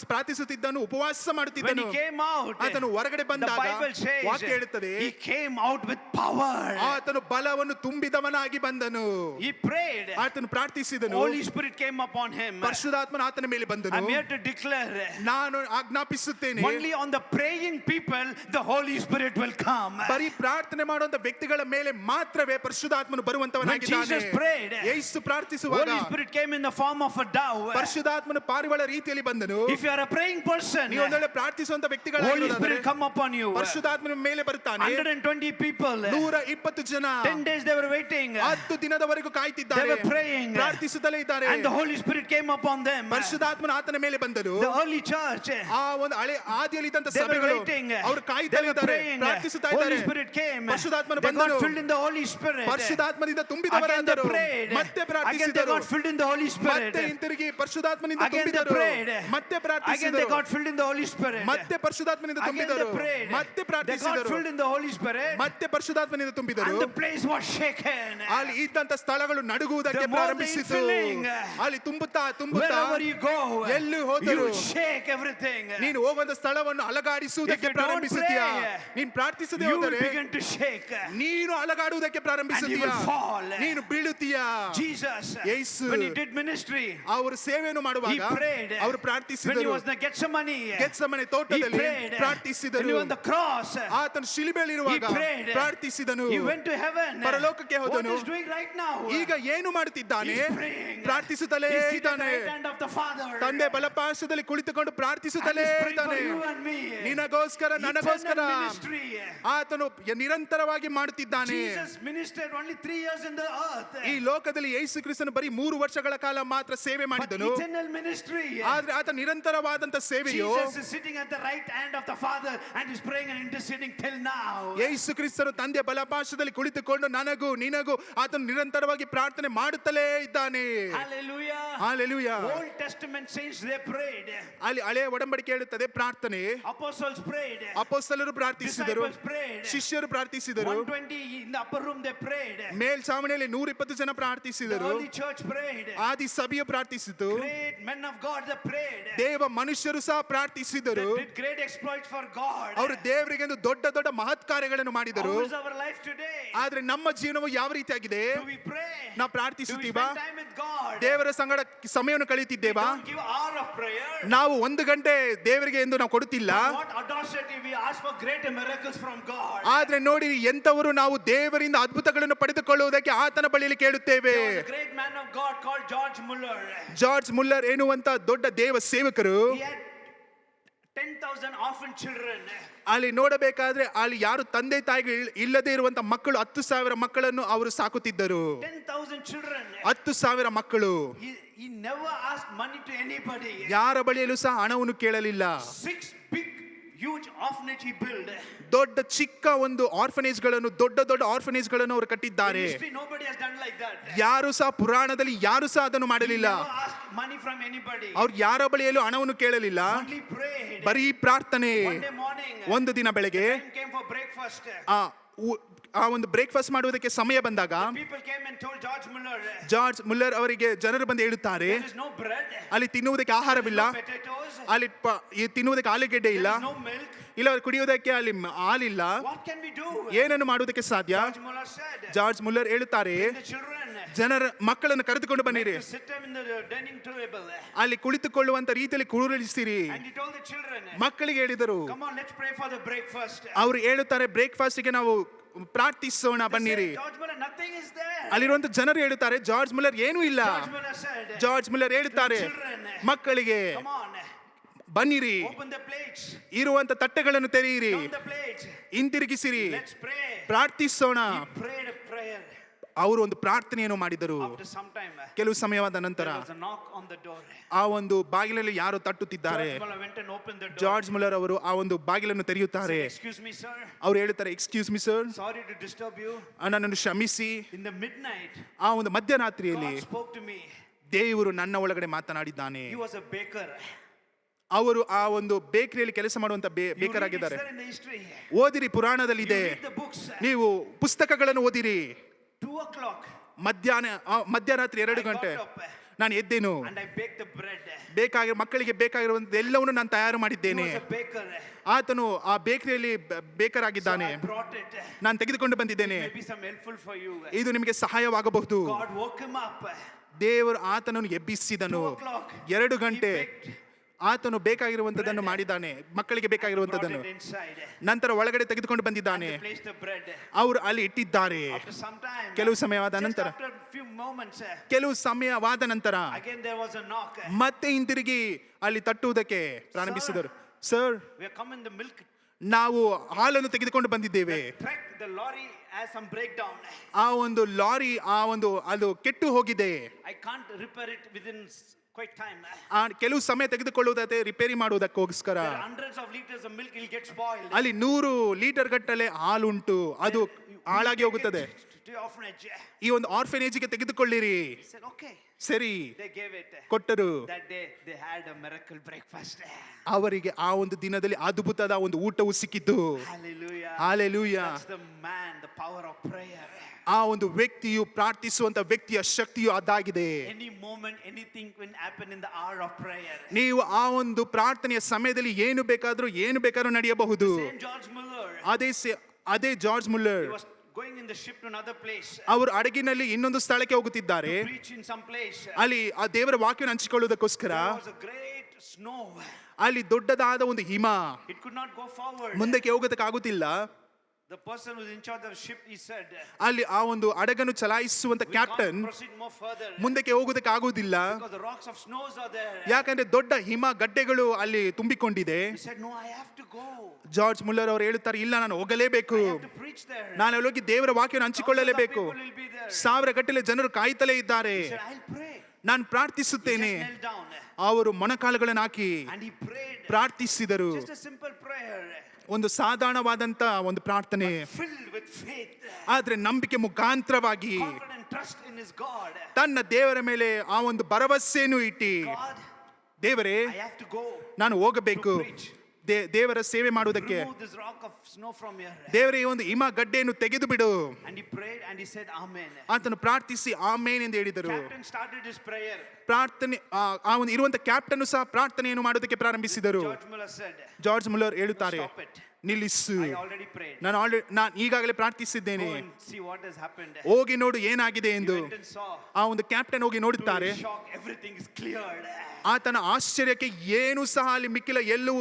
ಪ್ರಾರ್ಥಿಸುತ್ತಿದ್ದನು, ಉಪವಾಸ When ಮಾಡುತ್ತಿದ್ದನು. he came out, ಆತನು ಹೊರಗಡೆ the ಬಂದಾಗ Bible says ವಾಕ್ಯ ಹೇಳುತ್ತದೆ, he came out with power. ಆತನು ಬಲವನ್ನು ತುಂಬಿದವನಾಗಿ ಬಂದನು. He prayed. ಆತನು ಪ್ರಾರ್ಥಿಸಿದನು, Holy Spirit came upon him. ಪರಿಶುದ್ಧಾತ್ಮನ ಆತನ ಮೇಲೆ ಬಂದನು. I'm here to declare, ನಾನು ಆಜ್ಞಾಪಿಸುತ್ತೇನೆ, only on the praying people the Holy Spirit will come. ಬರೀ ಪ್ರಾರ್ಥನೆ ಮಾಡುವಂತ ವ್ಯಕ್ತಿಗಳ ಮೇಲೆ ಮಾತ್ರವೇ ಪರಿಶುದ್ಧಾತ್ಮನು When ಬರುವಂತವನಾಗಿದ್ದಾನೆ. Jesus prayed, Yesu ಪ್ರಾರ್ಥಿಸುವಾಗ Holy Spirit came in the form of a dove. ಪರಿಶುದ್ಧಾತ್ಮನ ಪಾರಿವಾಳ ರೀತಿಯಲ್ಲಿ ಬಂದನು. If you are a praying person, ನೀವು ಒಂದು ವೇಳೆ ಪ್ರಾರ್ಥಿಸುವಂತ Holy ವ್ಯಕ್ತಿಗಳಾಗಿರುವುದಾದರೆ Spirit come upon you. ಪರಿಶುದ್ಧಾತ್ಮನ ಮೇಲೆ ಬರ್ತಾನೆ. 120 people, 120 ಜನ 10 days they were waiting. 10 ದಿನದವರೆಗೂ They ಕಾಯ್ತಿದ್ದಾರೆ, were praying. ಪ್ರಾರ್ಥಿಸುತ್ತಲೇ ಇದ್ದಾರೆ. And the Holy Spirit came upon them. ಪರಿಶುದ್ಧಾತ್ಮನ ಆತನ ಮೇಲೆ ಬಂದನು. The early church, ಆ ಒಂದು ಹಳೆ ಆದಿಯಲ್ಲಿ ಇದ್ದಂತ they were ಸಭೆಗಳು waiting. ಅವರು They ಕಾಯ್ತಾ were ಇದ್ದಾರೆ, praying. ಪ್ರಾರ್ಥಿಸುತ್ತಾ Holy ಇದ್ದಾರೆ. Spirit came. ಪರಿಶುದ್ಧಾತ್ಮನು They got ಬಂದನು. filled in the Holy Spirit. ಪರಿಶುದ್ಧಾತ್ಮನಿಂದ Again they ತುಂಬಿದವರಾದರು. prayed. ಮತ್ತೆ Again they ಪ್ರಾರ್ಥಿಸಿದರು. got filled in the Holy Spirit. ಮತ್ತೆ ಹಿಂತಿರುಗಿ ಪರಿಶುದ್ಧಾತ್ಮನಿಂದ Again they ತುಂಬಿದರು. prayed. ಮತ್ತೆ Again they ಪ್ರಾರ್ಥಿಸಿದರು. got filled in the Holy Spirit. ಮತ್ತೆ ಪರಿಶುದ್ಧಾತ್ಮನಿಂದ Again they ತುಂಬಿದರು. prayed. ಮತ್ತೆ They got ಪ್ರಾರ್ಥಿಸಿದರು. filled in the Holy Spirit. ಮತ್ತೆ ಪರಿಶುದ್ಧಾತ್ಮನಿಂದ ತುಂಬಿದರು. And the place was shaken. ಅಲ್ಲಿ ಇದ್ದಂತ ಸ್ಥಳಗಳು ನಡುಗುವುದಕ್ಕೆ The more the ಪ್ರಾರಂಭಿಸಿತು. infilling, ಅಲ್ಲಿ ತುಂಬುತ್ತಾ Wherever you go, ಎಲ್ಲಿ you ಹೋದರು will shake everything. ನೀನು ಹೋಗುವಂತ ಸ್ಥಳವನ್ನು ಅಲಗಾಡಿಸುವುದಕ್ಕೆ If you don't ಪ್ರಾರಂಭಿಸುತ್ತೀಯಾ? pray, ನೀನು ಪ್ರಾರ್ಥಿಸದೆ You will ಹೋದರೆ begin to shake. ನೀನು ಅಲಗಾಡುವುದಕ್ಕೆ And ಪ್ರಾರಂಭಿಸುತ್ತೀಯಾ? you will fall. ನೀನು ಬೀಳುತ್ತೀಯಾ? Jesus, Yesu when he did ministry, ಅವರು ಸೇವೆಯನ್ನು he ಮಾಡುವಾಗ prayed. ಅವರು When he ಪ್ರಾರ್ಥಿಸಿದರು. was in the Gethsemane, Gethsemane he ತೋಟದಲ್ಲಿ prayed. When ಪ್ರಾರ್ಥಿಸಿದರು. he was on the cross, ಆತನು ಶಿಲುಬೆಯಲ್ಲಿರುವಾಗ he prayed. ಪ್ರಾರ್ಥಿಸಿದನು. he went to heaven. ಪರಲೋಕಕ್ಕೆ What ಹೋದನು. is doing right now? ಈಗ ಏನು ಮಾಡುತ್ತಿದ್ದಾನೆ? He's praying. ಪ್ರಾರ್ಥಿಸುತ್ತಲೇ He's sitting at the ಇದ್ದಾನೆ. right hand of the Father. ತಂದೆ ಬಲಪಾರ್ಶ್ವದಲ್ಲಿ ಕುಳಿತುಕೊಂಡು And ಪ್ರಾರ್ಥಿಸುತ್ತಲೇ he's praying ಇದ್ದಾನೆ. for you and me. ನಿನಗೋಸ್ಕರ ನನಗೋಸ್ಕರ Eternal ministry. ಆತನು ನಿರಂತರವಾಗಿ ಮಾಡುತ್ತಿದ್ದಾನೆ. Jesus ministered only 3 years in the earth. ಈ ಲೋಕದಲ್ಲಿ ಯೇಸು ಕ್ರಿಸ್ತನು ಬರೀ 3 ವರ್ಷಗಳ ಕಾಲ ಮಾತ್ರ ಸೇವೆ But ಮಾಡಿದನು. eternal ministry. ಆದ್ರೆ ಆತ ನಿರಂತರವಾದಂತ ಸೇವೆಯು Jesus is sitting at the right hand of the Father and is praying and interceding till now. ಯೇಸು ಕ್ರಿಸ್ತನು ತಂದೆಯ ಬಲಪಾರ್ಶ್ವದಲ್ಲಿ ಕುಳಿತುಕೊಂಡು ನನಗೂ ನಿನಗೂ ಆತನು ನಿರಂತರವಾಗಿ ಪ್ರಾರ್ಥನೆ ಮಾಡುತ್ತಲೇ ಇದ್ದಾನೆ. Hallelujah. Hallelujah. Old Testament saints, they prayed. ಅಲ್ಲಿ ಹಳೆಯ ಒಡಂಬಡಿಕೆ ಹೇಳುತ್ತದೆ ಪ್ರಾರ್ಥನೆ. Apostles prayed. ಅಪೊಸ್ತಲರು ಪ್ರಾರ್ಥಿಸಿದರು, Disciples prayed. ಶಿಷ್ಯರು ಪ್ರಾರ್ಥಿಸಿದರು, 120 in the upper room they prayed. ಮೇಲ್ಛಾವಣಿಯಲ್ಲಿ 120 ಜನ The ಪ್ರಾರ್ಥಿಸಿದರು, early church prayed. ಆದಿ ಸಭೆಯು ಪ್ರಾರ್ಥಿಸಿತು, Great men of God they prayed. ದೇವ ಮನುಷ್ಯರು ಸಹ ಪ್ರಾರ್ಥಿಸಿದರು. They did great exploits for God. ಅವರು ದೇವರಿಗೆ ಒಂದು ದೊಡ್ಡ ದೊಡ್ಡ ಮಹತ್ ಕಾರ್ಯಗಳನ್ನು ಮಾಡಿದರು. How is our life today? ಆದ್ರೆ ನಮ್ಮ ಜೀವನವು ಯಾವ ರೀತಿಯಾಗಿದೆ? Do we pray? ನಾವು Do we ಪ್ರಾರ್ಥಿಸುತ್ತೀವಾ? spend time with God? ದೇವರ ಸಂಗಡ ಸಮಯವನ್ನು ಕಳೆಯುತ್ತಿದ್ದೇವಾ? Don't give hour of prayer. ನಾವು 1 ಗಂಟೆ ದೇವರಿಗೆ ಎಂದು ನಾವು ಕೊಡುತ್ತಿಲ್ಲ. What audacity we ask for great miracles from God. ಆದ್ರೆ ನೋಡಿ ಎಂತವರು ನಾವು ದೇವರಿಂದ ಅದ್ಭುತಗಳನ್ನು ಪಡೆದುಕೊಳ್ಳುವುದಕ್ಕೆ ಆತನ ಬಳಿಯಲ್ಲಿ ಕೇಳುತ್ತೇವೆ. There was a great man of God called George Muller. George Muller ಎನ್ನುವಂತ ದೊಡ್ಡ ದೇವ ಸೇವಕರು. He had 10,000 orphan children. ಅಲ್ಲಿ ನೋಡಬೇಕಾದ್ರೆ ಅಲ್ಲಿ ಯಾರು ತಂದೆ ತಾಯಿಗೆ ಇಲ್ಲದೆ ಇರುವಂತ ಮಕ್ಕಳು 10,000 ಮಕ್ಕಳನ್ನು ಅವರು ಸಾಕುತ್ತಿದ್ದರು. 10,000 children. 10,000 ಮಕ್ಕಳು. He never asked money to anybody. ಯಾರ ಬಳಿಯಲ್ಲೂ ಸಹ ಹಣವನ್ನು ಕೇಳಲಿಲ್ಲ. 6 big huge orphanage he built. ದೊಡ್ಡ ಚಿಕ್ಕ ಒಂದು ಆರ್ಫನೇಜ್ ಗಳನ್ನು ದೊಡ್ಡ ಆರ್ಫನೇಜ್ ಗಳನ್ನು ಅವರು ಕಟ್ಟಿದ್ದಾರೆ. In history, nobody has done like that. ಯಾರು ಸಹ ಪುರಾಣದಲ್ಲಿ ಯಾರು ಸಹ ಅದನ್ನು He ಮಾಡಲಿಲ್ಲ. never asked money from anybody. ಅವ್ರು ಯಾರ ಬಳಿಯಲ್ಲೂ ಹಣವನ್ನು ಕೇಳಲಿಲ್ಲ. Only prayed. ಬರೀ ಪ್ರಾರ್ಥನೆ. One day morning, ಒಂದು ದಿನ ಬೆಳಗ್ಗೆ time came for breakfast. ಆ ಒಂದು ಬ್ರೇಕ್ಫಾಸ್ಟ್ ಮಾಡುವುದಕ್ಕೆ ಸಮಯ ಬಂದಾಗ People came and told George Muller, George Muller ಅವರಿಗೆ ಜನರು ಬಂದು ಹೇಳುತ್ತಾರೆ, there is no bread, ಅಲ್ಲಿ ತಿನ್ನುವುದಕ್ಕೆ ಆಹಾರವಿಲ್ಲ, no potatoes, ಅಲ್ಲಿ ತಿನ್ನುವುದಕ್ಕೆ ಆಲೂಗೆಡ್ಡೆ ಇಲ್ಲ, there is no milk. ಇಲ್ಲ ಕುಡಿಯುವುದಕ್ಕೆ ಅಲ್ಲಿ ಹಾಲಿಲ್ಲ. What can we do? ಏನನ್ನು ಮಾಡುವುದಕ್ಕೆ ಸಾಧ್ಯ? George Muller said, George Muller ಹೇಳುತ್ತಾರೆ, the children, ಜನರ ಮಕ್ಕಳನ್ನು ಕರೆದುಕೊಂಡು ಬನ್ನಿರಿ, to sit them in the dining table. ಅಲ್ಲಿ ಕುಳಿತುಕೊಳ್ಳುವಂತ ರೀತಿಯಲ್ಲಿ ಕುಳ್ಳಿರಿಸಿರಿ. And he told the children, ಮಕ್ಕಳಿಗೆ ಹೇಳಿದರು. come on, let's pray for the breakfast. ಅವರು ಹೇಳುತ್ತಾರೆ, ಬ್ರೇಕ್ಫಾಸ್ಟ್ಗೆ ನಾವು ಪ್ರಾರ್ಥಿಸೋಣ They ಬನ್ನಿರಿ. said, George Muller, nothing is there. ಅಲ್ಲಿರುವಂತ ಜನರು ಹೇಳುತ್ತಾರೆ, ಜಾರ್ಜ್ ಮುಲ್ಲರ್ ಏನೂ ಇಲ್ಲ. George Muller said, George Muller ಹೇಳುತ್ತಾರೆ, children, ಮಕ್ಕಳಿಗೆ come on, ಬನ್ನಿರಿ, open the plates, ಇರುವಂತ ತಟ್ಟೆಗಳನ್ನು ತೆರೆಯಿರಿ, down the plates, ಹಿಂತಿರುಗಿಸಿರಿ, let's pray. ಪ್ರಾರ್ಥಿಸೋಣ. He prayed a prayer. ಅವರು ಒಂದು ಪ್ರಾರ್ಥನೆಯನ್ನು ಮಾಡಿದರು. After some time, ಕೆಲವು ಸಮಯವಾದ ನಂತರ there was a knock on the door. ಆ ಒಂದು ಬಾಗಿಲಲ್ಲಿ ಯಾರು ತಟ್ಟುತ್ತಿದ್ದಾರೆ. George Muller went and opened the door. George Muller ಅವರು ಆ ಒಂದು ಬಾಗಿಲನ್ನು ತೆರೆಯುತ್ತಾರೆ. Said, excuse me, sir. ಅವ್ರು ಹೇಳುತ್ತಾರೆ, excuse me sir, Sorry to disturb you. ನನ್ನನ್ನು ಕ್ಷಮಿಸಿ. In the midnight, ಆ ಒಂದು ಮಧ್ಯರಾತ್ರಿಯಲ್ಲಿ God spoke to me. ದೇವರು ನನ್ನ ಒಳಗಡೆ ಮಾತನಾಡಿದ್ದಾನೆ. He was a baker. ಅವರು ಆ ಒಂದು ಬೇಕರಿಯಲ್ಲಿ ಕೆಲಸ ಮಾಡುವಂತ You read ಬೇಕರ್ it's ಆಗಿದ್ದಾರೆ. there in the history. ಓದಿರಿ, ಪುರಾಣದಲ್ಲಿದೆ. You read the books. ನೀವು ಪುಸ್ತಕಗಳನ್ನು ಓದಿರಿ. 2 o'clock, ಮಧ್ಯರಾತ್ರಿ 2 I ಗಂಟೆ got up ನಾನು ಎದ್ದೇನು. and I baked the bread. ಮಕ್ಕಳಿಗೆ ಬೇಕಾಗಿರುವಂತ ಎಲ್ಲವನ್ನು ನಾನು ತಯಾರು He ಮಾಡಿದ್ದೇನೆ. was a baker. ಆತನು ಆ ಬೇಕರಿಯಲ್ಲಿ ಬೇಕರ್ So ಆಗಿದ್ದಾನೆ. I brought it. ನಾನು ತೆಗೆದುಕೊಂಡು ಬಂದಿದ್ದೇನೆ. Maybe some helpful for you. ಇದು ನಿಮಗೆ ಸಹಾಯವಾಗಬಹುದು. God woke him up. ದೇವರು ಆತನನ್ನು ಎಬ್ಬಿಸಿದನು. 2 o'clock. 2 ಗಂಟೆ He baked. ಆತನು ಬೇಕಾಗಿರುವಂತದನ್ನು ಮಾಡಿದ್ದಾನೆ, ಮಕ್ಕಳಿಗೆ Brought ಬೇಕಾಗಿರುವಂತದನ್ನು. it inside. ನಂತರ ಒಳಗಡೆ ತೆಗೆದುಕೊಂಡು ಬಂದಿದ್ದಾನೆ. They placed the bread. ಅವರು ಅಲ್ಲಿ ಇಟ್ಟಿದ್ದಾರೆ. After some time, ಕೆಲವು ಸಮಯವಾದ just ನಂತರ, after a few moments, ಕೆಲವು ಸಮಯವಾದ ನಂತರ again there was a knock. ಮತ್ತೆ ಹಿಂತಿರುಗಿ ಅಲ್ಲಿ ತಟ್ಟುವುದಕ್ಕೆ ಪ್ರಾರಂಭಿಸಿದರು. Sir, We are coming the milk ನಾವು ಹಾಲನ್ನು ತೆಗೆದುಕೊಂಡು ಬಂದಿದ್ದೇವೆ. truck, the lorry has some breakdown. ಆ ಒಂದು ಲಾರಿ ಅದು ಕೆಟ್ಟು ಹೋಗಿದೆ. I can't repair it within quick time. ಕೆಲವು ಸಮಯ ತೆಗೆದುಕೊಳ್ಳುವುದಕ್ಕೆ repair ಮಾಡುವುದಕ್ಕೋಸ್ಕರ There are hundreds of liters of milk will get spoiled. ಅಲ್ಲಿ 100 ಲೀಟರ್ ಗಟ್ಟಲೆ ಹಾಲುಂಟು, ಅದು ಹಾಳಾಗಿ ಹೋಗುತ್ತದೆ. To your orphanage. ಈ ಒಂದು ಆರ್ಫನೇಜ್ಗೆ ತೆಗೆದುಕೊಳ್ಳಿರಿ. He said, okay. ಸರಿ, They gave it. ಕೊಟ್ಟರು. That day they had a miracle breakfast. ಅವರಿಗೆ ಆ ಒಂದು ದಿನದಲ್ಲಿ ಅದ್ಭುತದ ಒಂದು ಊಟವು ಸಿಕ್ಕಿತು. Hallelujah. Hallelujah. That's the man, the power of prayer. ಆ ಒಂದು ವ್ಯಕ್ತಿಯು, ಪ್ರಾರ್ಥಿಸುವಂತ ವ್ಯಕ್ತಿಯ ಶಕ್ತಿಯು ಅದಾಗಿದೆ. Any moment, anything can happen in the hour of prayer. ನೀವು ಆ ಒಂದು ಪ್ರಾರ್ಥನೆಯ ಸಮಯದಲ್ಲಿ ಏನು ಬೇಕಾದ್ರೂ ನಡೆಯಬಹುದು. Saint George Muller. ಅದೇ George Muller, He was going in the ship to another place. ಅವರು ಹಡಗಿನಲ್ಲಿ ಇನ್ನೊಂದು ಸ್ಥಳಕ್ಕೆ ಹೋಗುತ್ತಿದ್ದಾರೆ. To preach in some place. ಅಲ್ಲಿ ಆ ದೇವರ ವಾಕ್ಯವನ್ನು ಹಂಚಿಕೊಳ್ಳುವುದಕ್ಕೋಸ್ಕರ There was a great snow. ಅಲ್ಲಿ ದೊಡ್ಡದಾದ ಒಂದು ಹಿಮ, It could not go forward. ಮುಂದಕ್ಕೆ ಹೋಗೋದಕ್ಕಾಗುತ್ತಿಲ್ಲ. The person who was in charge of the ship, he said, ಅಲ್ಲಿ ಆ ಒಂದು ಹಡಗನ್ನು ಚಲಾಯಿಸುವಂತ we captain can't proceed more further ಮುಂದಕ್ಕೆ ಹೋಗೋದಕ್ಕಾಗುವುದಿಲ್ಲ, because the rocks of snows are there. ಯಾಕಂದ್ರೆ ದೊಡ್ಡ ಹಿಮ ಗಡ್ಡೆಗಳು ಅಲ್ಲಿ ತುಂಬಿಕೊಂಡಿದೆ. He said, no, I have to go. George Muller ಅವರು ಹೇಳುತ್ತಾರೆ, ಇಲ್ಲ, ನಾನು ಹೋಗಲೇಬೇಕು, I have to preach there. ನಾನು ಅಲ್ಲಿ ಹೋಗಿ ದೇವರ ವಾಕ್ಯವನ್ನು ಹಂಚಿಕೊಳ್ಳಲೇಬೇಕು. Thousands of people will be there. 1000 ಗಟ್ಟಲೆ ಜನರು ಕಾಯ್ತಲೇ ಇದ್ದಾರೆ. He said, I'll pray. ನಾನು He ಪ್ರಾರ್ಥಿಸುತ್ತೇನೆ. just knelt down ಅವರು ಮೊಣಕಾಲುಗಳನ್ನು ಹಾಕಿ and he prayed. ಪ್ರಾರ್ಥಿಸಿದರು. Just a simple prayer, ಒಂದು ಸಾಧಾರಣವಾದಂತ ಒಂದು ಪ್ರಾರ್ಥನೆ, filled with faith, ಆದ್ರೆ ನಂಬಿಕೆ ಮುಖಾಂತರವಾಗಿ confident trust in his God. ತನ್ನ ದೇವರ ಮೇಲೆ ಆ ಒಂದು ಭರವಸೆಯನ್ನು ಇಟ್ಟಿ, God, ದೇವರೇ, I have to go ನಾನು ಹೋಗಬೇಕು to preach. ದೇವರ ಸೇವೆ ಮಾಡುವುದಕ್ಕೆ. Remove this rock of snow from here. ದೇವರೇ, ಈ ಒಂದು ಹಿಮ ಗಡ್ಡೆಯನ್ನು ತೆಗೆದು ಬಿಡು. And he prayed and he said, Amen. ಆತನು ಪ್ರಾರ್ಥಿಸಿ ಆಮೇನ್ ಎಂದು ಹೇಳಿದರು. Captain started his prayer. ಪ್ರಾರ್ಥನೆ ಆ ಒಂದು ಇರುವಂತ ಕ್ಯಾಪ್ಟನ್ ಸಹ ಪ್ರಾರ್ಥನೆಯನ್ನು ಮಾಡೋದಕ್ಕೆ ಪ್ರಾರಂಭಿಸಿದರು. George Muller said, George Muller ಹೇಳುತ್ತಾರೆ, stop it. ನಿಲ್ಲಿಸು, I already prayed. ನಾನು ಈಗಾಗಲೇ ಪ್ರಾರ್ಥಿಸಿದ್ದೇನೆ, Go and see what has happened. ಹೋಗಿ ನೋಡು ಏನಾಗಿದೆ He ಎಂದು. went and saw. ಆ ಒಂದು ಕ್ಯಾಪ್ಟನ್ ಹೋಗಿ To ನೋಡುತ್ತಾರೆ. his shock, everything is cleared. ಆತನ ಆಶ್ಚರ್ಯಕ್ಕೆ ಏನು ಸಹ ಅಲ್ಲಿ ಮಿಕ್ಕಿಲ್ಲ, ಎಲ್ಲವೂ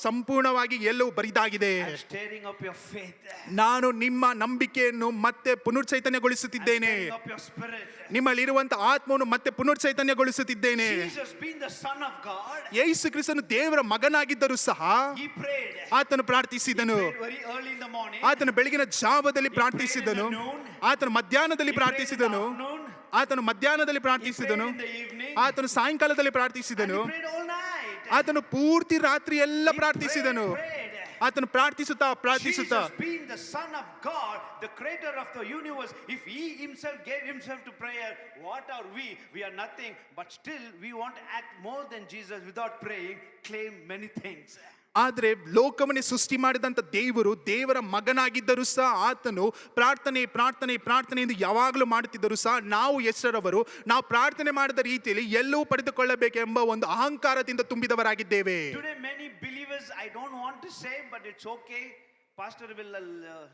ಸಂಪೂರ್ಣವಾಗಿ ಎಲ್ಲವೂ ಬರಿದಾಗಿದೆ. I'm stirring up your faith. ನಾನು ನಿಮ್ಮ ನಂಬಿಕೆಯನ್ನು ಮತ್ತೆ ಪುನರ್ಚೈತನ್ಯಗೊಳಿಸುತ್ತಿದ್ದೇನೆ. I'm stirring up your spirit. ನಿಮ್ಮಲ್ಲಿರುವಂತ ಆತ್ಮವನ್ನು ಮತ್ತೆ ಪುನರ್ಚೈತನ್ಯಗೊಳಿಸುತ್ತಿದ್ದೇನೆ. Jesus being the Son of God, ಯೇಸು ಕ್ರಿಸ್ತನು ದೇವರ ಮಗನಾಗಿದ್ದರೂ ಸಹ he prayed. ಆತನು ಪ್ರಾರ್ಥಿಸಿದನು. Prayed very early in the morning. ಆತನು ಬೆಳಗಿನ ಜಾವದಲ್ಲಿ ಪ್ರಾರ್ಥಿಸಿದನು. He prayed in the noon. ಆತನು ಮಧ್ಯಾಹ್ನದಲ್ಲಿ He prayed in the ಪ್ರಾರ್ಥಿಸಿದನು. afternoon. ಆತನು ಮಧ್ಯಾಹ್ನದಲ್ಲಿ He prayed ಪ್ರಾರ್ಥಿಸಿದನು. in the evening. ಆತನು ಸಾಯಂಕಾಲದಲ್ಲಿ And ಪ್ರಾರ್ಥಿಸಿದನು. he prayed all night. ಆತನು ಪೂರ್ತಿ ರಾತ್ರಿ ಎಲ್ಲ He ಪ್ರಾರ್ಥಿಸಿದನು. prayed. ಆತನು ಪ್ರಾರ್ಥಿಸುತ್ತಾ Jesus being the Son of God, the creator of the universe, if he himself gave himself to prayer, what are we? We are nothing, but still we want to act more than Jesus without praying, claim many things. ಆದ್ರೆ ಲೋಕವನ್ನೇ ಸೃಷ್ಟಿ ಮಾಡಿದಂತ ದೇವರು ದೇವರ ಮಗನಾಗಿದ್ದರೂ ಸಹ ಆತನು ಪ್ರಾರ್ಥನೆ ಪ್ರಾರ್ಥನೆ ಪ್ರಾರ್ಥನೆ ಎಂದು ಯಾವಾಗಲೂ ಮಾಡುತ್ತಿದ್ದರೂ ಸಹ ನಾವು ಎಷ್ಟರವರು ನಾವು ಪ್ರಾರ್ಥನೆ ಮಾಡಿದ ರೀತಿಯಲ್ಲಿ ಎಲ್ಲವೂ ಪಡೆದುಕೊಳ್ಳಬೇಕೆಂಬ ಒಂದು ಅಹಂಕಾರದಿಂದ ತುಂಬಿದವರಾಗಿದ್ದೇವೆ. Today many believers, I don't want to say, but it's okay, pastor will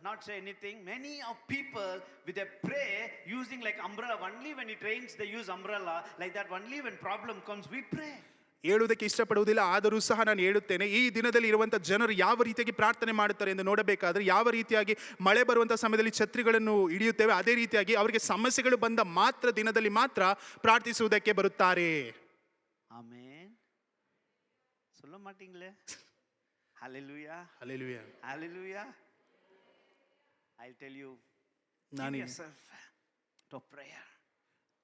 not say anything. Many of people with a pray using like umbrella, only when it rains they use umbrella, like that only when problem comes we pray. ಹೇಳುವುದಕ್ಕೆ ಇಷ್ಟಪಡುವುದಿಲ್ಲ, ಆದರೂ ಸಹ ನಾನು ಹೇಳುತ್ತೇನೆ, ಈ ದಿನದಲ್ಲಿ ಇರುವಂಥ ಜನರು ಯಾವ ರೀತಿಯಾಗಿ ಪ್ರಾರ್ಥನೆ ಮಾಡುತ್ತಾರೆ ಎಂದು ನೋಡಬೇಕಾದ್ರೆ, ಯಾವ ರೀತಿಯಾಗಿ ಮಳೆ ಬರುವಂಥ ಸಮಯದಲ್ಲಿ ಛತ್ರಿಗಳನ್ನು ಹಿಡಿಯುತ್ತೇವೆ, ಅದೇ ರೀತಿಯಾಗಿ ಅವರಿಗೆ ಸಮಸ್ಯೆಗಳು ಬಂದ ಮಾತ್ರ ದಿನದಲ್ಲಿ ಮಾತ್ರ ಪ್ರಾರ್ಥಿಸುವುದಕ್ಕೆ ಬರುತ್ತಾರೆ. ಆಮೆನ್. சொல்ல மாட்டீங்களே? Hallelujah. Hallelujah. Hallelujah. I'll tell you, give ನಾನು yourself to prayer.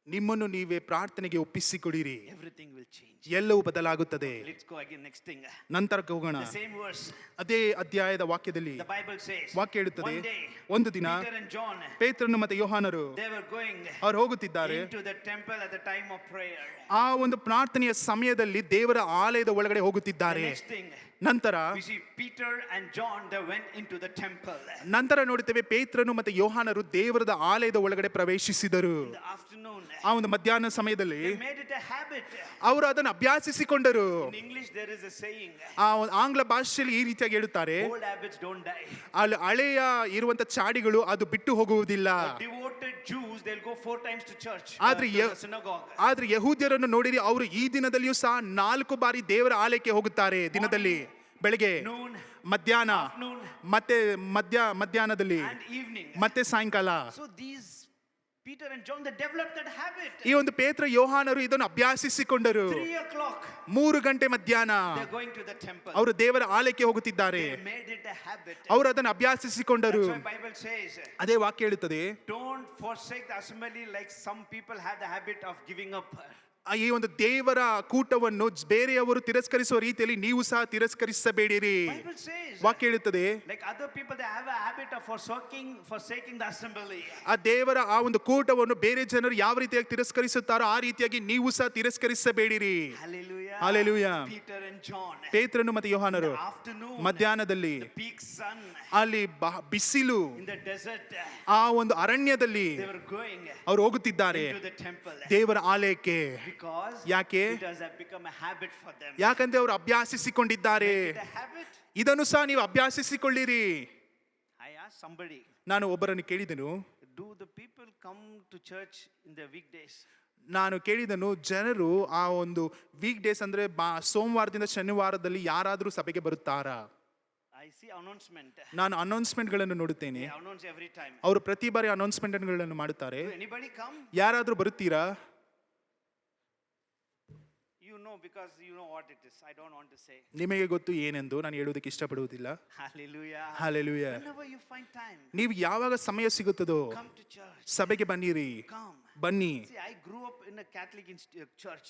ನಿಮ್ಮನ್ನು ನೀವೇ ಪ್ರಾರ್ಥನೆಗೆ ಒಪ್ಪಿಸಿಕೊಡಿರಿ, Everything will change. ಎಲ್ಲವೂ ಬದಲಾಗುತ್ತದೆ. Let's go again, next thing. ನಂತರಕ್ಕೆ ಹೋಗೋಣ. The same verse. ಅದೇ ಅಧ್ಯಾಯದ ವಾಕ್ಯದಲ್ಲಿ The Bible says, ವಾಕ್ಯ ಹೇಳುತ್ತದೆ, one day, ಒಂದು ದಿನ Peter and John, ಪೇತ್ರನು ಮತ್ತೆ ಯೋಹಾನರು they were going ಅವರು ಹೋಗುತ್ತಿದ್ದಾರೆ. into the temple at the time of prayer. ಆ ಒಂದು ಪ್ರಾರ್ಥನೆಯ ಸಮಯದಲ್ಲಿ ದೇವರ ಆಲಯದ ಒಳಗಡೆ The ಹೋಗುತ್ತಿದ್ದಾರೆ. next thing, ನಂತರ we see Peter and John, they went into the temple. ನಂತರ ನೋಡುತ್ತೇವೆ ಪೇತ್ರನು ಮತ್ತೆ ಯೋಹಾನರು ದೇವರದ ಆಲಯದ ಒಳಗಡೆ ಪ್ರವೇಶಿಸಿದರು. In the afternoon, ಆ ಒಂದು ಮಧ್ಯಾಹ್ನ ಸಮಯದಲ್ಲಿ they made it a habit. ಅವರು ಅದನ್ನು ಅಭ್ಯಾಸಿಸಿಕೊಂಡರು. In English there is a saying, ಆ ಒಂದು ಆಂಗ್ಲ ಭಾಷೆಯಲ್ಲಿ ಈ ರೀತಿಯಾಗಿ ಹೇಳುತ್ತಾರೆ, old habits don't die. ಅಲ್ಲಿ ಹಳೆಯ ಇರುವಂತ ಚಾಡಿಗಳು ಅದು ಬಿಟ್ಟು ಹೋಗುವುದಿಲ್ಲ. Devoted Jews, they'll go 4 times to church, ಆದ್ರೆ to the synagogue. ಆದ್ರೆ ಯಹೂದ್ಯರನ್ನು ನೋಡಿರಿ, ಅವರು ಈ ದಿನದಲ್ಲಿಯೂ ಸಹ 4 ಬಾರಿ ದೇವರ ಆಲಯಕ್ಕೆ ಹೋಗುತ್ತಾರೆ ದಿನದಲ್ಲಿ. ಬೆಳಿಗ್ಗೆ, Noon, ಮಧ್ಯಾಹ್ನ, afternoon, ಮತ್ತೆ ಮಧ್ಯಾಹ್ನದಲ್ಲಿ, and evening. ಮತ್ತೆ ಸಾಯಂಕಾಲ. So these Peter and John, they developed that habit. ಈ ಒಂದು ಪೇತ್ರ ಯೋಹಾನರು ಇದನ್ನು ಅಭ್ಯಾಸಿಸಿಕೊಂಡರು. 3 o'clock, 3 ಗಂಟೆ ಮಧ್ಯಾಹ್ನ they're going to the temple. ಅವರು ದೇವರ ಆಲಯಕ್ಕೆ ಹೋಗುತ್ತಿದ್ದಾರೆ. They made it a habit. ಅವರು ಅದನ್ನು ಅಭ್ಯಾಸಿಸಿಕೊಂಡರು. That's why Bible says, ಅದೇ ವಾಕ್ಯ ಹೇಳುತ್ತದೆ, don't forsake the assembly like some people have the habit of giving up. ಈ ಒಂದು ದೇವರ ಕೂಟವನ್ನು ಬೇರೆಯವರು ತಿರಸ್ಕರಿಸುವ ರೀತಿಯಲ್ಲಿ ನೀವು ಸಹ ತಿರಸ್ಕರಿಸಬೇಡಿರಿ. Bible says, ವಾಕ್ಯ ಹೇಳುತ್ತದೆ, like other people, they have a habit of forsaking the assembly. ಆ ದೇವರ ಆ ಒಂದು ಕೂಟವನ್ನು ಬೇರೆ ಜನರು ಯಾವ ರೀತಿಯಾಗಿ ತಿರಸ್ಕರಿಸುತ್ತಾರೋ ಆ ರೀತಿಯಾಗಿ ನೀವು ಸಹ ತಿರಸ್ಕರಿಸಬೇಡಿರಿ. Hallelujah. Hallelujah. Peter and John. ಪೇತ್ರನು ಮತ್ತು ಯೋಹಾನರು Afternoon, ಮಧ್ಯಾಹ್ನದಲ್ಲಿ the peak sun, ಅಲ್ಲಿ ಬಿಸಿಲು in the desert, ಆ ಒಂದು ಅರಣ್ಯದಲ್ಲಿ they were going ಅವರು ಹೋಗುತ್ತಿದ್ದಾರೆ into the temple. ದೇವರ ಆಲಯಕ್ಕೆ. Because ಯಾಕೆ? it has become a habit for them. ಯಾಕಂದ್ರೆ ಅವರು ಅಭ್ಯಾಸಿಸಿಕೊಂಡಿದ್ದಾರೆ. Make it a habit. ಇದನ್ನು ಸಹ ನೀವು ಅಭ್ಯಾಸಿಸಿಕೊಳ್ಳಿರಿ. I asked somebody, ನಾನು ಒಬ್ಬರನ್ನು ಕೇಳಿದನು, do the people come to church in the weekdays? ನಾನು ಕೇಳಿದನು, ಜನರು ಆ ಒಂದು ವೀಕ್ ಡೇಸ್ ಅಂದ್ರೆ ಸೋಮವಾರದಿಂದ ಶನಿವಾರದಲ್ಲಿ ಯಾರಾದರೂ ಸಭೆಗೆ ಬರುತ್ತಾರಾ? I see announcement. ನಾನು ಅನೌನ್ಸ್ಮೆಂಟ್ ಗಳನ್ನು ನೋಡುತ್ತೇನೆ. They announce every time. ಅವರು ಪ್ರತಿ ಬಾರಿ ಅನೌನ್ಸ್ಮೆಂಟ್ ಗಳನ್ನು ಮಾಡುತ್ತಾರೆ. Do anybody come? ಯಾರಾದರೂ ಬರುತ್ತೀರಾ? You know, because you know what it is. I don't want to say. ನಿಮಗೆ ಗೊತ್ತು ಏನೆಂದು ನಾನು ಹೇಳುವುದಕ್ಕೆ ಇಷ್ಟಪಡುವುದಿಲ್ಲ. Hallelujah. Hallelujah. Whenever you find time, ನೀವು ಯಾವಾಗ ಸಮಯ ಸಿಗುತ್ತದೋ come to church. ಸಭೆಗೆ ಬನ್ನಿರಿ. Come. ಬನ್ನಿ. See, I grew up in a Catholic church.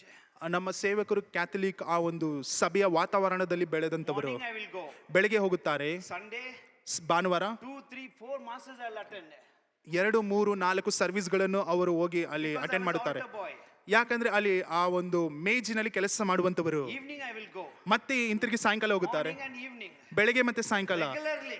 ನಮ್ಮ ಸೇವಕರು ಕ್ಯಾಥಲಿಕ್ ಆ ಒಂದು ಸಭೆಯ ವಾತಾವರಣದಲ್ಲಿ ಬೆಳೆದಂತವರು. Morning I will go. ಬೆಳಗ್ಗೆ ಹೋಗುತ್ತಾರೆ. Sunday, ಭಾನುವಾರ 2, 3, 4 masses I'll attend. 2, 3, 4 ಸರ್ವಿಸ್ಗಳನ್ನು ಅವರು ಹೋಗಿ ಅಲ್ಲಿ Because ಅಟೆಂಡ್ I was ಮಾಡುತ್ತಾರೆ. altar boy. ಯಾಕಂದ್ರೆ ಅಲ್ಲಿ ಆ ಒಂದು ಮೇಜಿನಲ್ಲಿ ಕೆಲಸ ಮಾಡುವಂತವರು. Evening I will go. ಮತ್ತೆ ಹಿಂತಿರುಗಿ ಸಾಯಂಕಾಲ ಹೋಗುತ್ತಾರೆ. Morning and evening. ಬೆಳಗ್ಗೆ ಮತ್ತೆ ಸಾಯಂಕಾಲ Regularly.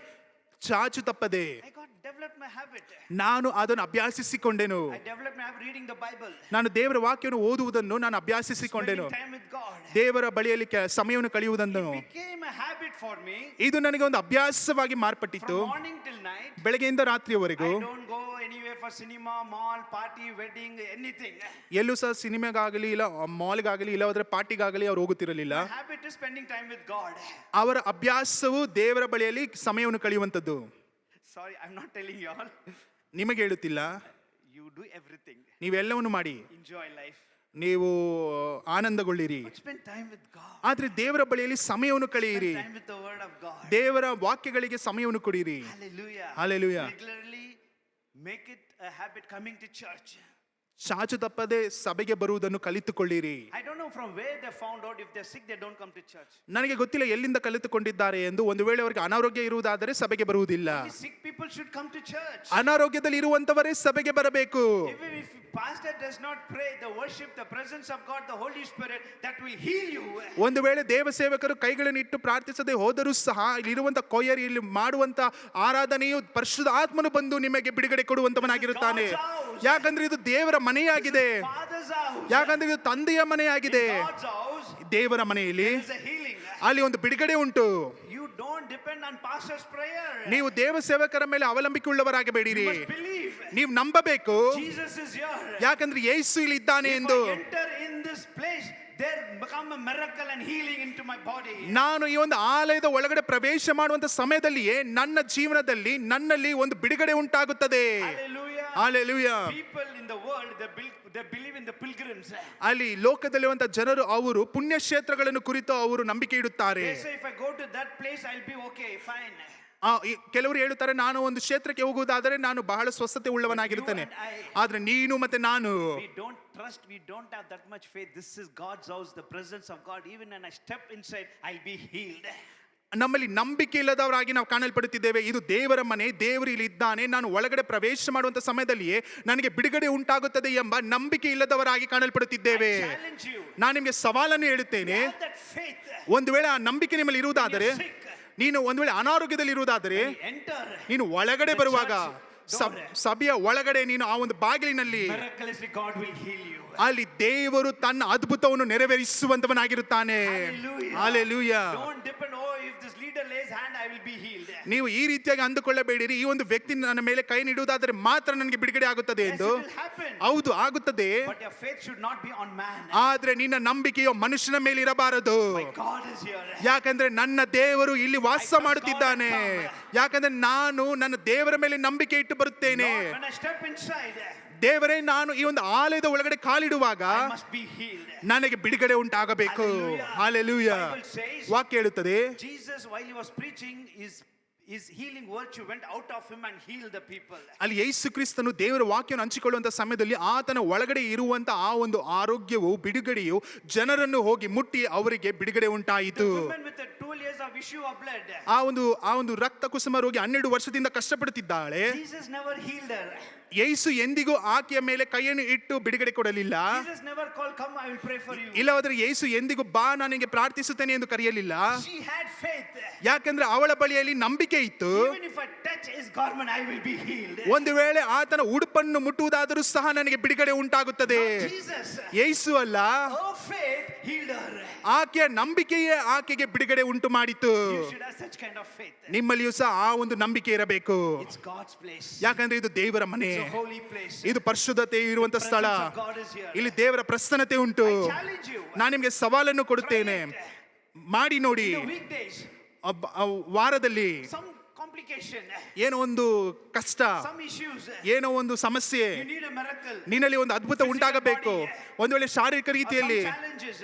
ಚಾಚು ತಪ್ಪದೆ. I got developed my habit. ನಾನು ಅದನ್ನು ಅಭ್ಯಾಸಿಸಿಕೊಂಡೆನು. I developed my habit reading the Bible. ನಾನು ದೇವರ ವಾಕ್ಯವನ್ನು ಓದುವುದನ್ನು ನಾನು ಅಭ್ಯಾಸಿಸಿಕೊಂಡೆನು. Spending time with God. ದೇವರ ಬಳಿಯಲ್ಲಿ ಸಮಯವನ್ನು ಕಳೆಯುವುದನ್ನು. It became a habit for me. ಇದು ನನಗೆ ಒಂದು ಅಭ್ಯಾಸವಾಗಿ ಮಾರ್ಪಟ್ಟಿತ್ತು. From morning till night. ಬೆಳಗ್ಗೆಯಿಂದ ರಾತ್ರಿಯವರೆಗೂ I don't go anywhere for cinema, mall, party, wedding, anything. ಎಲ್ಲೂ ಸಹ ಸಿನಿಮಾಗಾಗಲಿ ಇಲ್ಲ ಮಾಲ್ಗಾಗಲಿ ಇಲ್ಲ ಹೋದ್ರೆ ಪಾರ್ಟಿಗಾಗಲಿ ಅವ್ರು ಹೋಗುತ್ತಿರಲಿಲ್ಲ. My habit is spending time with God. ಅವರ ಅಭ್ಯಾಸವು ದೇವರ ಬಳಿಯಲ್ಲಿ ಸಮಯವನ್ನು ಕಳೆಯುವಂತದ್ದು. Sorry, I'm not telling you all. ನಿಮಗೆ ಹೇಳುತ್ತಿಲ್ಲ. You do everything. ನೀವೆಲ್ಲವನ್ನು ಮಾಡಿ. Enjoy life. ನೀವು ಆನಂದಗೊಳ್ಳಿರಿ. But spend time with God. ಆದ್ರೆ ದೇವರ ಬಳಿಯಲ್ಲಿ ಸಮಯವನ್ನು ಕಳೆಯಿರಿ. Spend time with the word of God. ದೇವರ ವಾಕ್ಯಗಳಿಗೆ ಸಮಯವನ್ನು ಕೊಡಿರಿ. Hallelujah. Hallelujah. Regularly make it a habit coming to church. ಚಾಚು ತಪ್ಪದೆ ಸಭೆಗೆ ಬರುವುದನ್ನು ಕಲಿತುಕೊಳ್ಳಿರಿ. I don't know from where they found out if they're sick they don't come to church. ನನಗೆ ಗೊತ್ತಿಲ್ಲ ಎಲ್ಲಿಂದ ಕಲಿತುಕೊಂಡಿದ್ದಾರೆ ಎಂದು. ಒಂದು ವೇಳೆ ಅವರಿಗೆ ಅನಾರೋಗ್ಯ ಇರುವುದಾದರೆ ಸಭೆಗೆ ಬರುವುದಿಲ್ಲ. Only sick people should come to church. ಅನಾರೋಗ್ಯದಲ್ಲಿ ಇರುವಂತವರೇ ಸಭೆಗೆ ಬರಬೇಕು. Even if pastor does not pray, the worship, the presence of God, the Holy Spirit, that will heal you. ಒಂದು ವೇಳೆ ದೇವ ಸೇವಕರು ಕೈಗಳನ್ನು ಇಟ್ಟು ಪ್ರಾರ್ಥಿಸದೆ ಹೋದರೂ ಸಹ ಇಲ್ಲಿರುವಂತ ಕೊಯ್ಯರಿ ಇಲ್ಲಿ ಮಾಡುವಂತ ಆರಾಧನೆಯು ಪರಿಶುದ್ಧ ಆತ್ಮನು ಬಂದು ನಿಮಗೆ ಬಿಡುಗಡೆ ಕೊಡುವಂತವನಾಗಿರುತ್ತಾನೆ. ಯಾಕಂದ್ರೆ ಇದು ದೇವರ ಮನೆಯಾಗಿದೆ. Father's house. ಯಾಕಂದ್ರೆ ಇದು ತಂದೆಯ ಮನೆಯಾಗಿದೆ. God's house. ದೇವರ ಮನೆಯಲ್ಲಿ There is a healing. ಅಲ್ಲಿ ಒಂದು ಬಿಡುಗಡೆ ಉಂಟು. You don't depend on pastor's prayer. ನೀವು ದೇವ ಸೇವಕರ ಮೇಲೆ ಅವಲಂಬಿಕೆ ಉಳ್ಳವರಾಗಬೇಡಿರಿ. You must believe. ನೀವು ನಂಬಬೇಕು. Jesus is here. ಯಾಕಂದ್ರೆ ಯೇಸು ಇಲ್ಲಿ ಇದ್ದಾನೆ If ಎಂದು. I enter in this place, there become a miracle and healing into my body. ನಾನು ಈ ಒಂದು ಆಲಯದ ಒಳಗಡೆ ಪ್ರವೇಶ ಮಾಡುವಂತ ಸಮಯದಲ್ಲಿಯೇ ನನ್ನ ಜೀವನದಲ್ಲಿ ನನ್ನಲ್ಲಿ ಒಂದು ಬಿಡುಗಡೆ ಉಂಟಾಗುತ್ತದೆ. Hallelujah. Hallelujah. People in the world they believe in the pilgrims. ಅಲ್ಲಿ ಲೋಕದಲ್ಲಿರುವಂತ ಜನರು ಅವರು ಪುಣ್ಯ ಕ್ಷೇತ್ರಗಳನ್ನು ಕುರಿತು ಅವರು ನಂಬಿಕೆ ಇಡುತ್ತಾರೆ. They say if I go to that place I'll be okay, fine. ಕೆಲವರು ಹೇಳುತ್ತಾರೆ ನಾನು ಒಂದು ಕ್ಷೇತ್ರಕ್ಕೆ ಹೋಗುವುದಾದರೆ ನಾನು ಬಹಳ ಸ್ವಸ್ಥತೆ ಉಳ್ಳವನಾಗಿರುತ್ತೇನೆ. ಆದ್ರೆ ನೀನು ಮತ್ತೆ ನಾನು we don't have that much faith. This is God's house, the presence of God. Even when I step inside I'll be healed. ನಮ್ಮಲ್ಲಿ ನಂಬಿಕೆ ಇಲ್ಲದವರಾಗಿ ನಾವು ಕಾಣಲ್ಪಡುತ್ತಿದ್ದೇವೆ. ಇದು ದೇವರ ಮನೆ, ದೇವರು ಇಲ್ಲಿ ಇದ್ದಾನೆ, ನಾನು ಒಳಗಡೆ ಪ್ರವೇಶ ಮಾಡುವಂತ ಸಮಯದಲ್ಲಿಯೇ ನನಗೆ ಬಿಡುಗಡೆ ಉಂಟಾಗುತ್ತದೆ ಎಂಬ ನಂಬಿಕೆ ಇಲ್ಲದವರಾಗಿ ಕಾಣಲ್ಪಡುತ್ತಿದ್ದೇವೆ. ನಾನು ನಿಮಗೆ ಸವಾಲನ್ನು ಹೇಳುತ್ತೇನೆ. ಒಂದು ವೇಳೆ ಆ ನಂಬಿಕೆ ನಿಮ್ಮಲ್ಲಿ ಇರುವುದಾದರೆ, ನೀನು ಒಂದು ವೇಳೆ ಅನಾರೋಗ್ಯದಲ್ಲಿ ಇರುವುದಾದರೆ, ನೀನು ಒಳಗಡೆ ಬರುವಾಗ ಸಭೆಯ ಒಳಗಡೆ ನೀನು ಆ ಒಂದು ಬಾಗಿಲಿನಲ್ಲಿ ಅಲ್ಲಿ ದೇವರು ತನ್ನ ಅದ್ಭುತವನ್ನು ನೆರವೇರಿಸುವಂತವನಾಗಿರುತ್ತಾನೆ. Hallelujah. ನೀವು ಈ ರೀತಿಯಾಗಿ ಅಂದುಕೊಳ್ಳಬೇಡಿರಿ, ಈ ಒಂದು ವ್ಯಕ್ತಿ ನನ್ನ ಮೇಲೆ ಕೈ ನೀಡುವುದಾದರೆ ಮಾತ್ರ ನನಗೆ ಬಿಡುಗಡೆ ಆಗುತ್ತದೆ ಎಂದು. ಹೌದು, ಆಗುತ್ತದೆ. ಆದ್ರೆ ನಿನ್ನ ನಂಬಿಕೆಯು ಮನುಷ್ಯನ ಮೇಲೆ ಇರಬಾರದು. ಯಾಕಂದ್ರೆ ನನ್ನ ದೇವರು ಇಲ್ಲಿ ವಾಸ ಮಾಡುತ್ತಿದ್ದಾನೆ. ಯಾಕಂದ್ರೆ ನಾನು ನನ್ನ ದೇವರ ಮೇಲೆ ನಂಬಿಕೆ ಇಟ್ಟು ಬರುತ್ತೇನೆ. ದೇವರೇ, ನಾನು ಈ ಒಂದು ಆಲಯದ ಒಳಗಡೆ ಕಾಲಿಡುವಾಗ ನನಗೆ ಬಿಡುಗಡೆ ಉಂಟಾಗಬೇಕು. Hallelujah. ವಾಕ್ಯ ಹೇಳುತ್ತದೆ, Jesus while he was preaching his healing virtue went out of him and healed the people. ಅಲ್ಲಿ ಯೇಸು ಕ್ರಿಸ್ತನು ದೇವರ ವಾಕ್ಯವನ್ನು ಹಂಚಿಕೊಳ್ಳುವಂತ ಸಮಯದಲ್ಲಿ ಆತನ ಒಳಗಡೆ ಇರುವಂತ ಆ ಒಂದು ಆರೋಗ್ಯವು ಬಿಡುಗಡೆಯು ಜನರನ್ನು ಹೋಗಿ ಮುಟ್ಟಿ ಅವರಿಗೆ ಬಿಡುಗಡೆ ಉಂಟಾಯಿತು. The woman with the 12 years of issue of blood, ಆ ಒಂದು ರಕ್ತ ಕುಸುಮ ರೋಗಿ 12 ವರ್ಷದಿಂದ ಕಷ್ಟಪಡುತ್ತಿದ್ದಾಳೆ. Jesus never healed her. ಯೇಸು ಎಂದಿಗೂ ಆಕೆಯ ಮೇಲೆ ಕೈಯನ್ನು ಇಟ್ಟು ಬಿಡುಗಡೆ ಕೊಡಲಿಲ್ಲ. Jesus never called, come I will pray for you. ಇಲ್ಲವಾದ್ರೆ ಯೇಸು ಎಂದಿಗೂ ಬಾ ನನಗೆ ಪ್ರಾರ್ಥಿಸುತ್ತೇನೆ ಎಂದು ಕರೆಯಲಿಲ್ಲ. She had faith. ಯಾಕಂದ್ರೆ ಅವಳ ಬಳಿಯಲ್ಲಿ ನಂಬಿಕೆ ಇತ್ತು. Even if I touch his garment I will be healed. ಒಂದು ವೇಳೆ ಆತನ ಉಡುಪನ್ನು ಮುಟ್ಟುವುದಾದರೂ ಸಹ ನನಗೆ ಬಿಡುಗಡೆ ಉಂಟಾಗುತ್ತದೆ. Jesus, ಯೇಸು ಅಲ್ಲ, her faith healed her. ಆಕೆಯ ನಂಬಿಕೆಯೇ ಆಕೆಗೆ ಬಿಡುಗಡೆ ಉಂಟು ಮಾಡಿತು. You should have such kind of faith. ನಿಮ್ಮಲ್ಲಿಯೂ ಸಹ ಆ ಒಂದು ನಂಬಿಕೆ ಇರಬೇಕು. It's God's place. ಯಾಕಂದ್ರೆ ಇದು ದೇವರ ಮನೆ, It's a holy place. ಇದು ಪರಿಶುದ್ಧತೆ ಇರುವಂತ ಸ್ಥಳ. Presence of God is here. ಇಲ್ಲಿ ದೇವರ ಪ್ರಸನ್ನತೆ ಉಂಟು. I challenge you. ನಾನು ನಿಮಗೆ ಸವಾಲನ್ನು ಕೊಡುತ್ತೇನೆ, ಮಾಡಿ ನೋಡಿ. In the weekdays, ವಾರದಲ್ಲಿ some complication, ಏನೋ ಒಂದು ಕಷ್ಟ, some issues, ಏನೋ ಒಂದು ಸಮಸ್ಯೆ, you need a miracle. ನಿನ್ನಲ್ಲಿ ಒಂದು ಅದ್ಭುತ ಉಂಟಾಗಬೇಕು. ಒಂದು ವೇಳೆ ಶಾರೀರಿಕ ರೀತಿಯಲ್ಲಿ,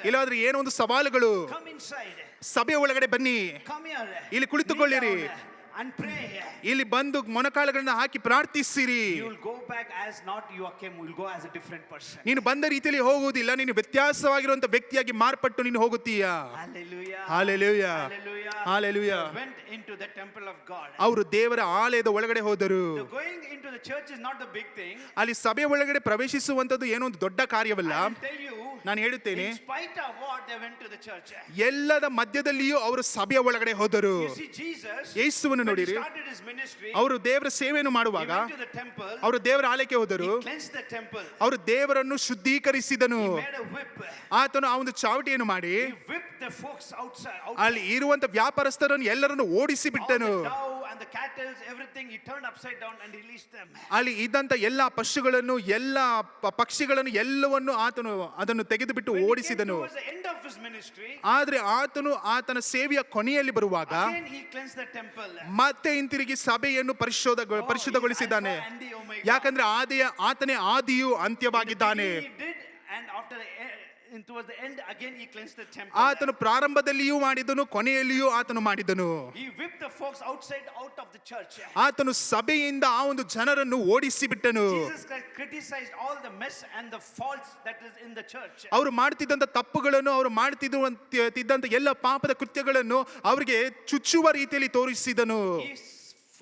ಇಲ್ಲಾದ್ರೆ ಏನೋ ಒಂದು ಸವಾಲುಗಳು, Come inside. ಸಭೆ ಒಳಗಡೆ ಬನ್ನಿ, Come here. ಇಲ್ಲಿ ಕುಳಿತುಕೊಳ್ಳಿರಿ, Kneel down and pray. ಇಲ್ಲಿ ಬಂದು ಮೊಣಕಾಲುಗಳನ್ನ ಹಾಕಿ ಪ್ರಾರ್ಥಿಸಿರಿ. You will go back as not Joachim, you will go as a different person. ನೀನು ಬಂದ ರೀತಿಯಲ್ಲಿ ಹೋಗುವುದಿಲ್ಲ, ನೀನು ವ್ಯತ್ಯಾಸವಾಗಿರುವಂತ ವ್ಯಕ್ತಿಯಾಗಿ ಮಾರ್ಪಟ್ಟು ನೀನು ಹೋಗುತ್ತೀಯಾ. Hallelujah. Hallelujah, Hallelujah. Hallelujah. They went into the temple of God. ಅವರು ದೇವರ ಆಲಯದ ಒಳಗಡೆ ಹೋದರು. The going into the church is not the big thing. ಅಲ್ಲಿ ಸಭೆ ಒಳಗಡೆ ಪ್ರವೇಶಿಸುವಂತದ್ದು ಏನೋ ಒಂದು ದೊಡ್ಡ ಕಾರ್ಯವಲ್ಲ. I will tell you, ನಾನು ಹೇಳುತ್ತೇನೆ, in spite of what they went to the church. ಎಲ್ಲದ ಮಧ್ಯದಲ್ಲಿಯೂ ಅವರು ಸಭೆಯ ಒಳಗಡೆ ಹೋದರು. You see Jesus, ಯೇಸುವನ್ನು when he ನೋಡಿರಿ, started his ministry, ಅವರು ದೇವರ ಸೇವೆಯನ್ನು he ಮಾಡುವಾಗ went to the temple, ಅವರು ದೇವರ ಆಲಯಕ್ಕೆ ಹೋದರು. he cleansed the temple, ಅವರು ದೇವರನ್ನು ಶುದ್ಧೀಕರಿಸಿದನು. he made a whip, ಆತನು ಆ ಒಂದು ಚಾವಟಿಯನ್ನು ಮಾಡಿ he whipped the folks outside, ಅಲ್ಲಿ ಇರುವಂತ ವ್ಯಾಪಾರಸ್ಥರನ್ನು ಎಲ್ಲರನ್ನು ಓಡಿಸಿ all ಬಿಟ್ಟನು. the dove and the cattle, everything he turned upside down and released them. ಅಲ್ಲಿ ಇದ್ದಂತ ಎಲ್ಲಾ ಪಶುಗಳನ್ನು, ಎಲ್ಲಾ ಪಕ್ಷಿಗಳನ್ನು ಎಲ್ಲವನ್ನು ಆತನು ಅದನ್ನು ತೆಗೆದುಬಿಟ್ಟು When he came ಓಡಿಸಿದನು. towards the end of his ministry, ಆದ್ರೆ ಆತನು ಆತನ ಸೇವೆಯ ಕೊನೆಯಲ್ಲಿ ಬರುವಾಗ again he cleansed the temple. ಮತ್ತೆ ಹಿಂತಿರುಗಿ ಸಭೆಯನ್ನು ಪರಿಶುದ್ಧಗೊಳಿಸಿದ್ದಾನೆ. Alpha and the Omega. ಯಾಕಂದ್ರೆ ಆತನೇ ಆದಿಯು ಅಂತ್ಯವಾಗಿದ್ದಾನೆ. He did, and after towards the end again he cleansed the temple. ಆತನು ಪ್ರಾರಂಭದಲ್ಲಿಯೂ ಮಾಡಿದನು, ಕೊನೆಯಲ್ಲಿಯೂ ಆತನು ಮಾಡಿದನು. He whipped the folks outside out of the church. ಆತನು ಸಭೆಯಿಂದ ಆ ಒಂದು ಜನರನ್ನು ಓಡಿಸಿ ಬಿಟ್ಟನು. Jesus criticized all the mess and the faults that is in the church. ಅವರು ಮಾಡ್ತಿದ್ದಂತ ತಪ್ಪುಗಳನ್ನು, ಅವರು ಮಾಡ್ತಿದ್ದಂತ ಎಲ್ಲ ಪಾಪದ ಕೃತ್ಯಗಳನ್ನು ಅವರಿಗೆ ಚುಚ್ಚುವ ರೀತಿಯಲ್ಲಿ ತೋರಿಸಿದನು. He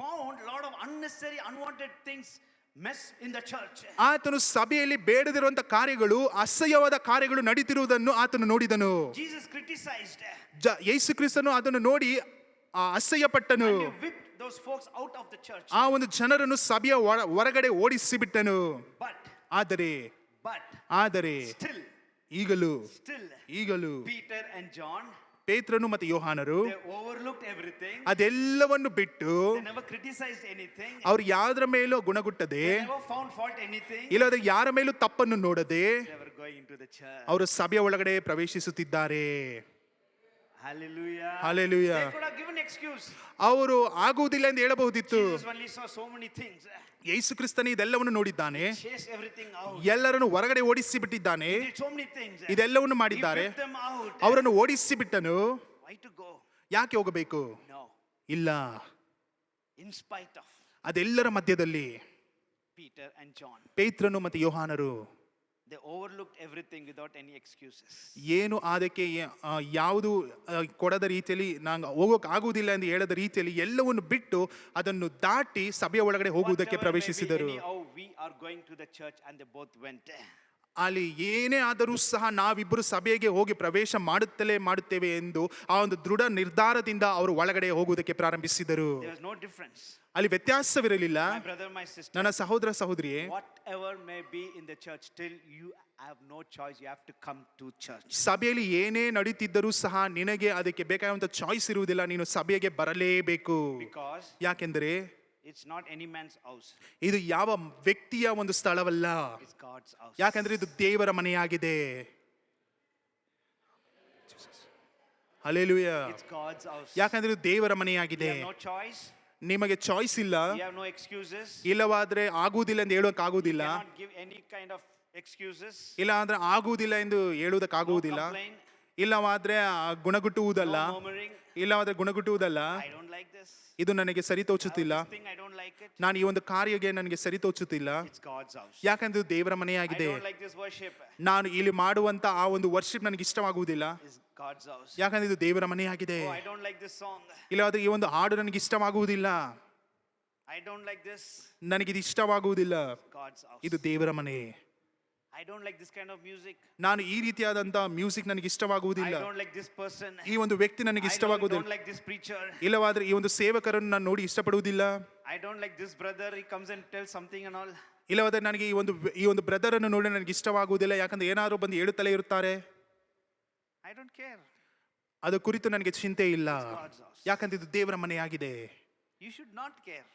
found a lot of unnecessary, unwanted things, mess in the church. ಆತನು ಸಭೆಯಲ್ಲಿ ಬೇಡದಿರುವಂತ ಕಾರ್ಯಗಳು, ಅಸಹ್ಯವಾದ ಕಾರ್ಯಗಳು ನಡೀತಿರುವುದನ್ನು ಆತನು ನೋಡಿದನು. Jesus criticized. ಯೇಸು ಕ್ರಿಸ್ತನು ಅದನ್ನು ನೋಡಿ ಅಸಹ್ಯಪಟ್ಟನು. And he whipped those folks out of the church. ಆ ಒಂದು ಜನರನ್ನು ಸಭೆಯ ಹೊರಗಡೆ ಓಡಿಸಿ ಬಿಟ್ಟನು. But ಆದರೆ still ಈಗಲೂ Peter and John, ಪೇತ್ರನು ಮತ್ತು ಯೋಹಾನರು they overlooked everything. ಅದೆಲ್ಲವನ್ನು ಬಿಟ್ಟು They never criticized anything. ಅವ್ರು ಯಾವ್ದ್ರ ಮೇಲೂ ಗುಣಗುಟ್ಟದೆ, They never found fault anything. ಇಲ್ಲದ್ರೆ ಯಾರ ಮೇಲೂ ತಪ್ಪನ್ನು ನೋಡದೆ They were going into the church. ಅವರು ಸಭೆಯ ಒಳಗಡೆ ಪ್ರವೇಶಿಸುತ್ತಿದ್ದಾರೆ. Hallelujah. Hallelujah. They could have given excuse. ಅವರು ಆಗುವುದಿಲ್ಲ ಎಂದು ಹೇಳಬಹುದಿತ್ತು. Jesus only saw so many things. ಯೇಸು ಕ್ರಿಸ್ತನು ಇದೆಲ್ಲವನ್ನು ನೋಡಿದ್ದಾನೆ, Chased everything out. ಎಲ್ಲರನ್ನು ಹೊರಗಡೆ ಓಡಿಸಿ ಬಿಟ್ಟಿದ್ದಾನೆ, He did so many things. ಇದೆಲ್ಲವನ್ನು He ಮಾಡಿದ್ದಾರೆ. whipped them out. ಅವರನ್ನು ಓಡಿಸಿ ಬಿಟ್ಟನು. Why to go? ಯಾಕೆ ಹೋಗಬೇಕು? No. ಇಲ್ಲ, In spite of ಅದೆಲ್ಲರ ಮಧ್ಯದಲ್ಲಿ Peter and John, ಪೇತ್ರನು ಮತ್ತು ಯೋಹಾನರು they overlooked everything without any excuses. ಏನು ಅದಕ್ಕೆ ಯಾವುದು ಕೊಡದ ರೀತಿಯಲ್ಲಿ ನಾನು ಹೋಗೋಕೆ ಆಗುವುದಿಲ್ಲ ಎಂದು ಹೇಳದ ರೀತಿಯಲ್ಲಿ ಎಲ್ಲವನ್ನು ಬಿಟ್ಟು ಅದನ್ನು ದಾಟಿ ಸಭೆಯ ಒಳಗಡೆ ಹೋಗುವುದಕ್ಕೆ ಪ್ರವೇಶಿಸಿದರು. We are going to the church and they both went. ಅಲ್ಲಿ ಏನೇ ಆದರೂ ಸಹ ನಾವಿಬ್ಬರು ಸಭೆಗೆ ಹೋಗಿ ಪ್ರವೇಶ ಮಾಡುತ್ತೇವೆ ಎಂದು ಆ ಒಂದು ದೃಢ ನಿರ್ಧಾರದಿಂದ ಅವರು ಒಳಗಡೆ ಹೋಗುವುದಕ್ಕೆ ಪ್ರಾರಂಭಿಸಿದರು. There was no difference. ಅಲ್ಲಿ ವ್ಯತ್ಯಾಸವಿರಲಿಲ್ಲ. My brother, my sister, ನನ್ನ ಸಹೋದರ ಸಹೋದರಿಯೇ, whatever may be in the church, still you have no choice. You have to come to church. ಸಭೆಯಲ್ಲಿ ಏನೇ ನಡೀತಿದ್ದರೂ ಸಹ ನಿನಗೆ ಅದಕ್ಕೆ ಬೇಕಾದಂತ ಚಾಯ್ಸ್ ಇರುವುದಿಲ್ಲ, ನೀನು ಸಭೆಗೆ ಬರಲೇಬೇಕು. Because ಯಾಕೆಂದರೆ it's not any man's house. ಇದು ಯಾವ ವ್ಯಕ್ತಿಯ ಒಂದು ಸ್ಥಳವಲ್ಲ, It's God's house. ಯಾಕಂದ್ರೆ ಇದು ದೇವರ ಮನೆಯಾಗಿದೆ. ಹಲ್ಲೆಲೂಯಾ. It's God's house. ಯಾಕಂದ್ರೆ ಇದು ದೇವರ You ಮನೆಯಾಗಿದೆ. have no choice. ನಿಮಗೆ ಚಾಯ್ಸ್ ಇಲ್ಲ. You have no excuses. ಇಲ್ಲವಾದ್ರೆ ಆಗುವುದಿಲ್ಲ ಎಂದು ಹೇಳೋಕೆ ಆಗುವುದಿಲ್ಲ. You cannot give any kind of excuses. ಇಲ್ಲ ಅಂದ್ರೆ ಆಗುವುದಿಲ್ಲ ಎಂದು ಹೇಳುವುದಕ್ಕಾಗುವುದಿಲ್ಲ. No complaint. ಇಲ್ಲವಾದ್ರೆ ಗುಣಗುಟ್ಟುವುದಲ್ಲ, No murmuring. ಇಲ್ಲವಾದ್ರೆ ಗುಣಗುಟ್ಟುವುದಲ್ಲ, I don't like this. ಇದು ನನಗೆ ಸರಿ ತೋಚುತ್ತಿಲ್ಲ, This thing I don't like it. ನಾನು ಈ ಒಂದು ಕಾರ್ಯಗೆ ನನಗೆ ಸರಿ ತೋಚುತ್ತಿಲ್ಲ, It's God's house. ಯಾಕಂದ್ರೆ ಇದು ದೇವರ I ಮನೆಯಾಗಿದೆ. don't like this worship. ನಾನು ಇಲ್ಲಿ ಮಾಡುವಂತ ಆ ಒಂದು ವರ್ಷಿಪ್ ನನಗೆ ಇಷ್ಟವಾಗುವುದಿಲ್ಲ, It's God's house. ಯಾಕಂದ್ರೆ ಇದು ದೇವರ ಮನೆಯಾಗಿದೆ. Oh, I don't like this song. ಇಲ್ಲವಾದ್ರೆ ಈ ಒಂದು ಹಾಡು ನನಗೆ ಇಷ್ಟವಾಗುವುದಿಲ್ಲ, I don't like this. ನನಗಿದು ಇಷ್ಟವಾಗುವುದಿಲ್ಲ, God's house. ಇದು ದೇವರ ಮನೆ. I don't like this kind of music. ನಾನು ಈ ರೀತಿಯಾದಂತ ಮ್ಯೂಸಿಕ್ ನನಗೆ I ಇಷ್ಟವಾಗುವುದಿಲ್ಲ, don't like this person. ಈ ಒಂದು ವ್ಯಕ್ತಿ ನನಗೆ I don't ಇಷ್ಟವಾಗುವುದಿಲ್ಲ, like this preacher. ಇಲ್ಲವಾದ್ರೆ ಈ ಒಂದು ಸೇವಕರನ್ನು ನಾನು ನೋಡಿ ಇಷ್ಟಪಡುವುದಿಲ್ಲ, I don't like this brother. He comes and tells something and all. ಇಲ್ಲವಾದ್ರೆ ನನಗೆ ಈ ಒಂದು ಬ್ರದರ್ ಅನ್ನು ನೋಡಿ ನನಗೆ ಇಷ್ಟವಾಗುವುದಿಲ್ಲ, ಯಾಕಂದ್ರೆ ಏನಾದ್ರು ಬಂದು ಹೇಳುತ್ತಲೇ ಇರುತ್ತಾರೆ, I don't care. ಅದು ಕುರಿತು ನನಗೆ ಚಿಂತೆ ಇಲ್ಲ, God's house. ಯಾಕಂದ್ರೆ ಇದು ದೇವರ ಮನೆಯಾಗಿದೆ. You should not care.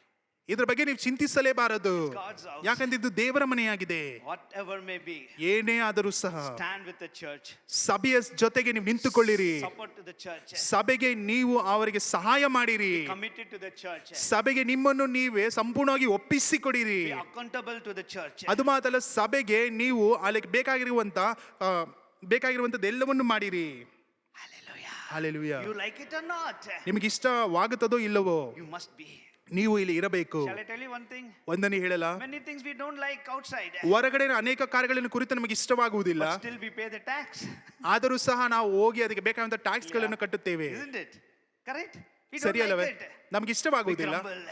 ಇದ್ರ ಬಗ್ಗೆ ನೀವು ಚಿಂತಿಸಲೇಬಾರದು, God's house. ಯಾಕಂದ್ರೆ ಇದು ದೇವರ ಮನೆಯಾಗಿದೆ. Whatever may be. ಏನೇ ಆದರೂ ಸಹ Stand with the church. ಸಭೆಯ ಜೊತೆಗೆ ನೀವು ನಿಂತುಕೊಳ್ಳಿರಿ, Support to the church. ಸಭೆಗೆ ನೀವು ಅವರಿಗೆ ಸಹಾಯ ಮಾಡಿರಿ, Committed to the church. ಸಭೆಗೆ ನಿಮ್ಮನ್ನು ನೀವೇ ಸಂಪೂರ್ಣವಾಗಿ ಒಪ್ಪಿಸಿಕೊಡಿರಿ. Be accountable to the church. ಅದು ಮಾತ್ರಲ್ಲ, ಸಭೆಗೆ ನೀವು ಅಲ್ಲಿ ಬೇಕಾಗಿರುವಂತದ್ದೆಲ್ಲವನ್ನು ಮಾಡಿರಿ. Hallelujah. Hallelujah. You like it or not? ನಿಮಗೆ ಇಷ್ಟವಾಗುತ್ತದೋ ಇಲ್ಲವೋ You must be. ನೀವು ಇಲ್ಲಿ ಇರಬೇಕು. Shall I tell you one thing? ಒಂದನ್ನು ಹೇಳಲ್ಲ, Many things we don't like outside. ಹೊರಗಡೆ ಅನೇಕ ಕಾರ್ಯಗಳನ್ನು ಕುರಿತು ನಮಗೆ ಇಷ್ಟವಾಗುವುದಿಲ್ಲ, But still we pay the tax. ಆದರೂ ಸಹ ನಾವು ಹೋಗಿ ಅದಕ್ಕೆ ಬೇಕಾದಂತ ಟ್ಯಾಕ್ಸ್ ಗಳನ್ನು ಕಟ್ಟುತ್ತೇವೆ. Isn't it? Correct? We don't ಸರಿ ಅಲ್ಲವೇ? like it. ನಮ್ಗೆ We ಇಷ್ಟವಾಗುವುದಿಲ್ಲ, grumble.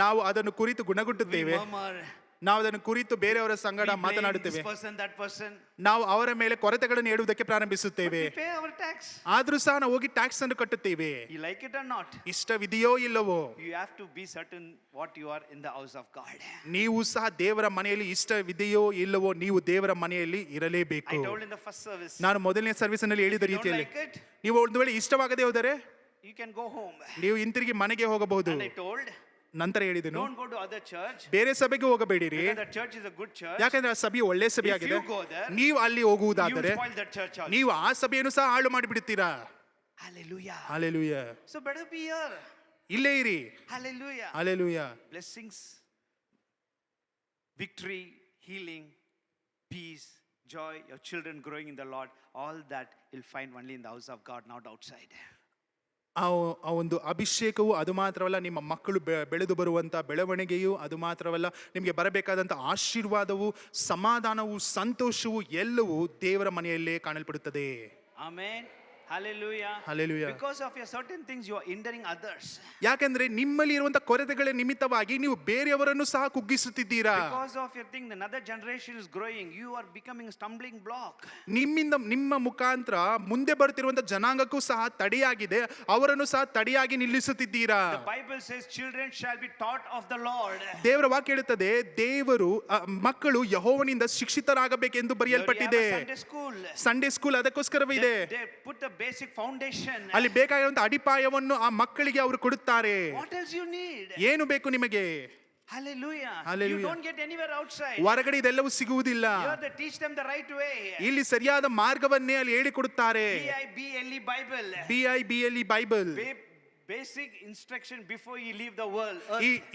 ನಾವು ಅದನ್ನು ಕುರಿತು We ಗುಣಗುಟ್ಟುತ್ತೇವೆ, murmur. ನಾವು ಅದನ್ನು ಕುರಿತು ಬೇರೆಯವರ We ಸಂಗಡ blame ಮಾತನಾಡುತ್ತೇವೆ, this person, that person. ನಾವು ಅವರ ಮೇಲೆ ಕೊರತೆಗಳನ್ನು ಹೇಳುವುದಕ್ಕೆ But ಪ್ರಾರಂಭಿಸುತ್ತೇವೆ, we pay our tax. ಆದ್ರೂ ಸಹ ನಾವು ಹೋಗಿ ಟ್ಯಾಕ್ಸ್ ಅನ್ನು ಕಟ್ಟುತ್ತೇವೆ. You like it or not? ಇಷ್ಟವಿದೆಯೋ ಇಲ್ಲವೋ, You have to be certain what you are in the house of God. ನೀವು ಸಹ ದೇವರ ಮನೆಯಲ್ಲಿ ಇಷ್ಟವಿದೆಯೋ ಇಲ್ಲವೋ ನೀವು ದೇವರ ಮನೆಯಲ್ಲಿ I ಇರಲೇಬೇಕು. told in the first service. ನಾನು ಮೊದಲನೇ ಸರ್ವಿಸ್ ನಲ್ಲಿ ಹೇಳಿದ If you don't ರೀತಿಯಲ್ಲಿ like it, ನೀವು ಒಂದು ವೇಳೆ ಇಷ್ಟವಾಗದೆ ಹೋದರೆ you can go home. ನೀವು ಹಿಂತಿರುಗಿ ಮನೆಗೆ ಹೋಗಬಹುದು. And I told, ನಂತರ ಹೇಳಿದೆನು, don't go to other church. ಬೇರೆ ಸಭೆಗೆ ಹೋಗಬೇಡಿರಿ, Because the church is a good church. ಯಾಕಂದ್ರೆ ಆ ಸಭೆ ಒಳ್ಳೆ ಸಭೆಯಾಗಿದೆ. If you go there, ನೀವು ಅಲ್ಲಿ You ಹೋಗುವುದಾದರೆ spoil that church also. ನೀವು ಆ ಸಭೆಯನ್ನು ಸಹ ಹಾಳು ಮಾಡಿಬಿಡುತ್ತೀರಾ. Hallelujah. Hallelujah. So better be here. ಇಲ್ಲೇ ಇರಿ. Hallelujah. Hallelujah. Blessings, victory, healing, peace, joy, your children growing in the Lord, all that you'll find only in the house of God, not outside. ಆ ಒಂದು ಅಭಿಷೇಕವು ಅದು ಮಾತ್ರವಲ್ಲ, ನಿಮ್ಮ ಮಕ್ಕಳು ಬೆಳೆದು ಬರುವಂತ ಬೆಳವಣಿಗೆಯು ಅದು ಮಾತ್ರವಲ್ಲ, ನಿಮಗೆ ಬರಬೇಕಾದಂತ ಆಶೀರ್ವಾದವು, ಸಮಾಧಾನವು, ಸಂತೋಷವು ಎಲ್ಲವೂ ದೇವರ ಮನೆಯಲ್ಲೇ ಕಾಣಲ್ಪಡುತ್ತದೆ. Amen. Hallelujah. Hallelujah. Because of your certain things, you are hindering others. ಯಾಕಂದ್ರೆ ನಿಮ್ಮಲ್ಲಿ ಇರುವಂತ ಕೊರತೆಗಳ ನಿಮಿತ್ತವಾಗಿ ನೀವು ಬೇರೆಯವರನ್ನು ಸಹ ಕುಗ್ಗಿಸುತ್ತಿದ್ದೀರಾ. Because of your thing, another generation is growing. You are becoming a stumbling block. ನಿಮ್ಮ ಮುಖಾಂತರ ಮುಂದೆ ಬರುತ್ತಿರುವಂತ ಜನಾಂಗಕ್ಕೂ ಸಹ ತಡೆಯಾಗಿದೆ, ಅವರನ್ನು ಸಹ ತಡೆಯಾಗಿ ನಿಲ್ಲಿಸುತ್ತಿದ್ದೀರಾ. The Bible says children shall be taught of the Lord. ದೇವರ ವಾಕ್ಯ ಹೇಳುತ್ತದೆ, ದೇವರು ಮಕ್ಕಳು ಯೆಹೋವನಿಂದ ಶಿಕ್ಷಿತರಾಗಬೇಕೆಂದು ಬರೆಯಲ್ಪಟ್ಟಿದೆ. Sunday school. ಸಂಡೇ ಸ್ಕೂಲ್ ಅದಕ್ಕೋಸ್ಕರವಿದೆ. They put the basic foundation. ಅಲ್ಲಿ ಬೇಕಾಗಿರುವಂತ ಅಡಿಪಾಯವನ್ನು ಆ ಮಕ್ಕಳಿಗೆ ಅವರು ಕೊಡುತ್ತಾರೆ. What else you need? ಏನು ಬೇಕು ನಿಮಗೆ? Hallelujah. Hallelujah. You don't get anywhere outside. ಹೊರಗಡೆ ಇದೆಲ್ಲವೂ ಸಿಗುವುದಿಲ್ಲ. Here they teach them the right way. ಇಲ್ಲಿ ಸರಿಯಾದ ಮಾರ್ಗವನ್ನೇ ಅಲ್ಲಿ ಹೇಳಿಕೊಡುತ್ತಾರೆ. BIBLE Bible. BIBLE Bible. Basic instruction before you leave the world.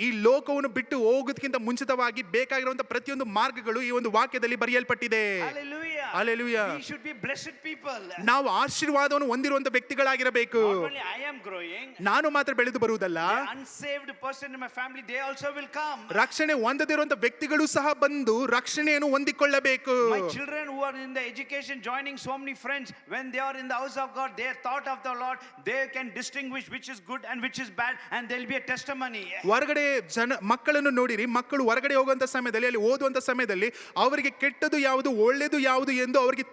ಈ ಲೋಕವನ್ನು ಬಿಟ್ಟು ಹೋಗೋದಕ್ಕಿಂತ ಮುಂಚಿತವಾಗಿ ಬೇಕಾಗಿರುವಂತ ಪ್ರತಿಯೊಂದು ಮಾರ್ಗಗಳು ಈ ಒಂದು ವಾಕ್ಯದಲ್ಲಿ ಬರೆಯಲ್ಪಟ್ಟಿದೆ. Hallelujah. Hallelujah. We should be blessed people. ನಾವು ಆಶೀರ್ವಾದವನ್ನು ಹೊಂದಿರುವಂತ ವ್ಯಕ್ತಿಗಳಾಗಿರಬೇಕು. Not only I am growing. ನಾನು ಮಾತ್ರ ಬೆಳೆದು ಬರುವುದಲ್ಲ, The unsaved person in my family, they also will come. ರಕ್ಷಣೆ ಹೊಂದದಿರುವಂತ ವ್ಯಕ್ತಿಗಳು ಸಹ ಬಂದು ರಕ್ಷಣೆಯನ್ನು ಹೊಂದಿಕೊಳ್ಳಬೇಕು. My children who are in the education, joining so many friends, when they are in the house of God, they are thought of the Lord. They can distinguish which is good and which is bad, and there will be a testimony. ಹೊರಗಡೆ ಮಕ್ಕಳನ್ನು ನೋಡಿರಿ, ಮಕ್ಕಳು ಹೊರಗಡೆ ಹೋಗುವಂತ ಸಮಯದಲ್ಲಿ, ಅಲ್ಲಿ ಓದುವಂತ ಸಮಯದಲ್ಲಿ ಅವರಿಗೆ ಕೆಟ್ಟದು ಯಾವುದು, ಒಳ್ಳೆಯದು ಯಾವುದು ಎಂದು ಅವರಿಗೆ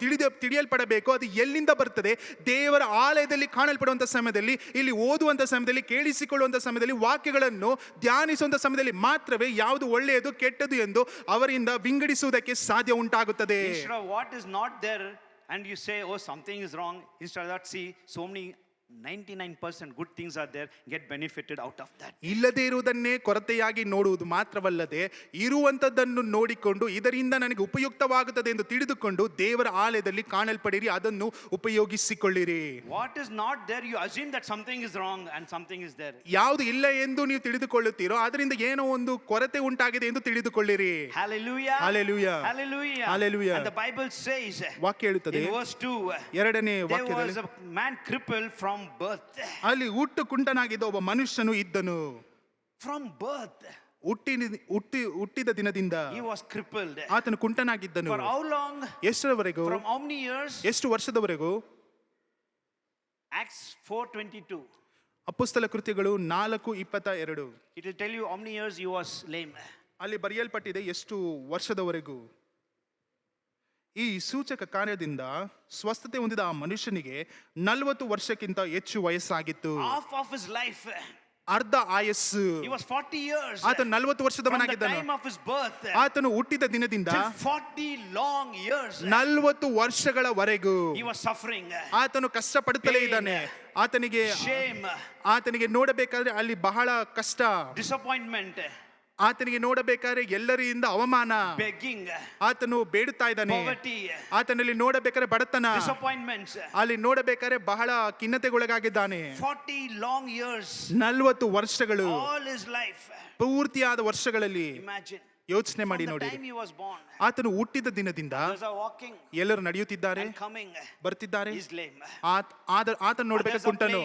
ತಿಳಿಯಲ್ಪಡಬೇಕು. ಅದು ಎಲ್ಲಿಂದ ಬರ್ತದೆ? ದೇವರ ಆಲಯದಲ್ಲಿ ಕಾಣಲ್ಪಡುವಂತ ಸಮಯದಲ್ಲಿ, ಇಲ್ಲಿ ಓದುವಂತ ಸಮಯದಲ್ಲಿ, ಕೇಳಿಸಿಕೊಳ್ಳುವಂತ ಸಮಯದಲ್ಲಿ, ವಾಕ್ಯಗಳನ್ನು ಧ್ಯಾನಿಸುವಂತ ಸಮಯದಲ್ಲಿ ಮಾತ್ರವೇ ಯಾವುದು ಒಳ್ಳೆಯದು ಕೆಟ್ಟದು ಎಂದು ಅವರಿಂದ ವಿಂಗಡಿಸುವುದಕ್ಕೆ ಸಾಧ್ಯ ಉಂಟಾಗುತ್ತದೆ. Instead of what is not there and you say, oh, something is wrong, instead of that, see, so many 99% good things are there, get benefited out of that. ಇಲ್ಲದೇ ಇರುವುದನ್ನೇ ಕೊರತೆಯಾಗಿ ನೋಡುವುದು ಮಾತ್ರವಲ್ಲದೆ ಇರುವಂತದ್ದನ್ನು ನೋಡಿಕೊಂಡು ಇದರಿಂದ ನನಗೆ ಉಪಯುಕ್ತವಾಗುತ್ತದೆ ಎಂದು ತಿಳಿದುಕೊಂಡು ದೇವರ ಆಲಯದಲ್ಲಿ ಕಾಣಲ್ಪಡಿರಿ, ಅದನ್ನು ಉಪಯೋಗಿಸಿಕೊಳ್ಳಿರಿ. What is not there, you assume that something is wrong and something is there. ಯಾವುದು ಇಲ್ಲ ಎಂದು ನೀವು ತಿಳಿದುಕೊಳ್ಳುತ್ತೀರೋ ಅದರಿಂದ ಏನೋ ಒಂದು ಕೊರತೆ ಉಂಟಾಗಿದೆ ಎಂದು ತಿಳಿದುಕೊಳ್ಳಿರಿ. Hallelujah. Hallelujah. Hallelujah. Hallelujah. And the Bible says ವಾಕ್ಯ ಹೇಳುತ್ತದೆ in verse 2, ಎರಡನೇ there ವಾಕ್ಯದಲ್ಲಿ, was a man crippled from birth. ಅಲ್ಲಿ ಹುಟ್ಟು ಕುಂಟನಾಗಿದ್ದ ಒಬ್ಬ ಮನುಷ್ಯನು ಇದ್ದನು. From birth ಹುಟ್ಟಿದ ದಿನದಿಂದ he was crippled. ಆತನು ಕುಂಟನಾಗಿದ್ದನು. For how long? ಎಷ್ಟರವರೆಗೂ? From how many years? ಎಷ್ಟು ವರ್ಷದವರೆಗೂ? Acts 4:22. ಅಪೊಸ್ತಲ ಕೃತ್ಯಗಳು 4:22. It will tell you how many years he was lame. ಅಲ್ಲಿ ಬರೆಯಲ್ಪಟ್ಟಿದೆ ಎಷ್ಟು ವರ್ಷದವರೆಗೂ. ಈ ಸೂಚಕ ಕಾರ್ಯದಿಂದ ಸ್ವಸ್ಥತೆ ಹೊಂದಿದ ಆ ಮನುಷ್ಯನಿಗೆ 40 ವರ್ಷಕ್ಕಿಂತ ಹೆಚ್ಚು ವಯಸ್ಸಾಗಿತ್ತು. Half of his life, ಅರ್ಧ ಆಯಸ್ಸು. he was 40 years. ಆತನು 40 From the ವರ್ಷದವನಾಗಿದ್ದನು. time of his birth ಆತನು ಹುಟ್ಟಿದ ದಿನದಿಂದ till 40 long years 40 ವರ್ಷಗಳವರೆಗೂ he was suffering. ಆತನು ಕಷ್ಟಪಡುತ್ತಲೇ ಇದ್ದಾನೆ. ಆತನಿಗೆ Shame, ನೋಡಬೇಕಾದ್ರೆ ಅಲ್ಲಿ ಬಹಳ ಕಷ್ಟ. disappointment, ಆತನಿಗೆ ನೋಡಬೇಕಾದ್ರೆ ಎಲ್ಲರಿಂದ ಅವಮಾನ. begging, ಆತನು ಬೇಡುತ್ತಾ ಇದ್ದಾನೆ. poverty, ಆತನಲ್ಲಿ ನೋಡಬೇಕಾದ್ರೆ ಬಡತನ. disappointments. ಅಲ್ಲಿ ನೋಡಬೇಕಾದ್ರೆ ಬಹಳ ಖಿನ್ನತೆಗೊಳಗಾಗಿದ್ದಾನೆ. 40 long years, 40 ವರ್ಷಗಳು all his life. ಪೂರ್ತಿಯಾದ ವರ್ಷಗಳಲ್ಲಿ Imagine, ಯೋಚನೆ from ಮಾಡಿ the ನೋಡಿ. time he was born, ಆತನು ಹುಟ್ಟಿದ ದಿನದಿಂದ others are walking ಎಲ್ಲರೂ ನಡೆಯುತ್ತಿದ್ದಾರೆ, and coming, ಬರ್ತಿದ್ದಾರೆ. he's lame. ಆತನು ನೋಡ್ಬೇಕಾದ್ರೆ ಕುಂಟನು.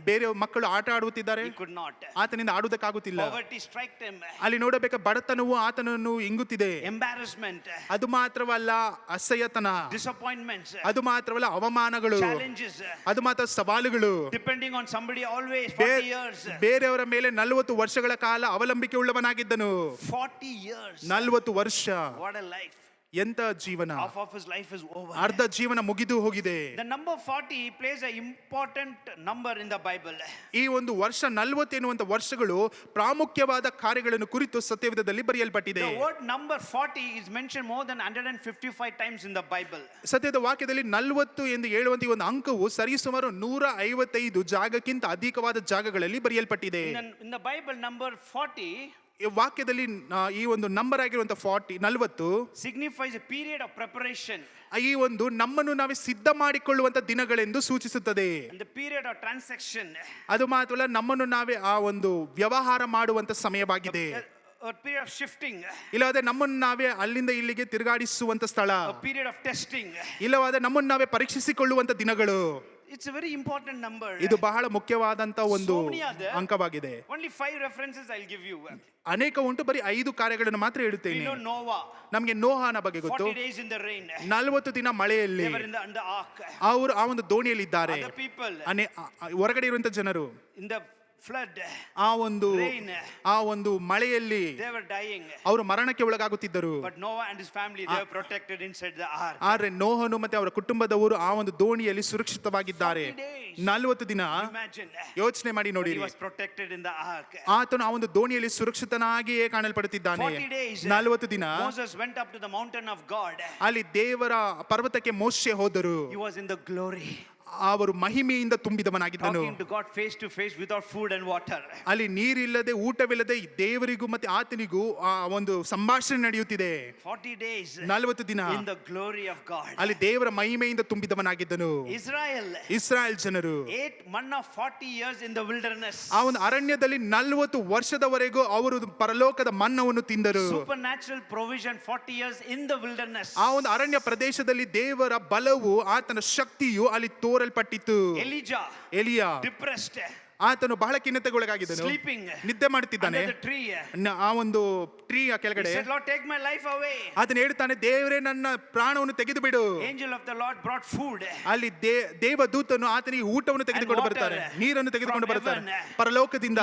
ಬೇರೆ ಮಕ್ಕಳು ಆಟ ಆಡುತ್ತಿದ್ದಾರೆ, He could not. ಆತನಿಂದ ಆಡುವುದಕ್ಕಾಗುತ್ತಿಲ್ಲ. Poverty struck him. ಅಲ್ಲಿ ನೋಡಬೇಕಾದ ಬಡತನವು ಆತನನ್ನು ಇಂಗುತ್ತಿದೆ. Embarrassment, ಅದು ಮಾತ್ರವಲ್ಲ ಅಸಹ್ಯತನ, disappointments, ಅದು ಮಾತ್ರವಲ್ಲ ಅವಮಾನಗಳು, challenges, ಅದು ಮಾತ್ರ ಸವಾಲುಗಳು. depending on somebody always. 40 years, ಬೇರೆಯವರ ಮೇಲೆ 40 ವರ್ಷಗಳ ಕಾಲ ಅವಲಂಬಿಕೆ ಉಳ್ಳವನಾಗಿದ್ದನು. 40 years. 40 ವರ್ಷ. What a life. ಎಂತ ಜೀವನ. Half of his life is over. ಅರ್ಧ ಜೀವನ ಮುಗಿದು ಹೋಗಿದೆ. The number 40 plays an important number in the Bible. ಈ ಒಂದು ವರ್ಷ 40 ಎನ್ನುವಂತ ವರ್ಷಗಳು ಪ್ರಾಮುಖ್ಯವಾದ ಕಾರ್ಯಗಳನ್ನು ಕುರಿತು ಸತ್ಯವೇದದಲ್ಲಿ ಬರೆಯಲ್ಪಟ್ಟಿದೆ. The word number 40 is mentioned more than 155 times in the Bible. ಸತ್ಯದ ವಾಕ್ಯದಲ್ಲಿ 40 ಎಂದು ಹೇಳುವಂತ ಈ ಒಂದು ಅಂಕವು ಸರಿಸುಮಾರು 155 ಜಾಗಕ್ಕಿಂತ ಅಧಿಕವಾದ ಜಾಗಗಳಲ್ಲಿ ಬರೆಯಲ್ಪಟ್ಟಿದೆ. In the Bible, number 40 ಈ ವಾಕ್ಯದಲ್ಲಿ ಈ ಒಂದು ನಂಬರ್ ಆಗಿರುವಂತ 40 signifies a period of preparation ಈ ಒಂದು ನಮ್ಮನ್ನು ನಾವೇ ಸಿದ್ಧ ಮಾಡಿಕೊಳ್ಳುವಂತ ದಿನಗಳೆಂದು ಸೂಚಿಸುತ್ತದೆ. and the period of transaction, ಅದು ಮಾತ್ರವಲ್ಲ ನಮ್ಮನ್ನು ನಾವೇ ಆ ಒಂದು ವ್ಯವಹಾರ ಮಾಡುವಂತ ಸಮಯವಾಗಿದೆ. a period of shifting, ಇಲ್ಲವಾದ್ರೆ ನಮ್ಮನ್ನು ನಾವೇ ಅಲ್ಲಿಂದ ಇಲ್ಲಿಗೆ ತಿರುಗಾಡಿಸುವಂತ ಸ್ಥಳ. a period of testing. ಇಲ್ಲವಾದ್ರೆ ನಮ್ಮನ್ನು ನಾವೇ ಪರೀಕ್ಷಿಸಿಕೊಳ್ಳುವಂತ ದಿನಗಳು. It's a very important number. ಇದು ಬಹಳ ಮುಖ್ಯವಾದಂತ ಒಂದು So many are there. ಅಂಕವಾಗಿದೆ. Only 5 references I'll give you. ಅನೇಕ ಉಂಟು, ಬರೀ 5 ಕಾರ್ಯಗಳನ್ನು ಮಾತ್ರ We ಹೇಳುತ್ತೇನೆ. know Noah, ನಮಗೆ ನೋಹನ ಬಗ್ಗೆ ಗೊತ್ತು. 40 days in the rain. 40 ದಿನ ಮಳೆಯಲ್ಲಿ They were in the ark. ಅವರು ಆ ಒಂದು ದೋಣಿಯಲ್ಲಿ ಇದ್ದಾರೆ. Other people ಹೊರಗಡೆ ಇರುವಂತ ಜನರು in the flood, ಆ ಒಂದು rain, ಮಳೆಯಲ್ಲಿ they were dying. ಅವರು ಮರಣಕ್ಕೆ ಒಳಗಾಗುತ್ತಿದ್ದರು. But Noah and his family, they were protected inside the ark. ಆದ್ರೆ ನೋಹನು ಮತ್ತೆ ಅವರ ಕುಟುಂಬದವರು ಆ ಒಂದು ದೋಣಿಯಲ್ಲಿ ಸುರಕ್ಷಿತವಾಗಿದ್ದಾರೆ. 40 ದಿನ Imagine, ಯೋಚನೆ ಮಾಡಿ ನೋಡಿ. he was protected in the ark. ಆತನು ಆ ಒಂದು ದೋಣಿಯಲ್ಲಿ ಸುರಕ್ಷಿತನಾಗಿಯೇ ಕಾಣಲ್ಪಡುತ್ತಿದ್ದಾನೆ. 40 days 40 ದಿನ Moses went up to the mountain of God. ಅಲ್ಲಿ ದೇವರ ಪರ್ವತಕ್ಕೆ ಮೋಶೆ ಹೋದರು. He was in the glory, ಅವರು ಮಹಿಮೆಯಿಂದ ತುಂಬಿದವನಾಗಿದ್ದನು. talking to God face to face without food and water. ಅಲ್ಲಿ ನೀರಿಲ್ಲದೆ ಊಟವಿಲ್ಲದೆ ದೇವರಿಗೂ ಮತ್ತೆ ಆತನಿಗೂ ಆ ಒಂದು ಸಂಭಾಷಣೆ ನಡೆಯುತ್ತಿದೆ. 40 days 40 ದಿನ in the glory of God. ಅಲ್ಲಿ ದೇವರ ಮಹಿಮೆಯಿಂದ ತುಂಬಿದವನಾಗಿದ್ದನು. ಇಸ್ರಾಯೇಲ್ ಜನರು 8 manna 40 years in the wilderness. ಆ ಒಂದು ಅರಣ್ಯದಲ್ಲಿ 40 ವರ್ಷದವರೆಗೂ ಅವರು ಪರಲೋಕದ ಮನ್ನವನ್ನು ತಿಂದರು. Supernatural provision 40 years in the wilderness. ಆ ಒಂದು ಅರಣ್ಯ ಪ್ರದೇಶದಲ್ಲಿ ದೇವರ ಬಲವು ಆತನ ಶಕ್ತಿಯು ಅಲ್ಲಿ ತೋರಲ್ಪಟ್ಟಿತು. ಎಲಿಯಾ depressed, ಆತನು ಬಹಳ ಖಿನ್ನತೆಗೊಳಗಾಗಿದ್ದನು. sleeping, ನಿದ್ದೆ ಮಾಡುತ್ತಿದ್ದಾನೆ. under the tree. ಆ ಒಂದು ಟ್ರೀಯ ಕೆಳಗಡೆ He said, Lord, take my life away. ಆತನು ಹೇಳ್ತಾನೆ, ದೇವರೇ ನನ್ನ ಪ್ರಾಣವನ್ನು ತೆಗೆದು ಬಿಡು. Angel of the Lord brought food. ಅಲ್ಲಿ ದೇವದೂತನು ಆತನಿಗೆ ಊಟವನ್ನು ತೆಗೆದುಕೊಂಡು ಬರ್ತಾರೆ, ನೀರನ್ನು ತೆಗೆದುಕೊಂಡು ಬರ್ತಾರೆ ಪರಲೋಕದಿಂದ.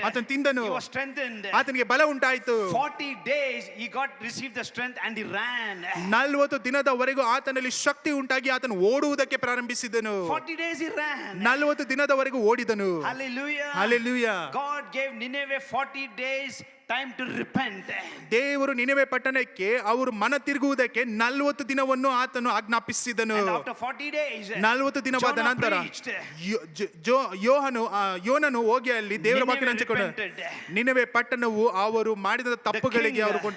ಆತನು ತಿಂದನು, He was strengthened. ಆತನಿಗೆ ಬಲ ಉಂಟಾಯಿತು. 40 days he received the strength and he ran. 40 ದಿನದವರೆಗೂ ಆತನಲ್ಲಿ ಶಕ್ತಿ ಉಂಟಾಗಿ ಆತನು ಓಡುವುದಕ್ಕೆ ಪ್ರಾರಂಭಿಸಿದನು. 40 days he ran. 40 ದಿನದವರೆಗೂ ಓಡಿದನು. Hallelujah. Hallelujah. God gave Nineveh 40 days time to repent. ದೇವರು ನಿನೆವೆ ಪಟ್ಟಣಕ್ಕೆ ಅವರು ಮನ ತಿರುಗುವುದಕ್ಕೆ 40 ದಿನವನ್ನು ಆತನು ಆಜ್ಞಾಪಿಸಿದನು. And after 40 days, 40 ದಿನವಾದ Jonah ನಂತರ preached. ಯೋನನು ಹೋಗಿ ಅಲ್ಲಿ ದೇವರ ವಾಕ್ಯ Nineveh ಹಂಚಿಕೊಂಡ. repented. ನಿನೆವೆ ಪಟ್ಟಣವು ಅವರು ಮಾಡಿದ ತಪ್ಪುಗಳಿಗೆ ಅವರು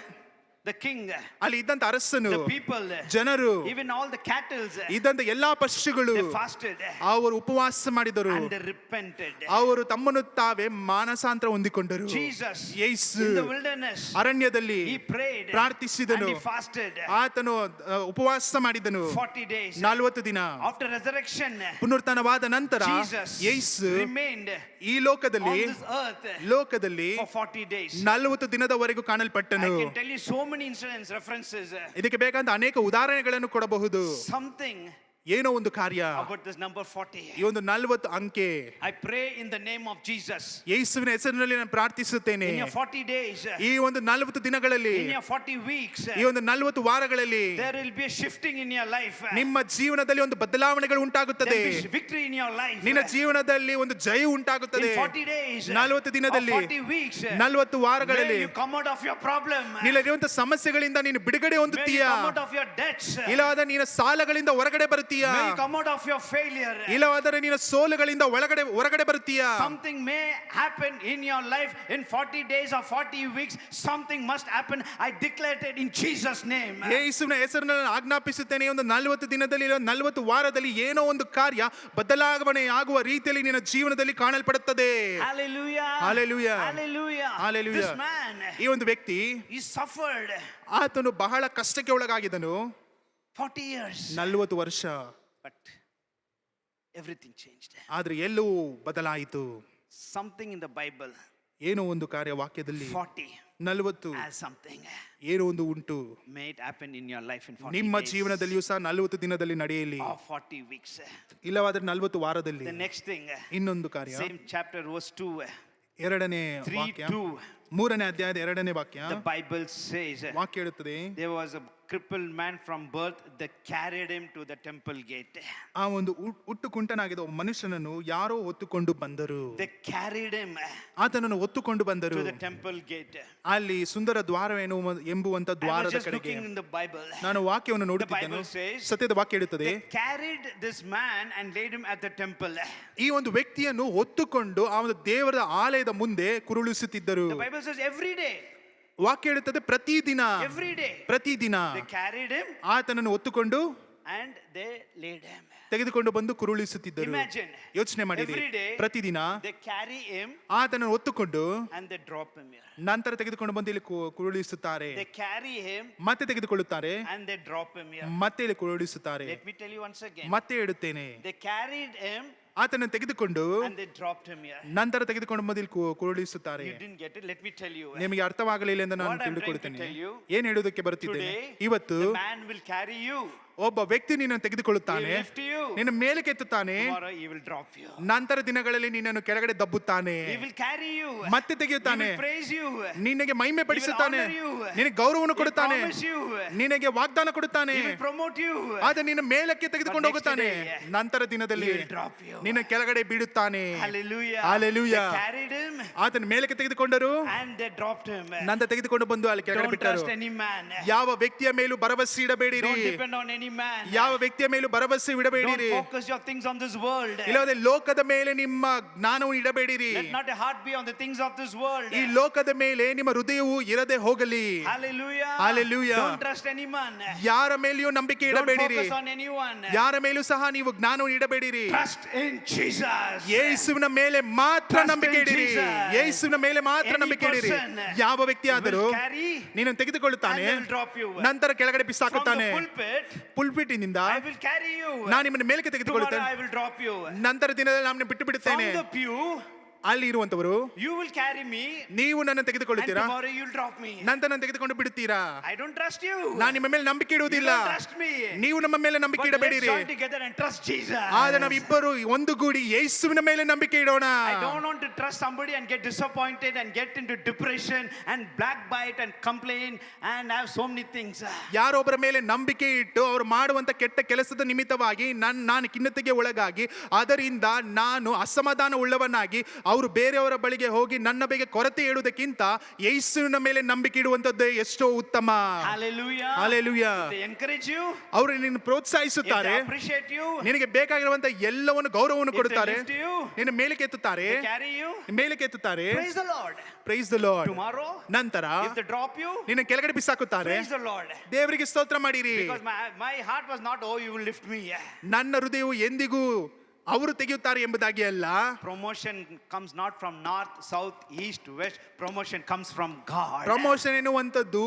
The king, ಅಲ್ಲಿ ಇದ್ದಂತ ಅರಸನು, the people, ಜನರು, even all the cattle, ಇದ್ದಂತ ಎಲ್ಲಾ ಪಶುಗಳು they fasted ಅವರು ಉಪವಾಸ ಮಾಡಿದರು. and they repented. ಅವರು ತಮ್ಮನ್ನು ತಾವೇ ಮಾನಸಾಂತರ ಹೊಂದಿಕೊಂಡರು. Jesus, Yesu in the wilderness, ಅರಣ್ಯದಲ್ಲಿ he prayed ಪ್ರಾರ್ಥಿಸಿದನು. and he fasted ಆತನು ಉಪವಾಸ ಮಾಡಿದನು 40 days. 40 ದಿನ. After resurrection, ಪುನರುತ್ಥಾನವಾದ ನಂತರ Jesus ಯೇಸು remained ಈ on ಲೋಕದಲ್ಲಿ this earth ಲೋಕದಲ್ಲಿ for 40 days. 40 ದಿನದವರೆಗೂ I ಕಾಣಲ್ಪಟ್ಟನು. can tell you so many incidents, references, ಇದಕ್ಕೆ ಬೇಕಾದ ಅನೇಕ ಉದಾಹರಣೆಗಳನ್ನು ಕೊಡಬಹುದು. something ಏನೋ ಒಂದು ಕಾರ್ಯ, about this number 40. ಈ ಒಂದು 40 ಅಂಕೆ. I pray in the name of Jesus. ಯೇಸುವಿನ ಹೆಸರಿನಲ್ಲಿ ನಾನು ಪ್ರಾರ್ಥಿಸುತ್ತೇನೆ. In your 40 days, ಈ ಒಂದು 40 ದಿನಗಳಲ್ಲಿ, in your 40 weeks, ಈ ಒಂದು 40 ವಾರಗಳಲ್ಲಿ there will be a shifting in your life. ನಿಮ್ಮ ಜೀವನದಲ್ಲಿ ಒಂದು ಬದಲಾವಣೆಗಳು ಉಂಟಾಗುತ್ತದೆ. There will be victory in your life. ನಿನ್ನ ಜೀವನದಲ್ಲಿ ಒಂದು ಜಯ ಉಂಟಾಗುತ್ತದೆ. In 40 days, 40 ದಿನದಲ್ಲಿ, 40 weeks, 40 may ವಾರಗಳಲ್ಲಿ you come out of your problem. ನಿನ್ನಲ್ಲಿರುವಂತ ಸಮಸ್ಯೆಗಳಿಂದ ನೀನು ಬಿಡುಗಡೆ May you ಹೊಂದುತ್ತೀಯಾ? come out of your debts. ಇಲ್ಲವಾದ ನೀನು ಸಾಲಗಳಿಂದ ಹೊರಗಡೆ ಬರುತ್ತೀಯಾ? May you come out of your failure. ಇಲ್ಲವಾದರೆ ನೀನು ಸೋಲುಗಳಿಂದ ಹೊರಗಡೆ ಬರುತ್ತೀಯಾ? Something may happen in your life in 40 days or 40 weeks. Something must happen. I declare it in Jesus' name. ಯೇಸುವಿನ ಹೆಸರಿನಲ್ಲಿ ಆಜ್ಞಾಪಿಸುತ್ತೇನೆ. ಒಂದು 40 ದಿನದಲ್ಲಿ, 40 ವಾರದಲ್ಲಿ ಏನೋ ಒಂದು ಕಾರ್ಯ ಬದಲಾವಣೆ ಆಗುವ ರೀತಿಯಲ್ಲಿ ನಿನ್ನ ಜೀವನದಲ್ಲಿ ಕಾಣಲ್ಪಡುತ್ತದೆ. Hallelujah. Hallelujah. Hallelujah. Hallelujah. This man, ಈ ಒಂದು ವ್ಯಕ್ತಿ he suffered ಆತನು ಬಹಳ ಕಷ್ಟಕ್ಕೆ ಒಳಗಾಗಿದ್ದನು. 40 years. 40 ವರ್ಷ. But everything changed. ಆದ್ರೆ ಎಲ್ಲವೂ ಬದಲಾಯಿತು. Something in the Bible, ಏನೋ ಒಂದು ಕಾರ್ಯ ವಾಕ್ಯದಲ್ಲಿ 40 40 as something. ಏನೋ ಒಂದು ಉಂಟು. May it happen in your life in 40 ನಿಮ್ಮ days ಜೀವನದಲ್ಲಿಯೂ ಸಹ 40 ದಿನದಲ್ಲಿ ನಡೆಯಲಿ. or 40 weeks. ಇಲ್ಲವಾದ್ರೆ 40 ವಾರದಲ್ಲಿ. The next thing, ಇನ್ನೊಂದು ಕಾರ್ಯ, same chapter, verse 2, ಎರಡನೇ 3, ವಾಕ್ಯ, 2. 3ನೇ ಅಧ್ಯಾಯದ 2ನೇ ವಾಕ್ಯ. The Bible says, ವಾಕ್ಯ ಹೇಳುತ್ತದೆ, there was a crippled man from birth. They carried him to the temple gate. ಆ ಒಂದು ಹುಟ್ಟು ಕುಂಟನಾಗಿದ್ದ ಒಬ್ಬ ಮನುಷ್ಯನನ್ನು ಯಾರೋ ಹೊತ್ತುಕೊಂಡು ಬಂದರು. They carried him ಆತನನ್ನು ಹೊತ್ತುಕೊಂಡು ಬಂದರು to the temple gate. ಅಲ್ಲಿ ಸುಂದರ ದ್ವಾರವೇನು ಎಂಬುವಂತ I was ದ್ವಾರದ just ಕಡೆಗೆ. looking in the Bible. ನಾನು ವಾಕ್ಯವನ್ನು ನೋಡುತ್ತಿದ್ದೆನು. The Bible says, ಸತ್ಯದ ವಾಕ್ಯ ಹೇಳುತ್ತದೆ, they carried this man and laid him at the temple. ಈ ಒಂದು ವ್ಯಕ್ತಿಯನ್ನು ಹೊತ್ತುಕೊಂಡು ಆ ಒಂದು ದೇವರ ಆಲಯದ ಮುಂದೆ ಕುರುಳಿಸುತ್ತಿದ್ದರು. The Bible says every day. ವಾಕ್ಯ ಹೇಳುತ್ತದೆ ಪ್ರತಿದಿನ, Every day. ಪ್ರತಿದಿನ They carried him ಆತನನ್ನು ಹೊತ್ತುಕೊಂಡು and they laid him. ತೆಗೆದುಕೊಂಡು ಬಂದು ಕುರುಳಿಸುತ್ತಿದ್ದರು. Imagine. ಯೋಚನೆ ಮಾಡಿರಿ, Every day ಪ್ರತಿದಿನ they carry him ಆತನನ್ನು ಹೊತ್ತುಕೊಂಡು and they drop him here. ನಂತರ ತೆಗೆದುಕೊಂಡು ಬಂದು ಇಲ್ಲಿ ಕುರುಳಿಸುತ್ತಾರೆ. They carry him ಮತ್ತೆ ತೆಗೆದುಕೊಳ್ಳುತ್ತಾರೆ, and they drop him here. ಮತ್ತೆ ಇಲ್ಲಿ ಕುರುಳಿಸುತ್ತಾರೆ. Let me tell you once again. ಮತ್ತೆ ಹೇಳುತ್ತೇನೆ, They carried him ಆತನನ್ನು ತೆಗೆದುಕೊಂಡು and they dropped him here. ನಂತರ ತೆಗೆದುಕೊಂಡು ಬಂದು ಇಲ್ಲಿ ಕುರುಳಿಸುತ್ತಾರೆ. You didn't get it. Let me tell you. ನಿಮಗೆ ಅರ್ಥವಾಗಲಿಲ್ಲ ಎಂದು ನಾನು What I'm trying to ತಿಳಿದುಕೊಳ್ತೇನೆ. tell you, ಏನ್ ಹೇಳುವುದಕ್ಕೆ ಬರುತ್ತಿದ್ದೇನೆ, Today, ಇವತ್ತು the man will carry you. ಒಬ್ಬ ವ್ಯಕ್ತಿ ನಿನ್ನನ್ನು He ತೆಗೆದುಕೊಳ್ಳುತ್ತಾನೆ, will lift you. ನಿನ್ನ ಮೇಲೆ ಕೆತ್ತುತ್ತಾನೆ, Tomorrow he will drop you. ನಂತರ ದಿನಗಳಲ್ಲಿ ನಿನ್ನನ್ನು ಕೆಳಗಡೆ ದಬ್ಬುತ್ತಾನೆ, He will carry you. ಮತ್ತೆ He ತೆಗೆಯುತ್ತಾನೆ, will praise you. ನಿನಗೆ ಮಹಿಮೆ ಪಡಿಸುತ್ತಾನೆ, He will honor you. ನಿನಗೆ ಗೌರವವನ್ನು He will ಕೊಡುತ್ತಾನೆ, promise you. ನಿನಗೆ ವಾಗ್ದಾನ ಕೊಡುತ್ತಾನೆ, He will promote you. ಆದ್ರೆ ನಿನ್ನ ಮೇಲಕ್ಕೆ ತೆಗೆದುಕೊಂಡು But next ಹೋಗುತ್ತಾನೆ, day, ನಂತರ ದಿನದಲ್ಲಿ He will drop you. ನಿನ್ನ ಕೆಳಗಡೆ ಬೀಳುತ್ತಾನೆ. Hallelujah. Hallelujah. They carried him ಆತನ ಮೇಲಕ್ಕೆ ತೆಗೆದುಕೊಂಡರು, and they dropped him. ನಂತರ ತೆಗೆದುಕೊಂಡು ಬಂದು ಅಲ್ಲಿ ಕೆಳಗಡೆ Don't ಬಿಟ್ಟರು. trust any man. ಯಾವ ವ್ಯಕ್ತಿಯ ಮೇಲೂ ಭರವಸೆ ಇಡಬೇಡಿರಿ, Don't depend on any man. ಯಾವ ವ್ಯಕ್ತಿಯ ಮೇಲೂ ಭರವಸೆ Don't ಇಡಬೇಡಿರಿ, focus your things on this world. ಇಲ್ಲವೇ ಲೋಕದ ಮೇಲೆ ನಿಮ್ಮ ಜ್ಞಾನವನ್ನು ಇಡಬೇಡಿರಿ. Let not a heart be on the things of this world. ಈ ಲೋಕದ ಮೇಲೆ ನಿಮ್ಮ ಹೃದಯವು ಇರದೆ ಹೋಗಲಿ. Hallelujah. Hallelujah. Don't trust any man. ಯಾರ ಮೇಲೆಯೂ ನಂಬಿಕೆ Don't ಇಡಬೇಡಿರಿ, focus on anyone. ಯಾರ ಮೇಲೂ ಸಹ ನೀವು ಜ್ಞಾನವನ್ನು ಇಡಬೇಡಿರಿ. Trust in Jesus. ಯೇಸುವಿನ ಮೇಲೆ ಮಾತ್ರ Trust ನಂಬಿಕೆ in ಇಡಿರಿ, Jesus. ಯೇಸುವಿನ ಮೇಲೆ ಮಾತ್ರ Any ನಂಬಿಕೆ ಇಡಿರಿ. person ಯಾವ ವ್ಯಕ್ತಿ ಆದರೂ will carry ನೀನು ತೆಗೆದುಕೊಳ್ಳುತ್ತಾನೆ, and they will drop you. ನಂತರ ಕೆಳಗಡೆ From ಬಿಸಾಕುತ್ತಾನೆ. the pulpit, ಪುಲ್ಪಿಟಿನಿಂದ I will carry you. ನಾನು ನಿಮ್ಮನ್ನು ಮೇಲಕ್ಕೆ Tomorrow ತೆಗೆದುಕೊಳ್ಳುತ್ತೇನೆ, I will drop you. ನಂತರ ದಿನದಲ್ಲಿ ನಾನು ಬಿಟ್ಟು From ಬಿಡುತ್ತೇನೆ. the pew, ಅಲ್ಲಿ ಇರುವಂತವರು You will carry me ನೀವು ನನ್ನ and ತೆಗೆದುಕೊಳ್ಳುತ್ತೀರಾ, tomorrow you'll drop me. ನಂತರ ನನ್ನ ತೆಗೆದುಕೊಂಡು ಬಿಡುತ್ತೀರಾ. I don't trust you. ನಾನು ನಿಮ್ಮ ಮೇಲೆ ನಂಬಿಕೆ You ಇಡುವುದಿಲ್ಲ, don't trust me. ನೀವು ನಮ್ಮ ಮೇಲೆ ನಂಬಿಕೆ But let's ಇಡಬೇಡಿರಿ. join together and trust Jesus. ಆದ್ರೆ ನಾವಿಬ್ಬರು ಒಂದುಗೂಡಿ ಯೇಸುವಿನ ಮೇಲೆ ನಂಬಿಕೆ ಇಡೋಣ. I don't want to trust somebody and get disappointed and get into depression and backbite and complain and have so many things. ಯಾರೊಬ್ಬರ ಮೇಲೆ ನಂಬಿಕೆ ಇಟ್ಟು ಅವರು ಮಾಡುವಂತ ಕೆಟ್ಟ ಕೆಲಸದ ನಿಮಿತ್ತವಾಗಿ ನಾನು ಖಿನ್ನತೆಗೆ ಒಳಗಾಗಿ ಅದರಿಂದ ನಾನು ಅಸಮಾಧಾನ ಉಳ್ಳವನಾಗಿ ಅವರು ಬೇರೆಯವರ ಬಳಿಗೆ ಹೋಗಿ ನನ್ನ ಬಗ್ಗೆ ಕೊರತೆ ಹೇಳುವುದಕ್ಕಿಂತ ಯೇಸುವಿನ ಮೇಲೆ ನಂಬಿಕೆ ಇಡುವಂತದ್ದು ಎಷ್ಟೋ ಉತ್ತಮ. Hallelujah. Hallelujah. They encourage you. ಅವರು ನಿನ್ನ If ಪ್ರೋತ್ಸಾಹಿಸುತ್ತಾರೆ, they appreciate you. ನಿನಗೆ ಬೇಕಾಗಿರುವಂತ ಎಲ್ಲವನ್ನು ಗೌರವವನ್ನು If they ಕೊಡುತ್ತಾರೆ, lift you. ನಿನ್ನ ಮೇಲಕ್ಕೆ ಎತ್ತುತ್ತಾರೆ, They carry you. ಮೇಲಕ್ಕೆ ಎತ್ತುತ್ತಾರೆ. Praise the Lord. Praise the lord. Tomorrow, ನಂತರ if they drop you, ನಿನ್ನ ಕೆಳಗಡೆ ಬಿಸಾಕುತ್ತಾರೆ. praise the Lord. ದೇವರಿಗೆ ಸ್ತೋತ್ರ ಮಾಡಿರಿ. Because my heart was not, oh, you will lift me. ನನ್ನ ಹೃದಯವು ಎಂದಿಗೂ ಅವರು ತೆಗೆಯುತ್ತಾರೆ ಎಂಬುದಾಗಿ ಅಲ್ಲ. Promotion comes not from north, south, east, west. Promotion comes from God. Promotion ಎನ್ನುವಂಥದ್ದು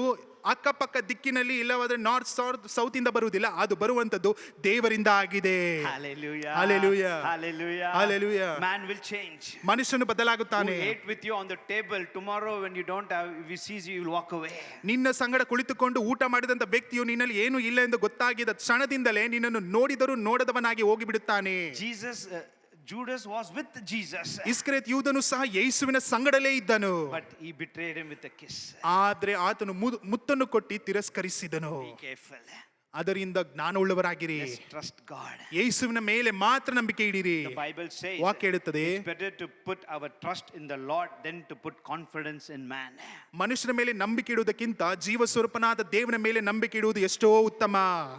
ಅಕ್ಕಪಕ್ಕ ದಿಕ್ಕಿನಲ್ಲಿ ಇಲ್ಲವಾದ್ರೆ ನಾರ್ತ್ ಸೌತ್ ಇಂದ ಬರುವುದಿಲ್ಲ, ಅದು ಬರುವಂತದ್ದು ದೇವರಿಂದ ಆಗಿದೆ. Hallelujah. Hallelujah. Hallelujah. Hallelujah. Man will change. ಮನುಷ್ಯನು Who ಬದಲಾಗುತ್ತಾನೆ. ate with you on the table, tomorrow when you don't have, if he sees you, you will walk away. ನಿನ್ನ ಸಂಗಡ ಕುಳಿತುಕೊಂಡು ಊಟ ಮಾಡಿದಂತ ವ್ಯಕ್ತಿಯು ನಿನ್ನಲ್ಲಿ ಏನು ಇಲ್ಲ ಎಂದು ಗೊತ್ತಾಗಿದ್ದ ಕ್ಷಣದಿಂದಲೇ ನಿನ್ನನ್ನು ನೋಡಿದರೂ ನೋಡದವನಾಗಿ ಹೋಗಿಬಿಡುತ್ತಾನೆ. Judas was with Jesus. ಇಸ್ಕರಿಯೋತ ಯೂದನು ಸಹ ಯೇಸುವಿನ ಸಂಗಡಲೇ ಇದ್ದನು. But he betrayed him with a kiss. ಆದ್ರೆ ಆತನು ಮುತ್ತನ್ನು ಕೊಟ್ಟು ತಿರಸ್ಕರಿಸಿದನು. Be careful. ಅದರಿಂದ ಜ್ಞಾನವುಳ್ಳವರಾಗಿರಿ. Let's trust God. ಯೇಸುವಿನ ಮೇಲೆ ಮಾತ್ರ ನಂಬಿಕೆ ಇಡಿರಿ. The Bible says ವಾಕ್ಯ ಹೇಳುತ್ತದೆ, it's better to put our trust in the Lord than to put confidence in man. ಮನುಷ್ಯನ ಮೇಲೆ ನಂಬಿಕೆ ಇಡುವುದಕ್ಕಿಂತ ಜೀವ ಸ್ವರೂಪನಾದ ದೇವನ ಮೇಲೆ ನಂಬಿಕೆ ಇಡುವುದು ಎಷ್ಟೋ ಉತ್ತಮ.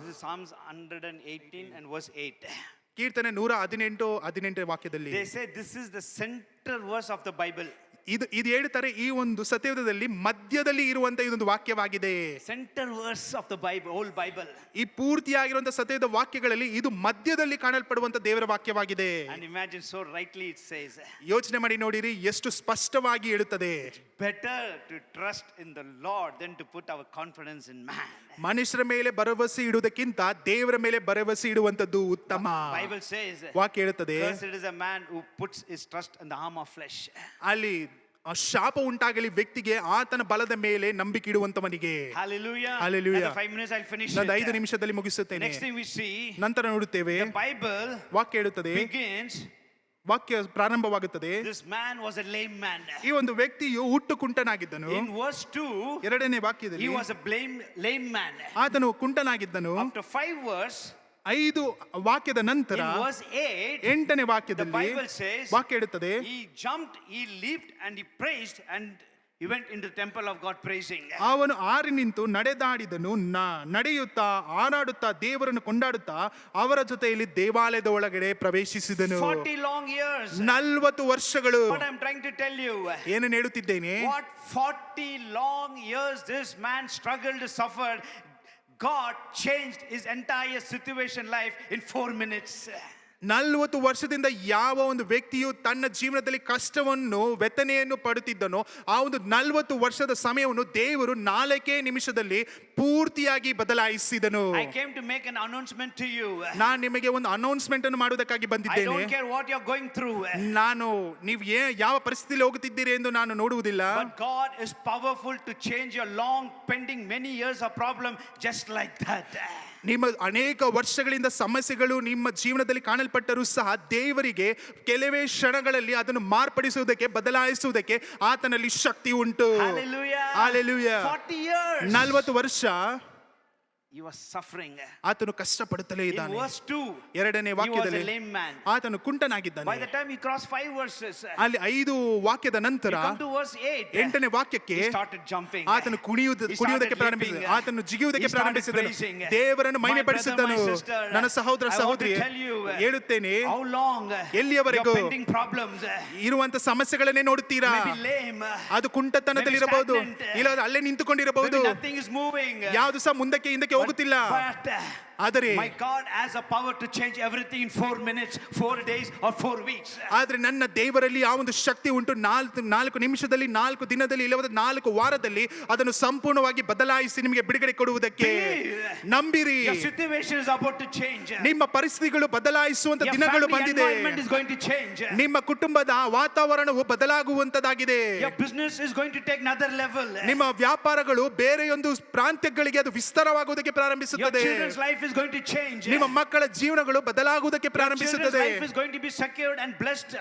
This is Psalms 118 and verse 8. ಕೀರ್ತನೆ 118 ವಾಕ್ಯದಲ್ಲಿ They say this is the center verse of the Bible. ಇದು ಹೇಳ್ತಾರೆ, ಈ ಒಂದು ಸತ್ಯವೇದದಲ್ಲಿ ಮಧ್ಯದಲ್ಲಿ ಇರುವಂತ ಇದೊಂದು ವಾಕ್ಯವಾಗಿದೆ. Center verse of the Bible, whole Bible. ಈ ಪೂರ್ತಿಯಾಗಿರುವಂತ ಸತ್ಯದ ವಾಕ್ಯಗಳಲ್ಲಿ ಇದು ಮಧ್ಯದಲ್ಲಿ ಕಾಣಲ್ಪಡುವಂತ ದೇವರ ವಾಕ್ಯವಾಗಿದೆ. And imagine so rightly it says. ಯೋಚನೆ ಮಾಡಿ ನೋಡಿರಿ ಎಷ್ಟು ಸ್ಪಷ್ಟವಾಗಿ ಹೇಳುತ್ತದೆ. Better to trust in the Lord than to put our confidence in man. ಮನುಷ್ಯರ ಮೇಲೆ ಭರವಸೆ ಇಡುವುದಕ್ಕಿಂತ ದೇವರ ಮೇಲೆ ಭರವಸೆ ಇಡುವಂತದ್ದು ಉತ್ತಮ. Bible says ವಾಕ್ಯ ಹೇಳುತ್ತದೆ, cursed is a man who puts his trust in the arm of flesh. ಅಲ್ಲಿ ಶಾಪ ಉಂಟಾಗಲಿ ವ್ಯಕ್ತಿಗೆ ಆತನ ಬಲದ ಮೇಲೆ ನಂಬಿಕೆ ಇಡುವಂತವನಿಗೆ. Hallelujah. Hallelujah. Another 5 minutes I'll finish ನಾನು it. 5 ನಿಮಿಷದಲ್ಲಿ ಮುಗಿಸುತ್ತೇನೆ. Next thing we see, ನಂತರ ನೋಡುತ್ತೇವೆ, the Bible ವಾಕ್ಯ ಹೇಳುತ್ತದೆ, begins, ವಾಕ್ಯ ಪ್ರಾರಂಭವಾಗುತ್ತದೆ, this man was a lame man. ಈ ಒಂದು ವ್ಯಕ್ತಿಯು ಹುಟ್ಟು ಕುಂಟನಾಗಿದ್ದನು. In verse 2, ಎರಡನೇ he ವಾಕ್ಯದಲ್ಲಿ was a lame man. ಆತನು ಕುಂಟನಾಗಿದ್ದನು. After 5 verse, 5 ವಾಕ್ಯದ ನಂತರ in verse 8, 8ನೇ the ವಾಕ್ಯದಲ್ಲಿ Bible says, ವಾಕ್ಯ ಹೇಳುತ್ತದೆ, he jumped, he leaped and he praised and he went into the temple of God praising. ಅವನು ಆರಿ ನಿಂತು ನಡೆದಾಡಿದನು, ನಡೆಯುತ್ತಾ ಹಾರಾಡುತ್ತಾ ದೇವರನ್ನು ಕೊಂಡಾಡುತ್ತಾ ಅವರ ಜೊತೆಯಲ್ಲಿ ದೇವಾಲಯದ ಒಳಗಡೆ ಪ್ರವೇಶಿಸಿದನು. 40 long years. 40 ವರ್ಷಗಳು. What I'm trying to tell you, ಏನನ್ನು ಹೇಳುತ್ತಿದ್ದೇನೆ, what 40 long years this man struggled, suffered, God changed his entire situation life in 4 minutes. 40 ವರ್ಷದಿಂದ ಯಾವ ಒಂದು ವ್ಯಕ್ತಿಯು ತನ್ನ ಜೀವನದಲ್ಲಿ ಕಷ್ಟವನ್ನು ವೆತನೆಯನ್ನು ಪಡುತ್ತಿದ್ದನೋ ಆ ಒಂದು 40 ವರ್ಷದ ಸಮಯವನ್ನು ದೇವರು 4 ನಿಮಿಷದಲ್ಲಿ ಪೂರ್ತಿಯಾಗಿ ಬದಲಾಯಿಸಿದನು. I came to make an announcement to you. ನಾನು ನಿಮಗೆ ಒಂದು ಅನೌನ್ಸ್ಮೆಂಟ್ ಅನ್ನು ಮಾಡುವುದಕ್ಕಾಗಿ I ಬಂದಿದ್ದೇನೆ. don't care what you're going through. ನಾನು ನೀವು ಯಾವ ಪರಿಸ್ಥಿತಿಯಲ್ಲಿ ಹೋಗುತ್ತಿದ್ದೀರಿ ಎಂದು ನಾನು ನೋಡುವುದಿಲ್ಲ. But God is powerful to change your long pending many years of problem just like that. ನಿಮ್ಮ ಅನೇಕ ವರ್ಷಗಳಿಂದ ಸಮಸ್ಯೆಗಳು ನಿಮ್ಮ ಜೀವನದಲ್ಲಿ ಕಾಣಲ್ಪಟ್ಟರೂ ಸಹ ದೇವರಿಗೆ ಕೆಲವೇ ಕ್ಷಣಗಳಲ್ಲಿ ಅದನ್ನು ಮಾರ್ಪಡಿಸುವುದಕ್ಕೆ ಬದಲಾಯಿಸುವುದಕ್ಕೆ ಆತನಲ್ಲಿ ಶಕ್ತಿ ಉಂಟು. Hallelujah. Hallelujah. 40 years. 40 ವರ್ಷ he was suffering. ಆತನು ಕಷ್ಟಪಡುತ್ತಲೇ In ಇದ್ದಾನೆ. verse 2, ಎರಡನೇ he was a ವಾಕ್ಯದಲ್ಲಿ lame man. ಆತನು ಕುಂಟನಾಗಿದ್ದಾನೆ. By the time he crossed 5 verses, ಅಲ್ಲಿ 5 ವಾಕ್ಯದ ನಂತರ we come to verse 8. 8ನೇ ವಾಕ್ಯಕ್ಕೆ He started jumping. ಆತನು He ಕುಣಿಯುವುದಕ್ಕೆ started ಪ್ರಾರಂಭಿಸಿದನು. leaping. ಆತನು ಜಿಗಿಯುವುದಕ್ಕೆ He started ಪ್ರಾರಂಭಿಸಿದನು. praising. ದೇವರನ್ನು My ಮಹಿಮೆ brother, ಪಡಿಸಿದನು. my sister, ನನ್ನ ಸಹೋದರ I want to ಸಹೋದರಿ tell you, ಹೇಳುತ್ತೇನೆ, how long ಎಲ್ಲಿಯವರೆಗೂ your pending problems, ಇರುವಂತ ಸಮಸ್ಯೆಗಳನ್ನೇ ನೋಡುತ್ತೀರಾ. maybe lame, ಅದು ಕುಂಟತನದಲ್ಲಿರಬಹುದು, maybe stagnant, ಇಲ್ಲ ಅಲ್ಲೇ ನಿಂತುಕೊಂಡಿರಬಹುದು, maybe nothing is moving, ಯಾವುದು ಸಹ ಮುಂದಕ್ಕೆ ಹಿಂದಕ್ಕೆ ಹೋಗುತ್ತಿಲ್ಲ. but ಆದರೆ My God has a power to change everything in 4 minutes, 4 days, or 4 weeks. ಆದ್ರೆ ನನ್ನ ದೇವರಲ್ಲಿ ಆ ಒಂದು ಶಕ್ತಿ ಉಂಟು. ನಾಲ್ಕು ನಿಮಿಷದಲ್ಲಿ, 4 ದಿನದಲ್ಲಿ, ಇಲ್ಲವಾದ 4 ವಾರದಲ್ಲಿ ಅದನ್ನು ಸಂಪೂರ್ಣವಾಗಿ ಬದಲಾಯಿಸಿ ನಿಮಗೆ ಬಿಡುಗಡೆ ಕೊಡುವುದಕ್ಕೆ. ನಂಬಿರಿ, Your situation is about to change. ನಿಮ್ಮ ಪರಿಸ್ಥಿತಿಗಳು ಬದಲಾಯಿಸುವಂತ Your ದಿನಗಳು family ಬಂದಿದೆ. environment is going to change. ನಿಮ್ಮ ಕುಟುಂಬದ ವಾತಾವರಣವು ಬದಲಾಗುವಂತದಾಗಿದೆ. Your business is going to take another level. ನಿಮ್ಮ ವ್ಯಾಪಾರಗಳು ಬೇರೆಯೊಂದು ಪ್ರಾಂತ್ಯಗಳಿಗೆ ಅದು ವಿಸ್ತಾರವಾಗುವುದಕ್ಕೆ Your ಪ್ರಾರಂಭಿಸುತ್ತದೆ. children's life is going to change. ನಿಮ್ಮ ಮಕ್ಕಳ ಜೀವನಗಳು ಬದಲಾಗುವುದಕ್ಕೆ Your children's ಪ್ರಾರಂಭಿಸುತ್ತದೆ. life is going to be secured and blessed.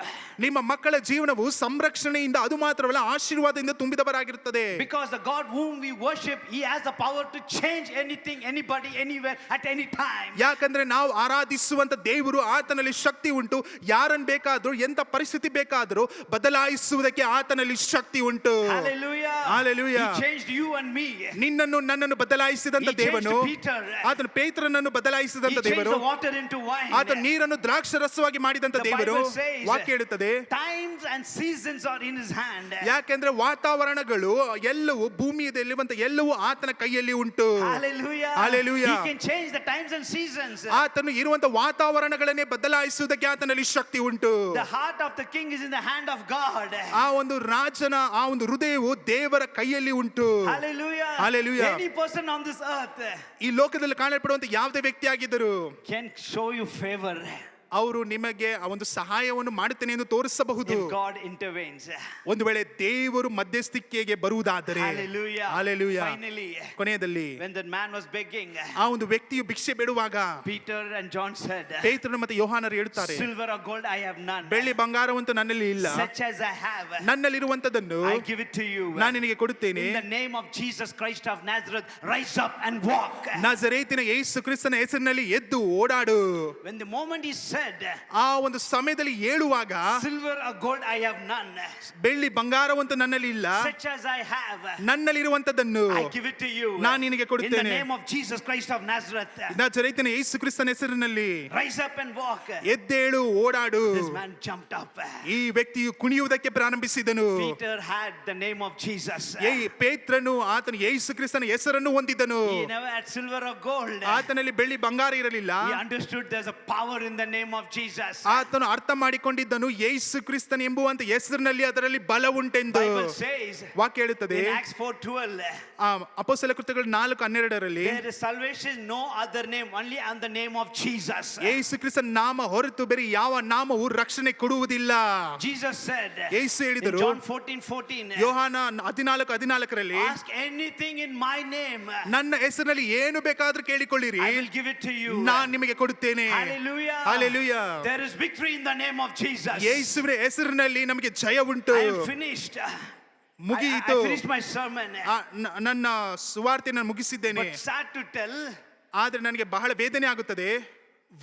ನಿಮ್ಮ ಮಕ್ಕಳ ಜೀವನವು ಸಂರಕ್ಷಣೆಯಿಂದ, ಅದು ಮಾತ್ರವಲ್ಲ ಆಶೀರ್ವಾದದಿಂದ ತುಂಬಿದವರಾಗಿರುತ್ತದೆ. Because the God whom we worship, He has the power to change anything, anybody, anywhere, at any time. ಯಾಕಂದ್ರೆ ನಾವು ಆರಾಧಿಸುವಂತ ದೇವರು, ಆತನಲ್ಲಿ ಶಕ್ತಿ ಉಂಟು. ಯಾರನ್ನು ಬೇಕಾದ್ರೂ, ಎಂತ ಪರಿಸ್ಥಿತಿ ಬೇಕಾದ್ರೂ ಬದಲಾಯಿಸುವುದಕ್ಕೆ ಆತನಲ್ಲಿ ಶಕ್ತಿ ಉಂಟು. Hallelujah. Hallelujah. He changed you and me. ನಿನ್ನನ್ನು ನನ್ನನ್ನು ಬದಲಾಯಿಸಿದಂತ He changed ದೇವನು, Peter. ಆತನು ಪೇತ್ರನನ್ನು He ಬದಲಾಯಿಸಿದಂತ changed ದೇವರು, the water into wine. ಆತ ನೀರನ್ನು ದ್ರಾಕ್ಷರಸವಾಗಿ ಮಾಡಿದಂತ The ದೇವರು. Bible says, ವಾಕ್ಯ ಹೇಳುತ್ತದೆ, times and seasons are in His hand. ಯಾಕೆಂದ್ರೆ ವಾತಾವರಣಗಳು ಎಲ್ಲವೂ, ಭೂಮಿಯಲ್ಲಿರುವಂತ ಎಲ್ಲವೂ ಆತನ ಕೈಯಲ್ಲಿ ಉಂಟು. Hallelujah. Hallelujah. He can change the times and seasons. ಆತನು ಇರುವಂತ ವಾತಾವರಣಗಳನ್ನೇ ಬದಲಾಯಿಸುವುದಕ್ಕೆ ಆತನಲ್ಲಿ ಶಕ್ತಿ ಉಂಟು. The heart of the king is in the hand of God. ಆ ಒಂದು ರಾಜನ ಆ ಒಂದು ಹೃದಯವು ದೇವರ ಕೈಯಲ್ಲಿ ಉಂಟು. Hallelujah. Hallelujah. Any person on this earth ಈ ಲೋಕದಲ್ಲಿ ಕಾಣಲ್ಪಡುವಂತ ಯಾವುದೇ ವ್ಯಕ್ತಿ ಆಗಿದ್ದರು can show you favor ಅವರು ನಿಮಗೆ ಆ ಒಂದು ಸಹಾಯವನ್ನು ಮಾಡುತ್ತೇನೆ ಎಂದು ತೋರಿಸಬಹುದು. if God intervenes. ಒಂದು ವೇಳೆ ದೇವರು ಮಧ್ಯಸ್ಥಿಕೆಗೆ ಬರುವುದಾದರೆ. Hallelujah. Hallelujah. Finally, ಕೊನೆಯದಲ್ಲಿ when that man was begging, ಆ ಒಂದು ವ್ಯಕ್ತಿಯು ಭಿಕ್ಷೆ ಬೇಡುವಾಗ Peter and John said, ಪೇತ್ರನು ಮತ್ತು ಯೋಹಾನರು ಹೇಳ್ತಾರೆ, silver or gold I have none, ಬೆಳ್ಳಿ ಬಂಗಾರವಂತೂ ನನ್ನಲ್ಲಿ ಇಲ್ಲ, such as I have ನನ್ನಲ್ಲಿರುವಂತದನ್ನು I give it to you. ನಾನು ನಿನಗೆ ಕೊಡುತ್ತೇನೆ. In the name of Jesus Christ of Nazareth, rise up and walk. ನಜರೇತಿನ ಯೇಸು ಕ್ರಿಸ್ತನ ಹೆಸರಿನಲ್ಲಿ ಎದ್ದು ಓಡಾಡು. When the moment he said, ಆ ಒಂದು ಸಮಯದಲ್ಲಿ ಹೇಳುವಾಗ, silver or gold I have none, ಬೆಳ್ಳಿ ಬಂಗಾರವಂತೂ ನನ್ನಲ್ಲಿ ಇಲ್ಲ, such as I have ನನ್ನಲ್ಲಿರುವಂತದನ್ನು I give it to you. ನಾನು ನಿನಗೆ In the ಕೊಡುತ್ತೇನೆ. name of Jesus Christ of Nazareth, ನಜರೇತಿನ ಯೇಸು ಕ್ರಿಸ್ತನ ಹೆಸರಿನಲ್ಲಿ rise up and walk. ಎದ್ದೇಳು, ಓಡಾಡು. This man jumped up. ಈ ವ್ಯಕ್ತಿಯು ಕುಣಿಯುವುದಕ್ಕೆ ಪ್ರಾರಂಭಿಸಿದನು. Peter had the name of Jesus. ಪೇತ್ರನು ಆತನು ಯೇಸು ಕ್ರಿಸ್ತನ ಹೆಸರನ್ನು ಹೊಂದಿದನು. He never had silver or gold. ಆತನಲ್ಲಿ ಬೆಳ್ಳಿ ಬಂಗಾರ ಇರಲಿಲ್ಲ. He understood there's a power in the name of Jesus. ಆತನು ಅರ್ಥ ಮಾಡಿಕೊಂಡಿದ್ದನು, ಯೇಸು ಕ್ರಿಸ್ತನ ಎಂಬುವಂತ ಹೆಸರಿನಲ್ಲಿ ಅದರಲ್ಲಿ ಬಲ ಉಂಟೆಂದು. Bible says ವಾಕ್ಯ ಹೇಳುತ್ತದೆ, in Acts 4:12, ಅಪೊಸ್ತಲ ಕೃತ್ಯಗಳು 4:12ರಲ್ಲಿ, there is salvation no other name, only on the name of Jesus. ಯೇಸು ಕ್ರಿಸ್ತನ ನಾಮ ಹೊರತು ಬೇರೆ ಯಾವ ನಾಮವು ರಕ್ಷಣೆ ಕೊಡುವುದಿಲ್ಲ. Jesus said ಯೇಸು in ಹೇಳಿದರು, John 14:14, ಯೋಹಾನ 14:14ರಲ್ಲಿ, ask anything in my name, ನನ್ನ ಹೆಸರಿನಲ್ಲಿ ಏನು ಬೇಕಾದ್ರೂ ಕೇಳಿಕೊಳ್ಳಿರಿ, I will give it to you. ನಾನು ನಿಮಗೆ ಕೊಡುತ್ತೇನೆ. Hallelujah. Hallelujah. There is victory in the name of Jesus. ಯೇಸುವಿನ ಹೆಸರಿನಲ್ಲಿ ನಮಗೆ ಜಯ ಉಂಟು. I am finished. ಮುಗಿಯಿತು. I finished my sermon. ನನ್ನ ಸುವಾರ್ತೆಯನ್ನು ಮುಗಿಸಿದ್ದೇನೆ. But sad to tell, ಆದ್ರೆ ನನಗೆ ಬಹಳ ವೇದನೆ ಆಗುತ್ತದೆ.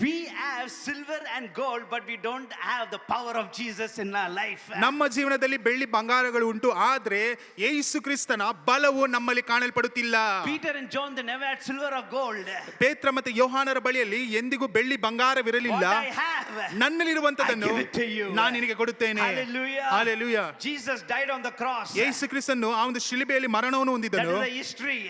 we have silver and gold, but we don't have the power of Jesus in our life. ನಮ್ಮ ಜೀವನದಲ್ಲಿ ಬೆಳ್ಳಿ ಬಂಗಾರಗಳು ಉಂಟು, ಆದ್ರೆ ಯೇಸು ಕ್ರಿಸ್ತನ ಬಲವು ನಮ್ಮಲ್ಲಿ ಕಾಣಲ್ಪಡುತ್ತಿಲ್ಲ. Peter and John, they never had silver or gold. ಪೇತ್ರ ಮತ್ತು ಯೋಹಾನರ ಬಳಿಯಲ್ಲಿ ಎಂದಿಗೂ ಬೆಳ್ಳಿ ಬಂಗಾರವಿರಲಿಲ್ಲ. What I have, ನನ್ನಲ್ಲಿರುವಂತದನ್ನು I give it to you. ನಾನು ನಿನಗೆ ಕೊಡುತ್ತೇನೆ. Hallelujah. Hallelujah. Jesus died on the cross. ಯೇಸು ಕ್ರಿಸ್ತನು ಆ ಒಂದು ಶಿಲುಬೆಯಲ್ಲಿ ಮರಣವನ್ನು That ಹೊಂದಿದನು. is the history.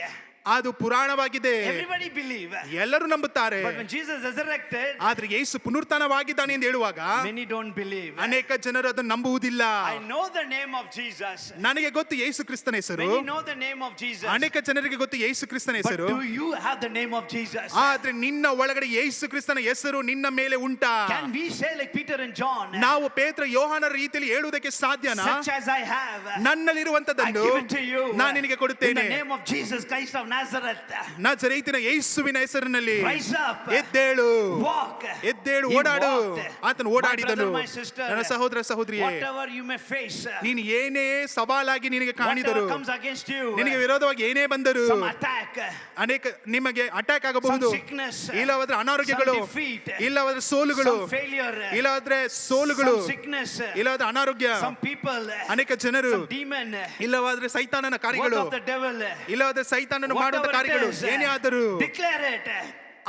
ಅದು ಪುರಾಣವಾಗಿದೆ. Everybody believe. ಎಲ್ಲರೂ ನಂಬುತ್ತಾರೆ. But when Jesus resurrected, ಆದ್ರೆ ಯೇಸು ಪುನರುತ್ಥಾನವಾಗಿದ್ದಾನೆ ಎಂದು ಹೇಳುವಾಗ many don't believe. ಅನೇಕ ಜನರು ಅದನ್ನು ನಂಬುವುದಿಲ್ಲ. I know the name of Jesus. ನನಗೆ ಗೊತ್ತು ಯೇಸು ಕ್ರಿಸ್ತನ ಹೆಸರು. Many know the name of Jesus. ಅನೇಕ ಜನರಿಗೆ ಗೊತ್ತು ಯೇಸು ಕ್ರಿಸ್ತನ But ಹೆಸರು. do you have the name of Jesus? ಆದ್ರೆ ನಿನ್ನ ಒಳಗಡೆ ಯೇಸು ಕ್ರಿಸ್ತನ ಹೆಸರು ನಿನ್ನ ಮೇಲೆ ಉಂಟಾ? Can we say like Peter and John? ನಾವು ಪೇತ್ರ ಯೋಹಾನರ ರೀತಿಯಲ್ಲಿ ಹೇಳುವುದಕ್ಕೆ ಸಾಧ್ಯನಾ? Such as I have, I ನನ್ನಲ್ಲಿರುವಂತದನ್ನು give it to you. ನಾನು ನಿನಗೆ In ಕೊಡುತ್ತೇನೆ. the name of Jesus Christ of Nazareth, ನಜರೇತಿನ ಯೇಸುವಿನ ಹೆಸರಿನಲ್ಲಿ rise up, ಎದ್ದೇಳು, walk. ಎದ್ದೇಳು, He ಓಡಾಡು. walked. ಆತನು My ಓಡಾಡಿದನು. brother, my sister, ನನ್ನ ಸಹೋದರ ಸಹೋದರಿಯೇ, whatever you may face, ನೀನು ಏನೇ ಸವಾಲಾಗಿ ನಿನಗೆ ಕಾಣಿದರು, whatever comes against you, ನಿನಗೆ ವಿರೋಧವಾಗಿ ಏನೇ ಬಂದರು, some attack, ಅನೇಕ ನಿಮಗೆ ಅಟ್ಯಾಕ್ some ಆಗಬಹುದು, sickness, ಇಲ್ಲವಾದ್ರೆ ಅನಾರೋಗ್ಯಗಳು, some defeat, ಇಲ್ಲವಾದ್ರೆ ಸೋಲುಗಳು, some failure, ಇಲ್ಲವಾದ್ರೆ ಸೋಲುಗಳು, some sickness, ಇಲ್ಲವಾದ್ರೆ ಅನಾರೋಗ್ಯ, some people, ಅನೇಕ ಜನರು, some demon, ಇಲ್ಲವಾದ್ರೆ ಸೈತಾನನ work ಕಾರ್ಯಗಳು, of the devil, ಇಲ್ಲವಾದ್ರೆ ಸೈತಾನನು ಮಾಡುವಂತ whatever it ಕಾರ್ಯಗಳು is, ಏನೇ ಆದರೂ declare it.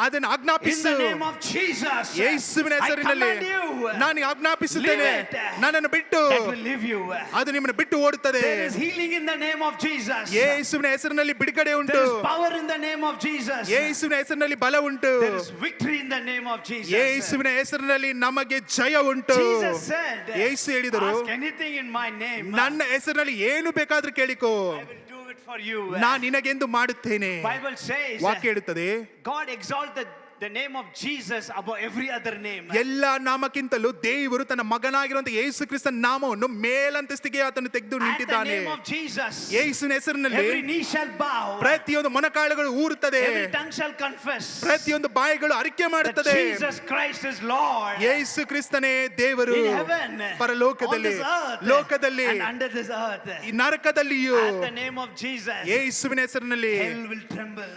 ಅದನ್ನು In ಆಜ್ಞಾಪಿಸು. the name of Jesus. ಯೇಸುವಿನ I ಹೆಸರಿನಲ್ಲಿ command you. ನಾನು ಆಜ್ಞಾಪಿಸುತ್ತೇನೆ, Leave it. ನನ್ನನ್ನು ಬಿಟ್ಟು That will leave you. ಅದು ನಿಮ್ಮನ್ನು ಬಿಟ್ಟು ಓಡುತ್ತದೆ. There is healing in the name of Jesus. ಯೇಸುವಿನ ಹೆಸರಿನಲ್ಲಿ ಬಿಡುಗಡೆ ಉಂಟು. There is power in the name of Jesus. ಯೇಸುವಿನ ಹೆಸರಿನಲ್ಲಿ ಬಲ ಉಂಟು. There is victory in the name of Jesus. ಯೇಸುವಿನ ಹೆಸರಿನಲ್ಲಿ ನಮಗೆ ಜಯ ಉಂಟು. Jesus said, ಯೇಸು ಹೇಳಿದರು, ask anything in my name. ನನ್ನ ಹೆಸರಿನಲ್ಲಿ ಏನು ಬೇಕಾದ್ರೂ ಕೇಳಿಕೋ, I will do it for you. ನಾನು ನಿನಗೆಂದು ಮಾಡುತ್ತೇನೆ. Bible says, ವಾಕ್ಯ ಹೇಳುತ್ತದೆ, God exalted the name of Jesus above every other name. ಎಲ್ಲ ನಾಮಕ್ಕಿಂತಲೂ ದೇವರು ತನ್ನ ಮಗನಾಗಿರುವಂತ ಯೇಸು ಕ್ರಿಸ್ತನ ನಾಮವನ್ನು ಮೇಲಂತಸ್ತಿಗೆ ಆತನು ತೆಗೆದು At the ನಿಂತಿದ್ದಾನೆ. name of Jesus, ಯೇಸುವಿನ ಹೆಸರಿನಲ್ಲಿ every knee shall bow, ಪ್ರತಿಯೊಂದು ಮೊಣಕಾಲುಗಳು ಊರುತ್ತದೆ, every tongue shall confess ಪ್ರತಿಯೊಂದು ಬಾಯಿಗಳು ಅರಿಕೆ that ಮಾಡುತ್ತದೆ, Jesus Christ is Lord. ಯೇಸು ಕ್ರಿಸ್ತನೇ ದೇವರು. In heaven, ಪರಲೋಕದಲ್ಲಿ, on this earth, ಲೋಕದಲ್ಲಿ, and under this earth, ಈ ನರಕದಲ್ಲಿಯೂ at the name of Jesus, ಯೇಸುವಿನ ಹೆಸರಿನಲ್ಲಿ hell will tremble.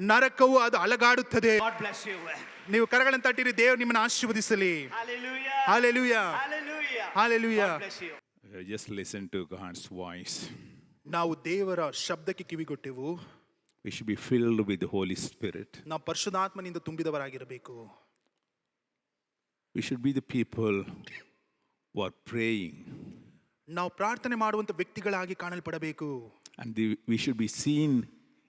ನರಕವು ಅದು ಅಲಗಾಡುತ್ತದೆ. God bless you. ನೀವು ಕರಗಳನ್ನು ತಟ್ಟಿರಿ, ದೇವರು ನಿಮ್ಮನ್ನು ಆಶೀರ್ವದಿಸಲಿ. Hallelujah. Hallelujah. Hallelujah. Hallelujah. God bless you. Just listen to God's voice. ನಾವು ದೇವರ ಶಬ್ದಕ್ಕೆ ಕಿವಿಗೊಟ್ಟೆವು. We should be filled with the Holy Spirit. ನಾವು ಪರಿಶುದ್ಧಾತ್ಮನಿಂದ ತುಂಬಿದವರಾಗಿರಬೇಕು. We should be the people who are praying. ನಾವು ಪ್ರಾರ್ಥನೆ ಮಾಡುವಂತ ವ್ಯಕ್ತಿಗಳಾಗಿ ಕಾಣಲ್ಪಡಬೇಕು. And we should be seen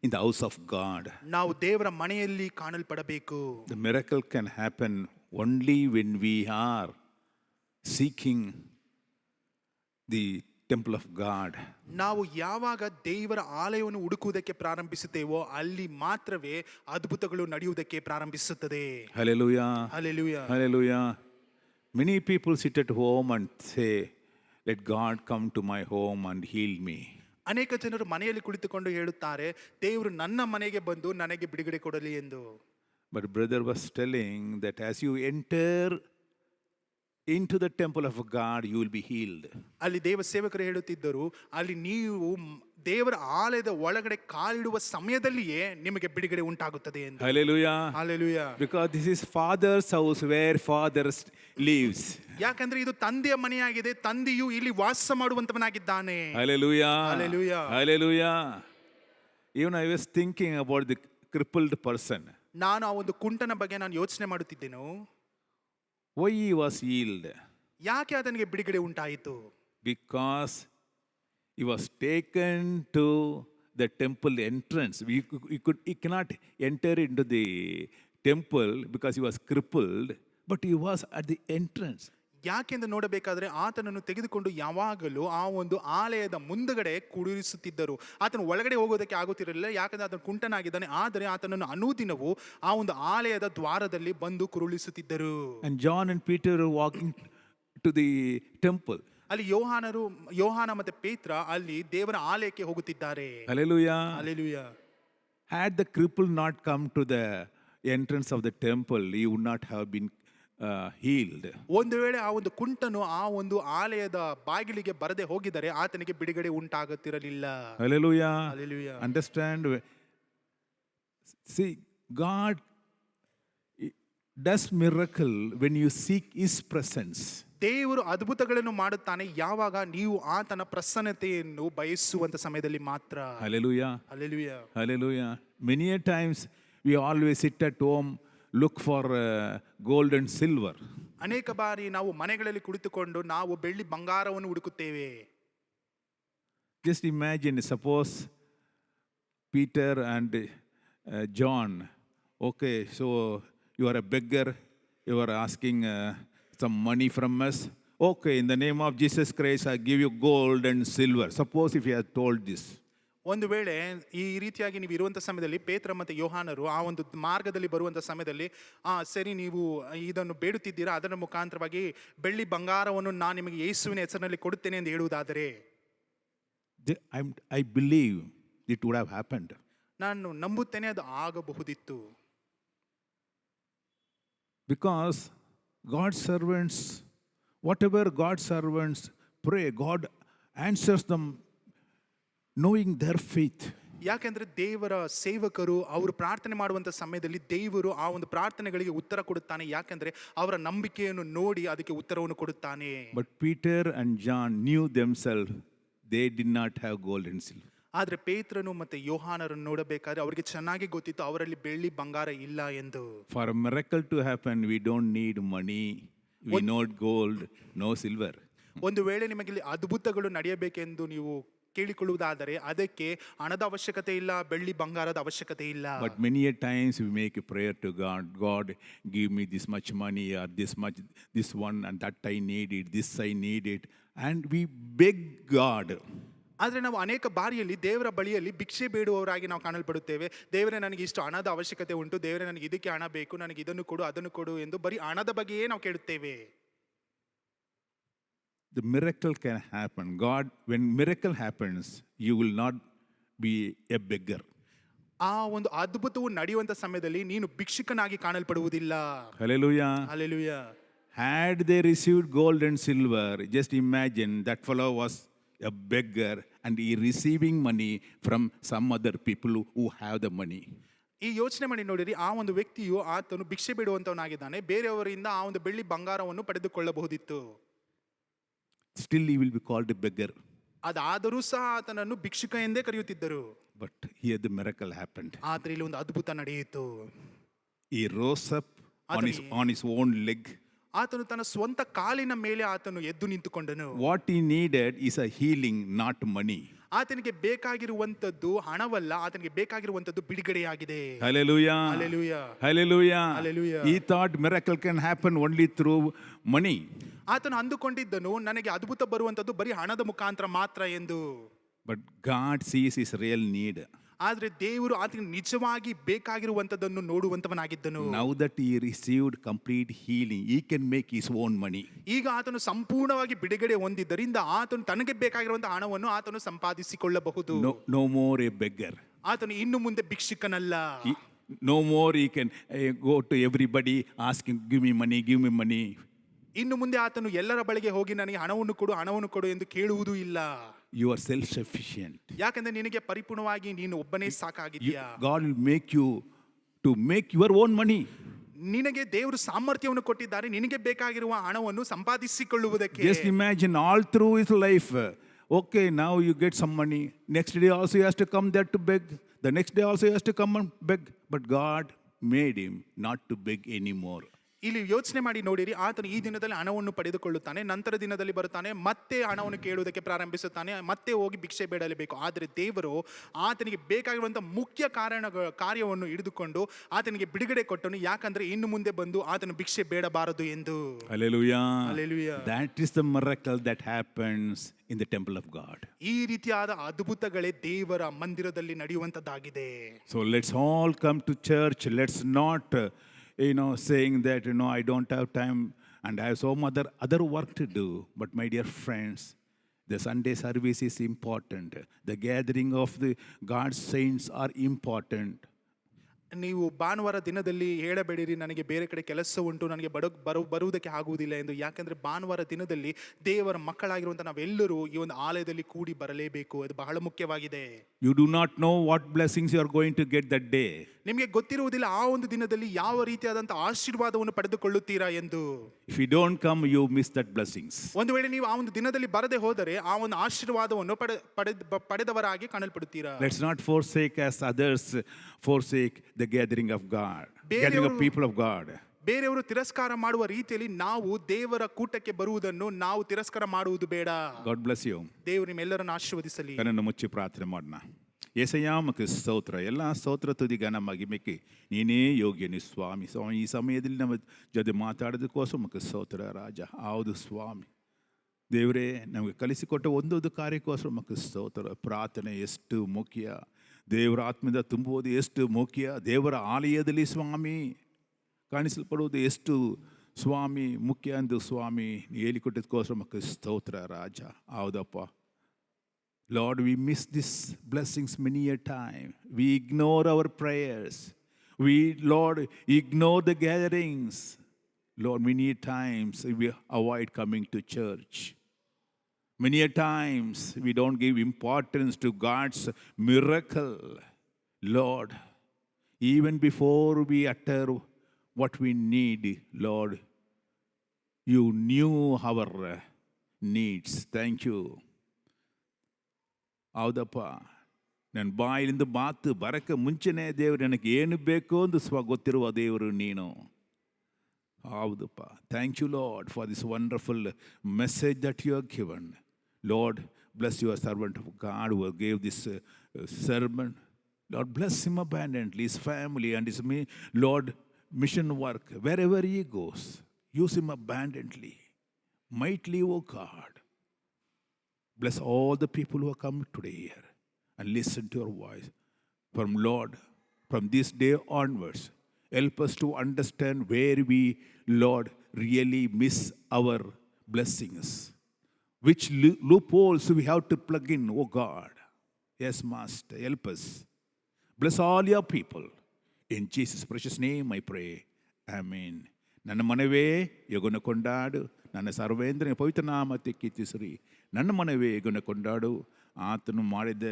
in the house of God. ನಾವು ದೇವರ ಮನೆಯಲ್ಲಿ ಕಾಣಲ್ಪಡಬೇಕು. The miracle can happen only when we are seeking the temple of God. ನಾವು ಯಾವಾಗ ದೇವರ ಆಲಯವನ್ನು ಹುಡುಕುವುದಕ್ಕೆ ಪ್ರಾರಂಭಿಸುತ್ತೇವೋ ಅಲ್ಲಿ ಮಾತ್ರವೇ ಅದ್ಭುತಗಳು ನಡೆಯುವುದಕ್ಕೆ ಪ್ರಾರಂಭಿಸುತ್ತದೆ. Hallelujah. Hallelujah. Hallelujah. Many people sit at home and say, let God come to my home and heal me. ಅನೇಕ ಜನರು ಮನೆಯಲ್ಲಿ ಕುಳಿತುಕೊಂಡು ಹೇಳುತ್ತಾರೆ, ದೇವರು ನನ್ನ ಮನೆಗೆ ಬಂದು ನನಗೆ ಬಿಡುಗಡೆ ಕೊಡಲಿ ಎಂದು. But brother was telling that as you enter into the temple of God, you will be healed. ಅಲ್ಲಿ ದೇವ ಸೇವಕರು ಹೇಳುತ್ತಿದ್ದರು, ಅಲ್ಲಿ ನೀವು ದೇವರ ಆಲಯದ ಒಳಗಡೆ ಕಾಲಿಡುವ ಸಮಯದಲ್ಲಿಯೇ ನಿಮಗೆ ಬಿಡುಗಡೆ ಉಂಟಾಗುತ್ತದೆ ಎಂದು. Hallelujah. Hallelujah. Because this is Father's house where Father lives. ಯಾಕಂದ್ರೆ ಇದು ತಂದೆಯ ಮನೆಯಾಗಿದೆ, ತಂದೆಯು ಇಲ್ಲಿ ವಾಸ ಮಾಡುವಂತವನಾಗಿದ್ದಾನೆ. Hallelujah. Hallelujah. Hallelujah. Even I was thinking about the crippled person. ನಾನು ಆ ಒಂದು ಕುಂಟನ ಬಗ್ಗೆ ನಾನು ಯೋಚನೆ ಮಾಡುತ್ತಿದ್ದೆನು. Why he was healed? ಯಾಕೆ ಆತನಿಗೆ ಬಿಡುಗಡೆ ಉಂಟಾಯಿತು? Because he was taken to the temple entrance. He cannot enter into the temple because he was crippled, but he was at the entrance. ಯಾಕೆಂದು ನೋಡಬೇಕಾದ್ರೆ ಆತನನ್ನು ತೆಗೆದುಕೊಂಡು ಯಾವಾಗಲೂ ಆ ಒಂದು ಆಲಯದ ಮುಂದುಗಡೆ ಕುಡಿಸುತ್ತಿದ್ದರು. ಆತನು ಒಳಗಡೆ ಹೋಗೋದಕ್ಕೆ ಆಗುತ್ತಿರಲಿಲ್ಲ, ಯಾಕಂದ್ರೆ ಆತನು ಕುಂಟನಾಗಿದ್ದಾನೆ. ಆದರೆ ಆತನನ್ನು ಅನುದಿನವೂ ಆ ಒಂದು ಆಲಯದ ದ್ವಾರದಲ್ಲಿ ಬಂದು ಕುರುಳಿಸುತ್ತಿದ್ದರು. And John and Peter were walking to the temple. ಅಲ್ಲಿ ಯೋಹಾನ ಮತ್ತೆ ಪೇತ್ರ ಅಲ್ಲಿ ದೇವರ ಆಲಯಕ್ಕೆ ಹೋಗುತ್ತಿದ್ದಾರೆ. Hallelujah. Hallelujah. Had the cripple not come to the entrance of the temple, he would not have been healed. ಒಂದು ವೇಳೆ ಆ ಒಂದು ಕುಂಟನು ಆ ಒಂದು ಆಲಯದ ಬಾಗಿಲಿಗೆ ಬರದೆ ಹೋಗಿದರೆ ಆತನಿಗೆ ಬಿಡುಗಡೆ ಉಂಟಾಗುತ್ತಿರಲಿಲ್ಲ. Hallelujah. Hallelujah. Understand? See, God does miracle when you seek His presence. ದೇವರು ಅದ್ಭುತಗಳನ್ನು ಮಾಡುತ್ತಾನೆ ಯಾವಾಗ ನೀವು ಆತನ ಪ್ರಸನ್ನತೆಯನ್ನು ಬಯಸುವಂತ ಸಮಯದಲ್ಲಿ ಮಾತ್ರ. Hallelujah. Hallelujah. Hallelujah. Many a times we always sit at home, look for gold and silver. ಅನೇಕ ಬಾರಿ ನಾವು ಮನೆಗಳಲ್ಲಿ ಕುಳಿತುಕೊಂಡು ನಾವು ಬೆಳ್ಳಿ ಬಂಗಾರವನ್ನು ಹುಡುಕುತ್ತೇವೆ. Just imagine, suppose Peter and John, okay, so you are a beggar, you are asking some money from us. Okay, in the name of Jesus Christ, I give you gold and silver. Suppose if you had told this. ಒಂದು ವೇಳೆ ಈ ರೀತಿಯಾಗಿ ನೀವು ಇರುವಂಥ ಸಮಯದಲ್ಲಿ ಪೇತ್ರ ಮತ್ತು ಯೋಹಾನರು ಆ ಒಂದು ಮಾರ್ಗದಲ್ಲಿ ಬರುವಂಥ ಸಮಯದಲ್ಲಿ ಸರಿ ನೀವು ಇದನ್ನು ಬೇಡುತ್ತಿದ್ದೀರಾ, ಅದರ ಮುಖಾಂತರವಾಗಿ ಬೆಳ್ಳಿ ಬಂಗಾರವನ್ನು ನಾನು ನಿಮಗೆ ಯೇಸುವಿನ ಹೆಸರಿನಲ್ಲಿ ಕೊಡುತ್ತೇನೆ ಎಂದು ಹೇಳುವುದಾದರೆ I believe it would have happened. ನಾನು ನಂಬುತ್ತೇನೆ ಅದು ಆಗಬಹುದಿತ್ತು. Because God's servants, whatever God's servants pray, God answers them knowing their faith. ಯಾಕೆಂದ್ರೆ ದೇವರ ಸೇವಕರು ಅವರು ಪ್ರಾರ್ಥನೆ ಮಾಡುವಂಥ ಸಮಯದಲ್ಲಿ ದೇವರು ಆ ಒಂದು ಪ್ರಾರ್ಥನೆಗಳಿಗೆ ಉತ್ತರ ಕೊಡುತ್ತಾನೆ. ಯಾಕೆಂದ್ರೆ ಅವರ ನಂಬಿಕೆಯನ್ನು ನೋಡಿ ಅದಕ್ಕೆ ಉತ್ತರವನ್ನು ಕೊಡುತ್ತಾನೆ. But Peter and John knew themselves they did not have gold and silver. ಆದ್ರೆ ಪೇತ್ರನು ಮತ್ತೆ ಯೋಹಾನರನ್ನು ನೋಡಬೇಕಾದ್ರೆ ಅವರಿಗೆ ಚೆನ್ನಾಗಿ ಗೊತ್ತಿತ್ತು ಅವರಲ್ಲಿ ಬೆಳ್ಳಿ ಬಂಗಾರ ಇಲ್ಲ ಎಂದು. For a miracle to happen, we don't need money, we need gold, no silver. ಒಂದು ವೇಳೆ ನಿಮಗೆ ಇಲ್ಲಿ ಅದ್ಭುತಗಳು ನಡೆಯಬೇಕೆಂದು ನೀವು ಕೇಳಿಕೊಳ್ಳುವುದಾದರೆ ಅದಕ್ಕೆ ಹಣದ ಅವಶ್ಯಕತೆ ಇಲ್ಲ, ಬೆಳ್ಳಿ ಬಂಗಾರದ ಅವಶ್ಯಕತೆ ಇಲ್ಲ. But many a times we make a prayer to God, God give me this much money or this much, this one and that I need it, this I need it. And we beg God. ಆದರೆ ನಾವು ಅನೇಕ ಬಾರಿಯಲ್ಲಿ ದೇವರ ಬಳಿಯಲ್ಲಿ ಭಿಕ್ಷೆ ಬೇಡುವವರಾಗಿ ನಾವು ಕಾಣಲ್ಪಡುತ್ತೇವೆ. ದೇವರೇ ನನಗೆ ಇಷ್ಟು ಹಣದ ಅವಶ್ಯಕತೆ ಉಂಟು, ದೇವರೇ ನನಗೆ ಇದಕ್ಕೆ ಹಣ ಬೇಕು, ನನಗೆ ಇದನ್ನು ಕೊಡು ಅದನ್ನು ಕೊಡು ಎಂದು ಬರೀ ಹಣದ ಬಗ್ಗೆಯೇ ನಾವು ಕೇಳುತ್ತೇವೆ. The miracle can happen. God, when miracle happens, you will not be a beggar. ಆ ಒಂದು ಅದ್ಭುತವು ನಡೆಯುವಂತ ಸಮಯದಲ್ಲಿ ನೀನು ಭಿಕ್ಷುಕನಾಗಿ ಕಾಣಲ್ಪಡುವುದಿಲ್ಲ. Hallelujah. Hallelujah. Had they received gold and silver, just imagine that fellow was a beggar and he receiving money from some other people who have the money. ಈ ಯೋಚನೆ ಮಾಡಿ ನೋಡಿರಿ, ಆ ಒಂದು ವ್ಯಕ್ತಿಯು ಆತನು ಭಿಕ್ಷೆ ಬೇಡುವಂತವನಾಗಿದ್ದಾನೆ, ಬೇರೆಯವರಿಂದ ಆ ಒಂದು ಬೆಳ್ಳಿ ಬಂಗಾರವನ್ನು ಪಡೆದುಕೊಳ್ಳಬಹುದಿತ್ತು. Still he will be called a beggar. ಅದಾದರೂ ಸಹ ಆತನನ್ನು ಭಿಕ್ಷುಕ ಎಂದೇ ಕರೆಯುತ್ತಿದ್ದರು. But here the miracle happened. ಆದ್ರೆ ಇಲ್ಲಿ ಒಂದು ಅದ್ಭುತ ನಡೆಯಿತು. He rose up on his own leg. ಆತನು ತನ್ನ ಸ್ವಂತ ಕಾಲಿನ ಮೇಲೆ ಆತನು ಎದ್ದು ನಿಂತುಕೊಂಡನು. What he needed is a healing, not money. ಆತನಿಗೆ ಬೇಕಾಗಿರುವಂತದ್ದು ಹಣವಲ್ಲ, ಆತನಿಗೆ ಬೇಕಾಗಿರುವಂತದ್ದು ಬಿಡುಗಡೆಯಾಗಿದೆ. Hallelujah. Hallelujah. Hallelujah. Hallelujah. He thought miracle can happen only through money. ಆತನು ಅಂದುಕೊಂಡಿದ್ದನು ನನಗೆ ಅದ್ಭುತ ಬರುವಂತದ್ದು ಬರೀ ಹಣದ ಮುಖಾಂತರ ಮಾತ್ರ ಎಂದು. But God sees his real need. ಆದ್ರೆ ದೇವರು ಆತನಿಗೆ ನಿಜವಾಗಿ ಬೇಕಾಗಿರುವಂತದನ್ನು ನೋಡುವಂತವನಾಗಿದ್ದನು. Now that he received complete healing, he can make his own money. ಈಗ ಆತನು ಸಂಪೂರ್ಣವಾಗಿ ಬಿಡುಗಡೆ ಹೊಂದಿದ್ದರಿಂದ ಆತನು ತನಗೆ ಬೇಕಾಗಿರುವಂತಹ ಹಣವನ್ನು ಆತನು ಸಂಪಾದಿಸಿಕೊಳ್ಳಬಹುದು. No more a beggar. ಆತನು ಇನ್ನು ಮುಂದೆ ಭಿಕ್ಷುಕನಲ್ಲ. No more he can go to everybody asking, give me money, give me money. ಇನ್ನು ಮುಂದೆ ಆತನು ಎಲ್ಲರ ಬಳಿಗೆ ಹೋಗಿ ನನಗೆ ಹಣವನ್ನು ಕೊಡು ಎಂದು ಕೇಳುವುದೂ ಇಲ್ಲ. You are self-sufficient. ಯಾಕಂದ್ರೆ ನಿನಗೆ ಪರಿಪೂರ್ಣವಾಗಿ ನೀನು ಒಬ್ಬನೇ ಸಾಕಾಗಿದ್ದೀಯಾ. God will make you to make your own money. ನಿನಗೆ ದೇವರು ಸಾಮರ್ಥ್ಯವನ್ನು ಕೊಟ್ಟಿದ್ದಾರೆ ನಿನಗೆ ಬೇಕಾಗಿರುವ ಹಣವನ್ನು ಸಂಪಾದಿಸಿಕೊಳ್ಳುವುದಕ್ಕೆ. Just imagine all through his life. Okay, now you get some money. Next day also he has to come there to beg. The next day also he has to come and beg. But God made him not to beg anymore. ಇಲ್ಲಿ ಯೋಚನೆ ಮಾಡಿ ನೋಡಿರಿ, ಆತನು ಈ ದಿನದಲ್ಲಿ ಹಣವನ್ನು ಪಡೆದುಕೊಳ್ಳುತ್ತಾನೆ, ನಂತರ ದಿನದಲ್ಲಿ ಬರುತ್ತಾನೆ, ಮತ್ತೆ ಹಣವನ್ನು ಕೇಳುವುದಕ್ಕೆ ಪ್ರಾರಂಭಿಸುತ್ತಾನೆ, ಮತ್ತೆ ಹೋಗಿ ಭಿಕ್ಷೆ ಬೇಡಲೇಬೇಕು. ಆದರೆ ದೇವರು ಆತನಿಗೆ ಬೇಕಾಗಿರುವಂತಹ ಮುಖ್ಯ ಕಾರ್ಯವನ್ನು ಹಿಡಿದುಕೊಂಡು ಆತನಿಗೆ ಬಿಡುಗಡೆ ಕೊಟ್ಟನು. ಯಾಕಂದ್ರೆ ಇನ್ನು ಮುಂದೆ ಬಂದು ಆತನು ಭಿಕ್ಷೆ ಬೇಡಬಾರದು ಎಂದು. Hallelujah. Hallelujah. That is the miracle that happens in the temple of God. ಈ ರೀತಿಯಾದ ಅದ್ಭುತಗಳೇ ದೇವರ ಮಂದಿರದಲ್ಲಿ ನಡೆಯುವಂತದ್ದಾಗಿದೆ. So let's all come to church. Let's not saying that, I don't have time and I have so much other work to do. But my dear friends, the Sunday service is important. The gathering of the God's saints are important. ನೀವು ಭಾನುವಾರ ದಿನದಲ್ಲಿ ಹೇಳಬೇಡಿರಿ ನನಗೆ ಬೇರೆ ಕಡೆ ಕೆಲಸ ಉಂಟು, ನನಗೆ ಬರುವುದಕ್ಕೆ ಆಗುವುದಿಲ್ಲ ಎಂದು. ಯಾಕಂದ್ರೆ ಭಾನುವಾರ ದಿನದಲ್ಲಿ ದೇವರ ಮಕ್ಕಳಾಗಿರುವಂತ ನಾವೆಲ್ಲರೂ ಈ ಒಂದು ಆಲಯದಲ್ಲಿ ಕೂಡಿ ಬರಲೇಬೇಕು. ಅದು ಬಹಳ ಮುಖ್ಯವಾಗಿದೆ. You do not know what blessings you are going to get that day. ನಿಮಗೆ ಗೊತ್ತಿರುವುದಿಲ್ಲ ಆ ಒಂದು ದಿನದಲ್ಲಿ ಯಾವ ರೀತಿಯಾದಂತಹ ಆಶೀರ್ವಾದವನ್ನು ಪಡೆದುಕೊಳ್ಳುತ್ತೀರಾ ಎಂದು. If you don't come, you miss that blessings. ಒಂದು ವೇಳೆ ನೀವು ಆ ಒಂದು ದಿನದಲ್ಲಿ ಬರದೆ ಹೋದರೆ ಆ ಒಂದು ಆಶೀರ್ವಾದವನ್ನು ಪಡೆದವರಾಗಿ ಕಾಣಲ್ಪಡುತ್ತೀರಾ. Let's not forsake as others forsake the gathering of God, gathering of people of God. ಬೇರೆಯವರು ತಿರಸ್ಕಾರ ಮಾಡುವ ರೀತಿಯಲ್ಲಿ ನಾವು ದೇವರ ಕೂಟಕ್ಕೆ ಬರುವುದನ್ನು ನಾವು ತಿರಸ್ಕಾರ ಮಾಡುವುದು ಬೇಡ. God bless you. ದೇವರು ನಿಮ್ಮೆಲ್ಲರನ್ನು ಆಶೀರ್ವದಿಸಲಿ. ಕಣ್ಣನ್ನು ಮುಚ್ಚಿ ಪ್ರಾರ್ಥನೆ ಮಾಡೋಣ. యేసయ్యా ಮಕ್ಕೆ ಸ್ತೋತ್ರ, ಎಲ್ಲ ಸ್ತೋತ್ರ ತುದಿ ಘನ ಮಹಿಮೆಗೆ ನೀನೇ ಯೋಗ್ಯನಿ ಸ್ವಾಮಿ. ಸ್ವಾಮಿ, ಈ ಸಮಯದಲ್ಲಿ ನಮ್ಮ ಜೊತೆ ಮಾತಾಡೋದಕ್ಕೋಸ್ಕರ ಮಕ್ಕೆ ಸ್ತೋತ್ರ ರಾಜ. ಹೌದು ಸ್ವಾಮಿ ದೇವರೇ, ನಮಗೆ ಕಲಿಸಿಕೊಟ್ಟ ಒಂದೊಂದು ಕಾರ್ಯಕ್ಕೋಸ್ಕರ ಮಕ್ಕೆ ಸ್ತೋತ್ರ. ಪ್ರಾರ್ಥನೆ ಎಷ್ಟು ಮುಖ್ಯ, ದೇವರ ಆತ್ಮದ ತುಂಬುವುದು ಎಷ್ಟು ಮುಖ್ಯ, ದೇವರ ಆಲಯದಲ್ಲಿ ಸ್ವಾಮಿ ಕಾಣಿಸಲ್ಪಡುವುದು ಎಷ್ಟು ಸ್ವಾಮಿ ಮುಖ್ಯ ಎಂದು ಸ್ವಾಮಿ ಹೇಳಿಕೊಟ್ಟಿದ್ದಕ್ಕೋಸ್ಕರ ಮಕ್ಕೆ ಸ್ತೋತ್ರ ರಾಜ. ಹೌದಪ್ಪ Lord, we miss these blessings many a time. We ignore our prayers. We, Lord, ignore the gatherings. Lord, many times we avoid coming to church. Many a times we don't give importance to God's miracle. Lord, even before we utter what we need, Lord, you knew our needs. Thank you. ಹೌದಪ್ಪ, ನನ್ನ ಬಾಯಿಲಿಂದ ಮಾತು ಬರಕ್ಕೆ ಮುಂಚೆನೇ ದೇವರು ನನಗೆ ಏನು ಬೇಕೋ ಅಂತ ಗೊತ್ತಿರುವ ದೇವರು ನೀನು. ಹೌದಪ್ಪ. Thank you Lord for this wonderful message that you have given. Lord bless your servant of God who gave this sermon. Lord, bless him abundantly, his family and his Lord, mission work, wherever he goes. Use him abundantly, mightily, O God. Bless all the people who have come today here and listen to your voice. From this day onwards, help us to understand where we, Lord, really miss our blessings. Which loopholes we have to plug in, oh God. Yes, Master, help us. Bless all your people. In Jesus' precious name I pray. Amen. ನನ್ನ ಮನವೇ ಯೆಹೋವನ ಕೊಂಡಾಡು, ನನ್ನ ಸರ್ವೇಂದ್ರನ ಪವಿತ್ರ ನಾಮಕ್ಕೆ ಕೀರ್ತಿಸಿರಿ. ನನ್ನ ಮನವೇ ಯೆಹೋವನ ಕೊಂಡಾಡು, ಆತನು ಮಾಡಿದ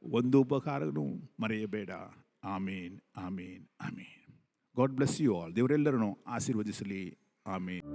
ಒಂದು ಉಪಕಾರವನ್ನು ಮರೆಯಬೇಡ. Amen, amen, amen. God bless you all. ದೇವರೆಲ್ಲರನ್ನು ಆಶೀರ್ವದಿಸಲಿ. ಆಮೇನ್.